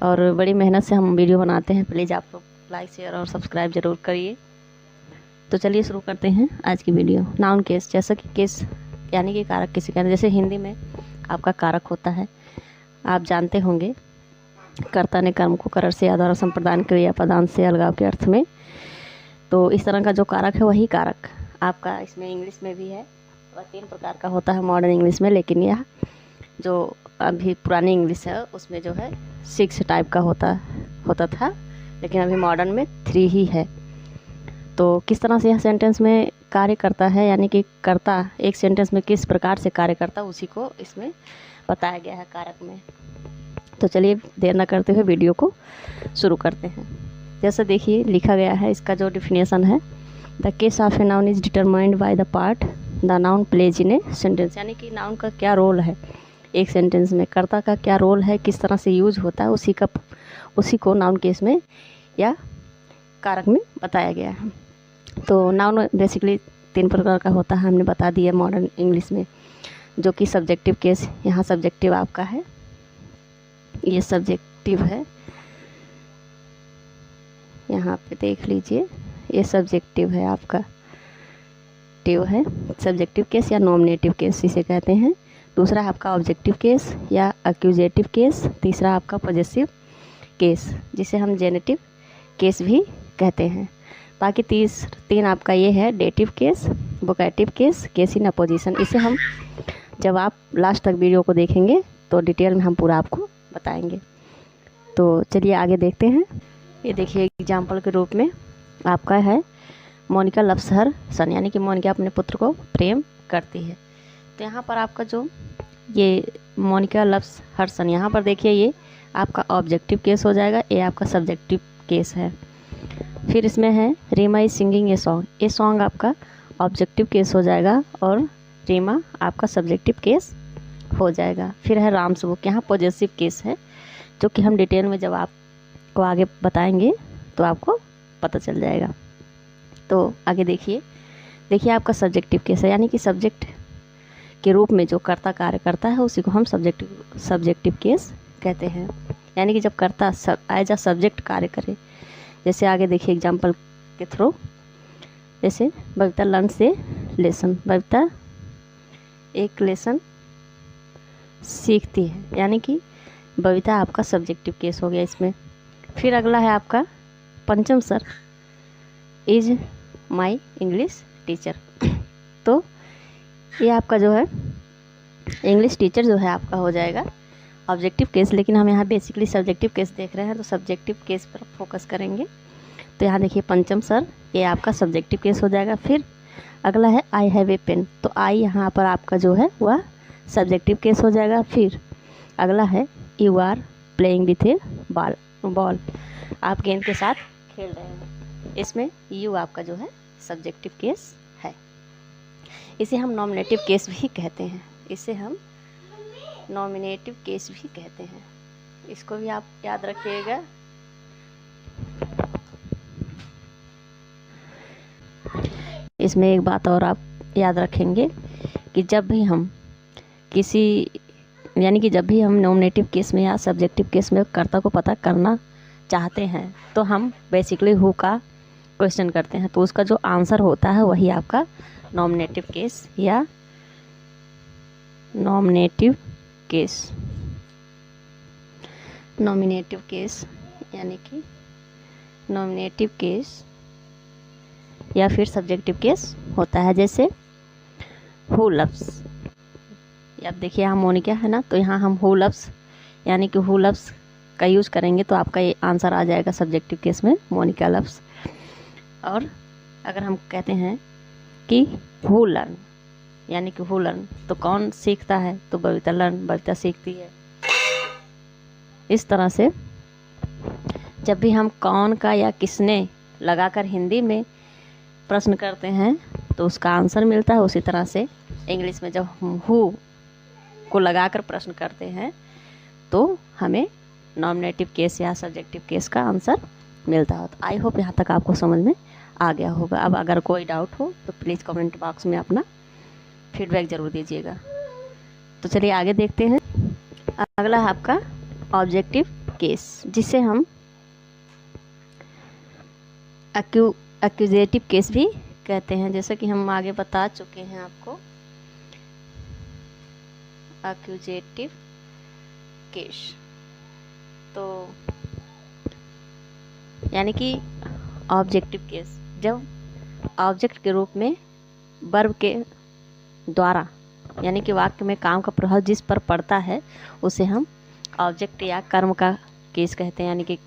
[SPEAKER 1] और बड़ी मेहनत से हम वीडियो बनाते हैं, प्लीज़ आप लोग लाइक, शेयर और सब्सक्राइब ज़रूर करिए। तो चलिए शुरू करते हैं आज की वीडियो। नाउन केस, जैसा कि केस यानी कि कारक किसे कहते हैं। जैसे हिंदी में आपका कारक होता है, आप जानते होंगे, कर्ता ने कर्म को करर से या द्वारा संप्रदान क्रिया पदान से अलगाव के अर्थ में। तो इस तरह का जो कारक है वही कारक आपका इसमें इंग्लिश में भी है। वह 3 प्रकार का होता है मॉडर्न इंग्लिश में, लेकिन यह जो अभी पुरानी इंग्लिश है उसमें जो है 6 टाइप का होता था, लेकिन अभी मॉडर्न में 3 ही है। तो किस तरह से यह सेंटेंस में कार्य करता है, यानी कि कर्ता एक सेंटेंस में किस प्रकार से कार्य करता है, उसी को इसमें बताया गया है कारक में। तो चलिए देर न करते हुए वीडियो को शुरू करते हैं। जैसा देखिए लिखा गया है, इसका जो डिफिनेशन है, the case of a noun is determined by the part the noun plays in a sentence, यानी कि नाउन का क्या रोल है एक सेंटेंस में, कर्ता का क्या रोल है, किस तरह से यूज होता है, उसी को नाउन केस में या कारक में बताया गया है। तो नाउन बेसिकली 3 प्रकार का होता है, हमने बता दिया मॉडर्न इंग्लिश में, जो कि सब्जेक्टिव केस, यहाँ सब्जेक्टिव आपका है, ये सब्जेक्टिव है, यहाँ पे देख लीजिए, ये सब्जेक्टिव है आपका, टिव है, सब्जेक्टिव केस या नॉमिनेटिव केस इसे कहते हैं। दूसरा आपका ऑब्जेक्टिव केस या एक्यूजेटिव केस। तीसरा आपका पॉजेसिव केस, जिसे हम जेनेटिव केस भी कहते हैं। बाकी 3 आपका ये है dative case, vocative case, case in opposition. इसे हम जब आप लास्ट तक वीडियो को देखेंगे तो डिटेल में हम पूरा आपको बताएंगे। तो चलिए आगे देखते हैं। ये देखिए एग्जाम्पल के रूप में आपका है मोनिका लव्स हर सन, यानी कि मोनिका अपने पुत्र को प्रेम करती है। तो यहाँ पर आपका जो ये मोनिका लव्स हर सन, यहाँ पर देखिए ये आपका ऑब्जेक्टिव केस हो जाएगा, ये आपका सब्जेक्टिव केस है। फिर इसमें है Reema is singing a song, ये सॉन्ग आपका ऑब्जेक्टिव केस हो जाएगा और रीमा आपका सब्जेक्टिव केस हो जाएगा। फिर है राम्स बुक, यहाँ पॉजेसिव केस है, जो कि हम डिटेल में जब आपको आगे बताएंगे तो आपको पता चल जाएगा। तो आगे देखिए आपका सब्जेक्टिव केस है, यानी कि सब्जेक्ट के रूप में जो कर्ता कार्य करता है उसी को हम सब्जेक्टिव केस कहते हैं, यानी कि जब कर्ता एज अ सब्जेक्ट कार्य करे। जैसे आगे देखिए एग्जाम्पल के थ्रू, जैसे बबीता लर्न से लेसन, बबीता एक लेसन सीखती है, यानी कि बबीता आपका सब्जेक्टिव केस हो गया इसमें। फिर अगला है आपका पंचम sir is my English teacher. तो ये आपका जो है इंग्लिश टीचर जो है आपका हो जाएगा ऑब्जेक्टिव केस, लेकिन हम यहाँ बेसिकली सब्जेक्टिव केस देख रहे हैं तो सब्जेक्टिव केस पर फोकस करेंगे। तो यहाँ देखिए पंचम सर, ये आपका सब्जेक्टिव केस हो जाएगा। फिर अगला है आई हैव ए पेन, तो आई यहाँ पर आपका जो है वह सब्जेक्टिव केस हो जाएगा। फिर अगला है you are playing with a ball, आप गेंद के साथ खेल रहे हैं, इसमें यू आपका जो है सब्जेक्टिव केस है। इसे हम नॉमिनेटिव केस भी कहते हैं, इसे हम नॉमिनेटिव केस भी कहते हैं, इसको भी आप याद रखिएगा। इसमें एक बात और आप याद रखेंगे कि जब भी हम नॉमिनेटिव केस में या सब्जेक्टिव केस में कर्ता को पता करना चाहते हैं तो हम बेसिकली हु का क्वेश्चन करते हैं, तो उसका जो आंसर होता है वही आपका नॉमिनेटिव केस या नॉमिनेटिव केस यानी कि नॉमिनेटिव केस या फिर सब्जेक्टिव केस होता है। जैसे हु लव्स, अब देखिए यहाँ मोनिका है ना, तो यहाँ हम हु लव्स यानी कि हु लव्स का यूज़ करेंगे तो आपका ये आंसर आ जाएगा सब्जेक्टिव केस में मोनिका लव्स। और अगर हम कहते हैं कि हु लर्न यानी कि हु लर्न, तो कौन सीखता है, तो बबीता लर्न, बबीता सीखती है। इस तरह से जब भी हम कौन का या किसने लगाकर हिंदी में प्रश्न करते हैं तो उसका आंसर मिलता है, उसी तरह से इंग्लिश में जब हम हु को लगाकर प्रश्न करते हैं तो हमें नॉमिनेटिव केस या सब्जेक्टिव केस का आंसर मिलता है। तो आई होप यहाँ तक आपको समझ में आ गया होगा। अब अगर कोई डाउट हो तो प्लीज़ कमेंट बॉक्स में अपना फीडबैक ज़रूर दीजिएगा। तो चलिए आगे देखते हैं। अगला है आपका ऑब्जेक्टिव केस, जिसे हम एक्यूजेटिव केस भी कहते हैं, जैसे कि हम आगे बता चुके हैं आपको। एक्यूजेटिव केस तो यानी कि ऑब्जेक्टिव केस, जब ऑब्जेक्ट के रूप में वर्ब के द्वारा यानी कि वाक्य में काम का प्रभाव जिस पर पड़ता है उसे हम ऑब्जेक्ट या कर्म का केस कहते हैं, यानी कि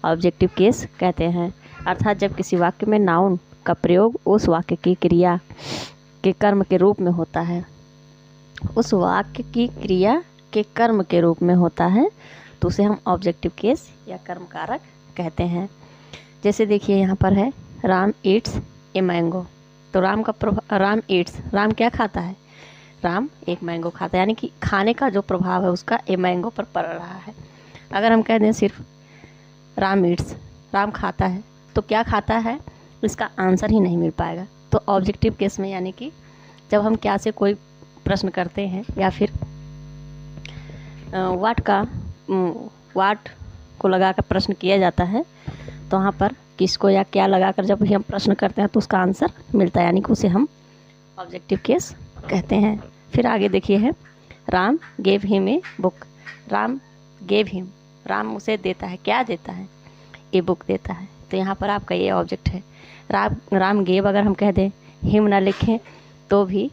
[SPEAKER 1] ऑब्जेक्टिव केस कहते हैं। अर्थात जब किसी वाक्य में नाउन का प्रयोग उस वाक्य की क्रिया के कर्म के रूप में होता है, उस वाक्य की क्रिया के कर्म के रूप में होता है, तो उसे हम ऑब्जेक्टिव केस या कर्म कारक कहते हैं। जैसे देखिए यहाँ पर है राम ईट्स ए मैंगो, तो राम ईट्स, राम क्या खाता है, राम एक मैंगो खाता है, यानी कि खाने का जो प्रभाव है उसका ए मैंगो पर पड़ रहा है। अगर हम कह दें सिर्फ राम ईट्स, राम खाता है, तो क्या खाता है इसका आंसर ही नहीं मिल पाएगा। तो ऑब्जेक्टिव केस में यानी कि जब हम क्या से कोई प्रश्न करते हैं या फिर वाट को लगाकर प्रश्न किया जाता है, तो वहाँ पर किसको या क्या लगाकर जब भी हम प्रश्न करते हैं तो उसका आंसर मिलता है, यानी कि उसे हम ऑब्जेक्टिव केस कहते हैं। फिर आगे देखिए है Ram gave him a book, Ram gave him, Ram उसे देता है, क्या देता है, ए बुक देता है। तो यहाँ पर आपका ये ऑब्जेक्ट है। राम गेव अगर हम कह दें, हिम ना लिखें तो भी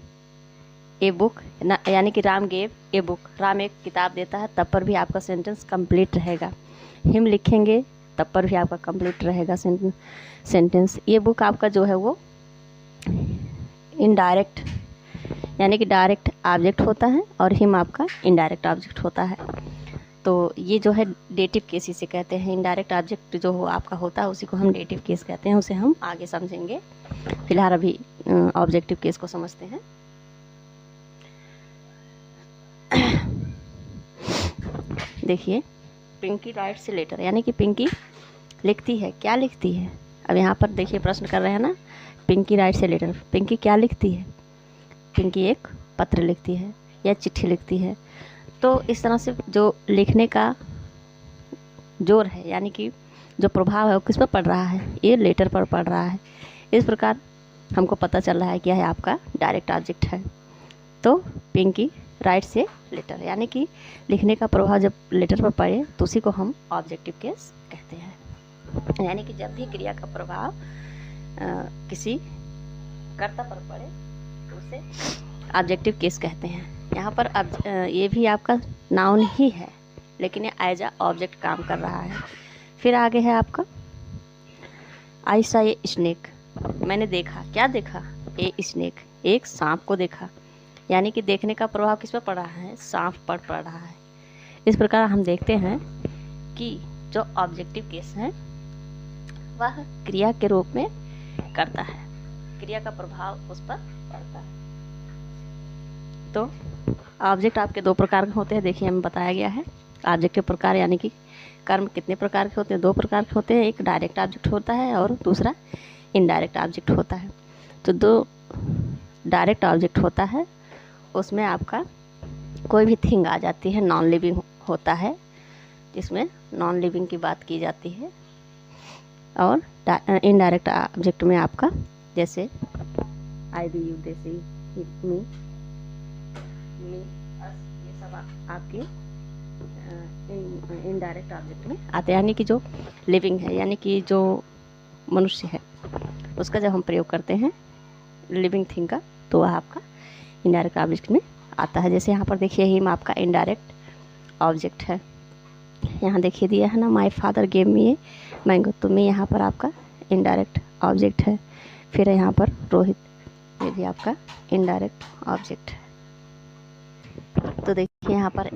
[SPEAKER 1] ए बुक ना, यानी कि Ram gave a book, Ram एक किताब देता है, तब पर भी आपका सेंटेंस कंप्लीट रहेगा। हिम लिखेंगे तब पर भी आपका कंप्लीट रहेगा सेंटेंस। ये बुक आपका जो है वो इनडायरेक्ट यानी कि डायरेक्ट ऑब्जेक्ट होता है और हिम आपका इनडायरेक्ट ऑब्जेक्ट होता है। तो ये जो है डेटिव केस इसे कहते हैं। इनडायरेक्ट ऑब्जेक्ट जो हो आपका होता है उसी को हम डेटिव केस कहते हैं, उसे हम आगे समझेंगे। फिलहाल अभी ऑब्जेक्टिव केस को समझते हैं। देखिए, पिंकी राइट्स ए लेटर, यानी कि पिंकी लिखती है। क्या लिखती है? अब यहाँ पर देखिए प्रश्न कर रहे हैं ना, Pinky writes a letter. Pinky क्या लिखती है? पिंकी एक पत्र लिखती है या चिट्ठी लिखती है। तो इस तरह से जो लिखने का जोर है, यानी कि जो प्रभाव है वो किस पर पड़ रहा है? ये लेटर पर पड़ रहा है। इस प्रकार हमको पता चल रहा है क्या है आपका डायरेक्ट ऑब्जेक्ट है। तो पिंकी राइट्स ए लेटर, यानी कि लिखने का प्रभाव जब लेटर पर पड़े तो उसी को हम ऑब्जेक्टिव केस कहते हैं। यानी कि जब भी क्रिया का प्रभाव किसी कर्ता पर पड़े तो उसे ऑब्जेक्टिव केस कहते हैं। यहाँ पर अब ये भी आपका नाउन ही है, लेकिन ये एज अ ऑब्जेक्ट काम कर रहा है। फिर आगे है आपका आई सा ए स्नेक, मैंने देखा। क्या देखा? ए स्नेक, एक सांप को देखा। यानी कि देखने का प्रभाव किस पर पड़ रहा है? सांप पर पड़ रहा है। इस प्रकार हम देखते हैं कि जो ऑब्जेक्टिव केस है वह क्रिया के रूप में करता है, क्रिया का प्रभाव उस पर पड़ता है। तो ऑब्जेक्ट आपके दो प्रकार के होते हैं, देखिए हमें बताया गया है। ऑब्जेक्ट के प्रकार यानी कि कर्म कितने प्रकार के होते हैं? दो प्रकार के होते हैं। एक डायरेक्ट ऑब्जेक्ट होता है और दूसरा इनडायरेक्ट ऑब्जेक्ट होता है। तो दो डायरेक्ट ऑब्जेक्ट होता है उसमें आपका कोई भी थिंग आ जाती है, नॉन लिविंग होता है, जिसमें नॉन लिविंग की बात की जाती है। और इनडायरेक्ट ऑब्जेक्ट में आपका जैसे आई वी यू, जैसे मी, अस, ये सब आपके इनडायरेक्ट ऑब्जेक्ट में आते हैं। यानी कि जो लिविंग है, यानी कि जो मनुष्य है उसका जब हम प्रयोग करते हैं लिविंग थिंग का, तो वह आपका इनडायरेक्ट ऑब्जेक्ट में आता है। जैसे यहाँ पर देखिए हिम आपका इनडायरेक्ट ऑब्जेक्ट है। यहाँ देखिए दिया है ना, my father gave me a mango, तो मी यहाँ पर आपका इनडायरेक्ट ऑब्जेक्ट है। फिर यहाँ पर रोहित, ये भी आपका इनडायरेक्ट ऑब्जेक्ट है। तो देखिए यहाँ पर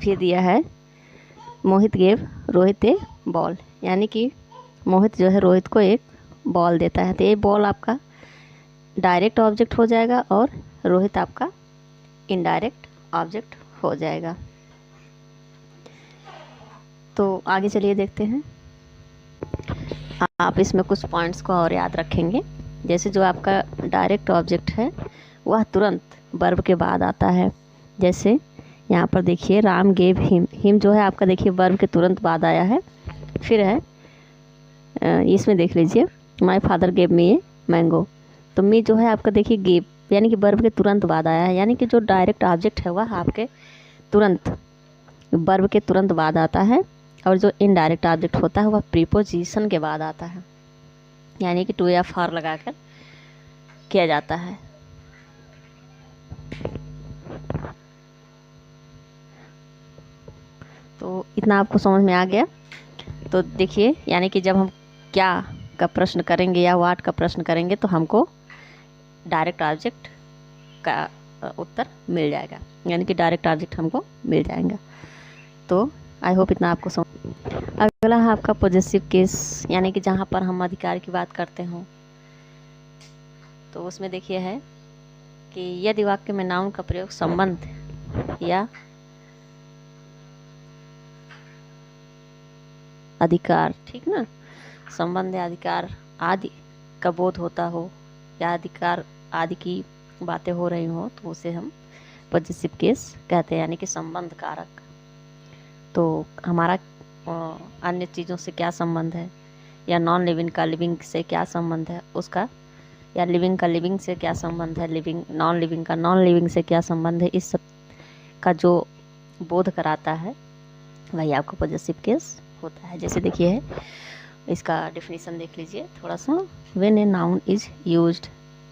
[SPEAKER 1] फिर दिया है मोहित गेव रोहित ए बॉल, यानी कि मोहित जो है रोहित को एक बॉल देता है। तो ये बॉल आपका डायरेक्ट ऑब्जेक्ट हो जाएगा और रोहित आपका इनडायरेक्ट ऑब्जेक्ट हो जाएगा। तो आगे चलिए देखते हैं। आप इसमें कुछ पॉइंट्स को और याद रखेंगे। जैसे जो आपका डायरेक्ट ऑब्जेक्ट है वह तुरंत वर्ब के बाद आता है। जैसे यहाँ पर देखिए राम गेव हिम, हिम जो है आपका देखिए वर्ब के तुरंत बाद आया है। फिर है इसमें देख लीजिए my father gave me a mango, तो मी जो है आपका देखिए गेव, यानी कि वर्ब के तुरंत बाद आया है। यानी कि जो डायरेक्ट ऑब्जेक्ट है वह आपके तुरंत वर्ब के तुरंत बाद आता है, और जो इनडायरेक्ट ऑब्जेक्ट होता है वह प्रीपोजिशन के बाद आता है, यानी कि टू या फॉर लगाकर किया जाता है। तो इतना आपको समझ में आ गया। तो देखिए, यानी कि जब हम क्या का प्रश्न करेंगे या वाट का प्रश्न करेंगे तो हमको डायरेक्ट ऑब्जेक्ट का उत्तर मिल जाएगा, यानी कि डायरेक्ट ऑब्जेक्ट हमको मिल जाएगा। तो आई होप इतना आपको समझ। अगला है आपका पॉजेसिव केस, यानी कि जहाँ पर हम अधिकार की बात करते हों। तो उसमें देखिए है कि यदि वाक्य में नाउन का प्रयोग संबंध या अधिकार, ठीक ना, संबंध या अधिकार आदि का बोध होता हो या अधिकार आदि की बातें हो रही हो तो उसे हम पॉजेसिव केस कहते हैं, यानी कि संबंध कारक। तो हमारा अन्य चीज़ों से क्या संबंध है, या नॉन लिविंग का लिविंग से क्या संबंध है उसका, या लिविंग का लिविंग से क्या संबंध है, लिविंग नॉन लिविंग का नॉन लिविंग से क्या संबंध है, इस सब का जो बोध कराता है वही आपका पॉजेसिव केस होता है। जैसे देखिए है, इसका डेफिनेशन देख लीजिए थोड़ा सा। When A noun is used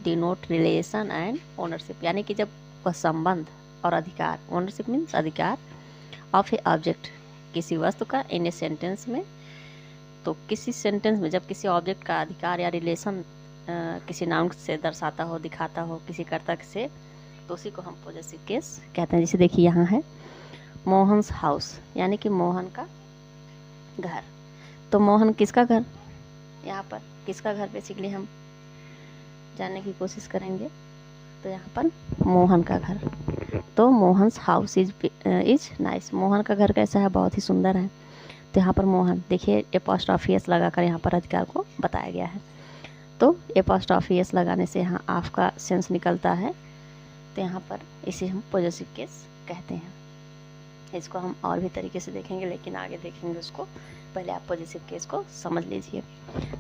[SPEAKER 1] denote relation and ownership, यानी कि जब वह संबंध और अधिकार, ओनरशिप मीन्स अधिकार, ऑफ ए ऑब्जेक्ट किसी वस्तु का इन ए सेंटेंस में। तो किसी सेंटेंस में जब किसी ऑब्जेक्ट का अधिकार या रिलेशन किसी नाउन से दर्शाता हो, दिखाता हो किसी कर्ता से, तो उसी को हम पॉजेसिव केस कहते हैं। जैसे देखिए यहाँ है मोहन्स हाउस, यानी कि मोहन का घर। तो मोहन किसका घर, यहाँ पर किसका घर बेसिकली हम जानने की कोशिश करेंगे। तो यहाँ पर मोहन का घर, तो Mohan's house is nice. Mohan का घर कैसा है, बहुत ही सुंदर है। तो यहाँ पर मोहन देखिए एपोस्ट्रोफी एस लगाकर यहाँ पर अधिकार को बताया गया है। तो एपोस्ट्रोफी एस लगाने से यहाँ ऑफ का सेंस निकलता है, तो यहाँ पर इसे हम पॉजेसिव केस कहते हैं। इसको हम और भी तरीके से देखेंगे, लेकिन आगे देखेंगे उसको, पहले आप पॉजेसिव केस को समझ लीजिए।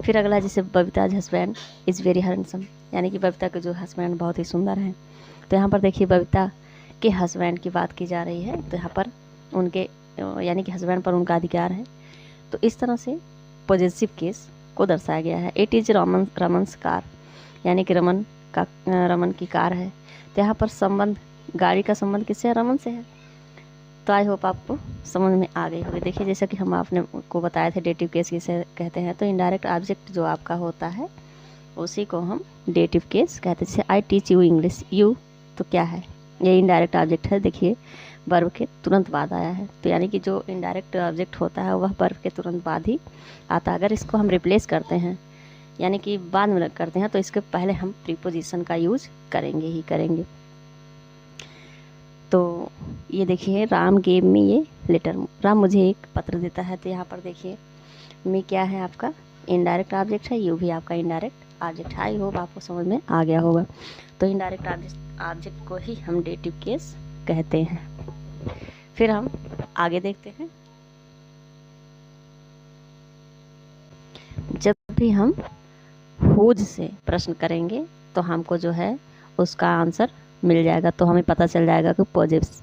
[SPEAKER 1] फिर अगला जैसे बबीताज हस्बैंड इज़ वेरी हैंडसम, यानी कि बबीता के जो हस्बैंड बहुत ही सुंदर हैं। तो यहाँ पर देखिए बबीता के हस्बैंड की बात की जा रही है, तो यहाँ पर उनके यानी कि हस्बैंड पर उनका अधिकार है। तो इस तरह से पॉजेसिव केस को दर्शाया गया है। इट इज़ रमन्स कार, यानी कि रमन की कार है। तो यहाँ पर संबंध, गाड़ी का संबंध किससे है, रमन से है। तो आई होप आपको समझ में आ गई होगी। देखिए जैसा कि हम आपने को बताए थे डेटिव केस किसे कहते हैं। तो इनडायरेक्ट ऑब्जेक्ट जो आपका होता है उसी को हम डेटिव केस कहते हैं। जैसे I teach you English, you तो क्या है, ये इनडायरेक्ट ऑब्जेक्ट है। देखिए वर्ब के तुरंत बाद आया है, तो यानी कि जो इनडायरेक्ट ऑब्जेक्ट होता है वह वर्ब के तुरंत बाद ही आता है। अगर इसको हम रिप्लेस करते हैं यानी कि बाद में करते हैं, तो इसके पहले हम प्रीपोजिशन का यूज करेंगे ही करेंगे। तो ये देखिए राम गेव मी ये लेटर, राम मुझे एक पत्र देता है। तो यहाँ पर देखिए मी क्या है आपका इनडायरेक्ट ऑब्जेक्ट है, यू भी आपका इनडायरेक्ट ऑब्जेक्ट है। आई होप आपको समझ में आ गया होगा। तो इनडायरेक्ट ऑब्जेक्ट को ही हम डेटिव केस कहते हैं। फिर हम आगे देखते हैं। जब भी हम हुज से प्रश्न करेंगे तो हमको जो है उसका आंसर मिल जाएगा, तो हमें पता चल जाएगा कि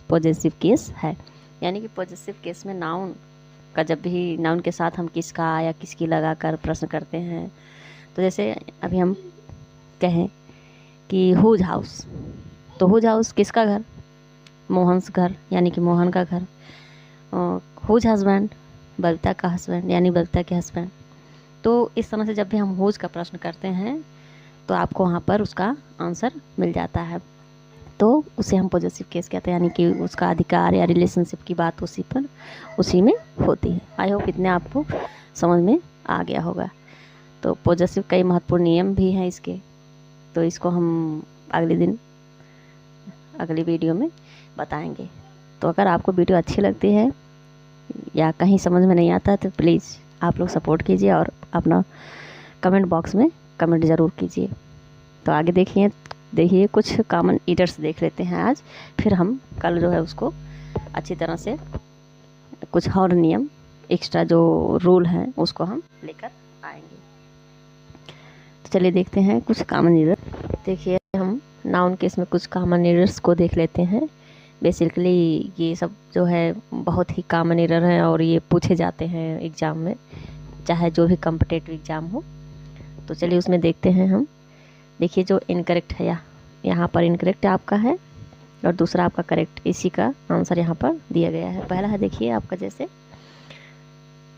[SPEAKER 1] पॉजेसिव केस है। यानी कि पॉजेसिव केस में नाउन का, जब भी नाउन के साथ हम किसका या किसकी लगाकर प्रश्न करते हैं, तो जैसे अभी हम कहें कि हुज हाउस, तो हुज हाउस किसका घर, मोहन्स घर, यानी कि मोहन का घर। हुज हस्बैंड, बबीता का हस्बैंड, यानी बबीता के हस्बैंड। तो इस तरह से जब भी हम हुज का प्रश्न करते हैं तो आपको वहाँ पर उसका आंसर मिल जाता है, तो उसे हम पॉजेसिव केस कहते हैं। यानी कि उसका अधिकार या रिलेशनशिप की बात उसी में होती है। आई होप इतने आपको समझ में आ गया होगा। तो पॉजेसिव कई महत्वपूर्ण नियम भी हैं इसके, तो इसको हम अगली वीडियो में बताएंगे। तो अगर आपको वीडियो अच्छी लगती है या कहीं समझ में नहीं आता तो प्लीज़ आप लोग सपोर्ट कीजिए और अपना कमेंट बॉक्स में कमेंट ज़रूर कीजिए। तो आगे देखिए कुछ कॉमन एरर्स देख लेते हैं आज, फिर हम कल जो है उसको अच्छी तरह से कुछ और नियम एक्स्ट्रा जो रूल हैं उसको हम लेकर आएंगे। तो चलिए देखते हैं कुछ कॉमन एरर। देखिए हम नाउन केस में कुछ कॉमन एरर्स को देख लेते हैं। बेसिकली ये सब जो है बहुत ही कॉमन एरर हैं और ये पूछे जाते हैं एग्ज़ाम में, चाहे जो भी कॉम्पिटिटिव एग्ज़ाम हो। तो चलिए उसमें देखते हैं हम। देखिए जो इनकरेक्ट है यहाँ पर इनकरेक्ट आपका है और दूसरा आपका करेक्ट, इसी का आंसर यहाँ पर दिया गया है। पहला है देखिए आपका जैसे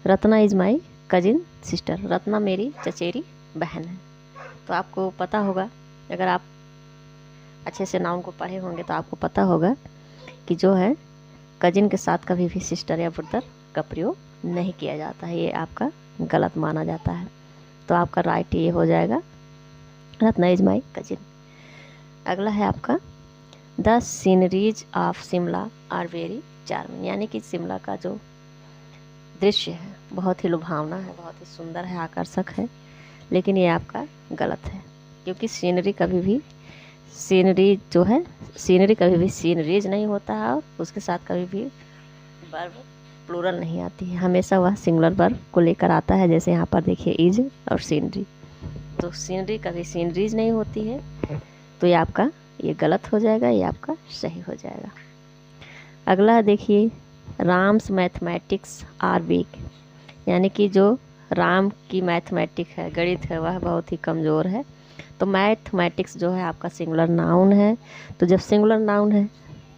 [SPEAKER 1] Ratna is my cousin sister, Ratna मेरी चचेरी बहन है। तो आपको पता होगा, अगर आप अच्छे से नाउन को पढ़े होंगे तो आपको पता होगा कि जो है कजिन के साथ कभी भी सिस्टर या ब्रदर का प्रयोग नहीं किया जाता है, ये आपका गलत माना जाता है। तो आपका राइट ये हो जाएगा रत्ना इज माई कजिन। अगला है आपका the sceneries of Shimla are very charming, यानी कि शिमला का जो दृश्य है बहुत ही लुभावना है, बहुत ही सुंदर है, आकर्षक है। लेकिन ये आपका गलत है, क्योंकि सीनरी कभी भी सीनरीज नहीं होता है और उसके साथ कभी भी वर्ब प्लूरल नहीं आती है, हमेशा वह सिंगुलर वर्ब को लेकर आता है। जैसे यहाँ पर देखिए इज और सीनरी, तो सीनरी कभी सीनरीज नहीं होती है, तो ये आपका ये गलत हो जाएगा, ये आपका सही हो जाएगा। अगला देखिए राम्स मैथमेटिक्स आर वीक, यानी कि जो राम की मैथमेटिक है, गणित है, वह बहुत ही कमज़ोर है। तो मैथमेटिक्स जो है आपका सिंगुलर नाउन है, तो जब सिंगुलर नाउन है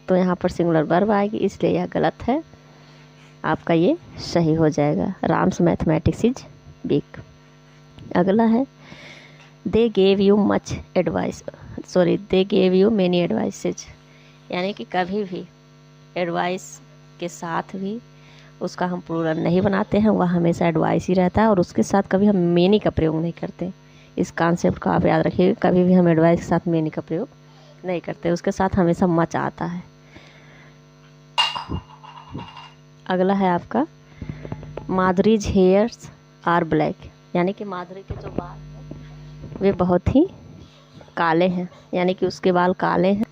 [SPEAKER 1] तो यहाँ पर सिंगुलर वर्ब आएगी, इसलिए यह गलत है। आपका ये सही हो जाएगा। Ram's mathematics is weak. अगला है they gave you much advice, they gave you many advices, यानी कि कभी भी एडवाइस के साथ भी उसका हम प्लूरल नहीं बनाते हैं, वह हमेशा एडवाइस ही रहता है और उसके साथ कभी हम मेनी का प्रयोग नहीं करते। इस कॉन्सेप्ट को आप याद रखिए, कभी भी हम एडवाइस के साथ मेनी का प्रयोग नहीं करते, उसके साथ हमेशा मच आता है। अगला है आपका माधुरीज हेयर्स आर ब्लैक, यानी कि माधुरी के जो बाल हैं वे बहुत ही काले हैं, यानी कि उसके बाल काले हैं।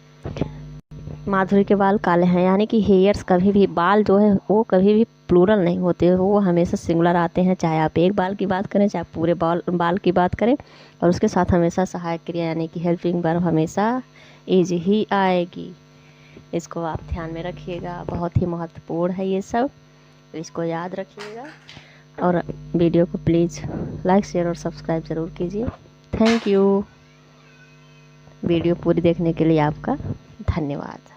[SPEAKER 1] माधुरी के बाल काले हैं, यानी कि हेयर्स कभी भी, बाल जो है वो कभी भी प्लूरल नहीं होते, वो हमेशा सिंगुलर आते हैं। चाहे आप एक बाल की बात करें, चाहे पूरे बाल की बात करें, और उसके साथ हमेशा सहायक क्रिया यानी कि हेल्पिंग वर्ब हमेशा इज ही आएगी। इसको आप ध्यान में रखिएगा, बहुत ही महत्वपूर्ण है ये सब, इसको याद रखिएगा। और वीडियो को प्लीज़ लाइक शेयर और सब्सक्राइब ज़रूर कीजिए। Thank you. वीडियो पूरी देखने के लिए आपका धन्यवाद।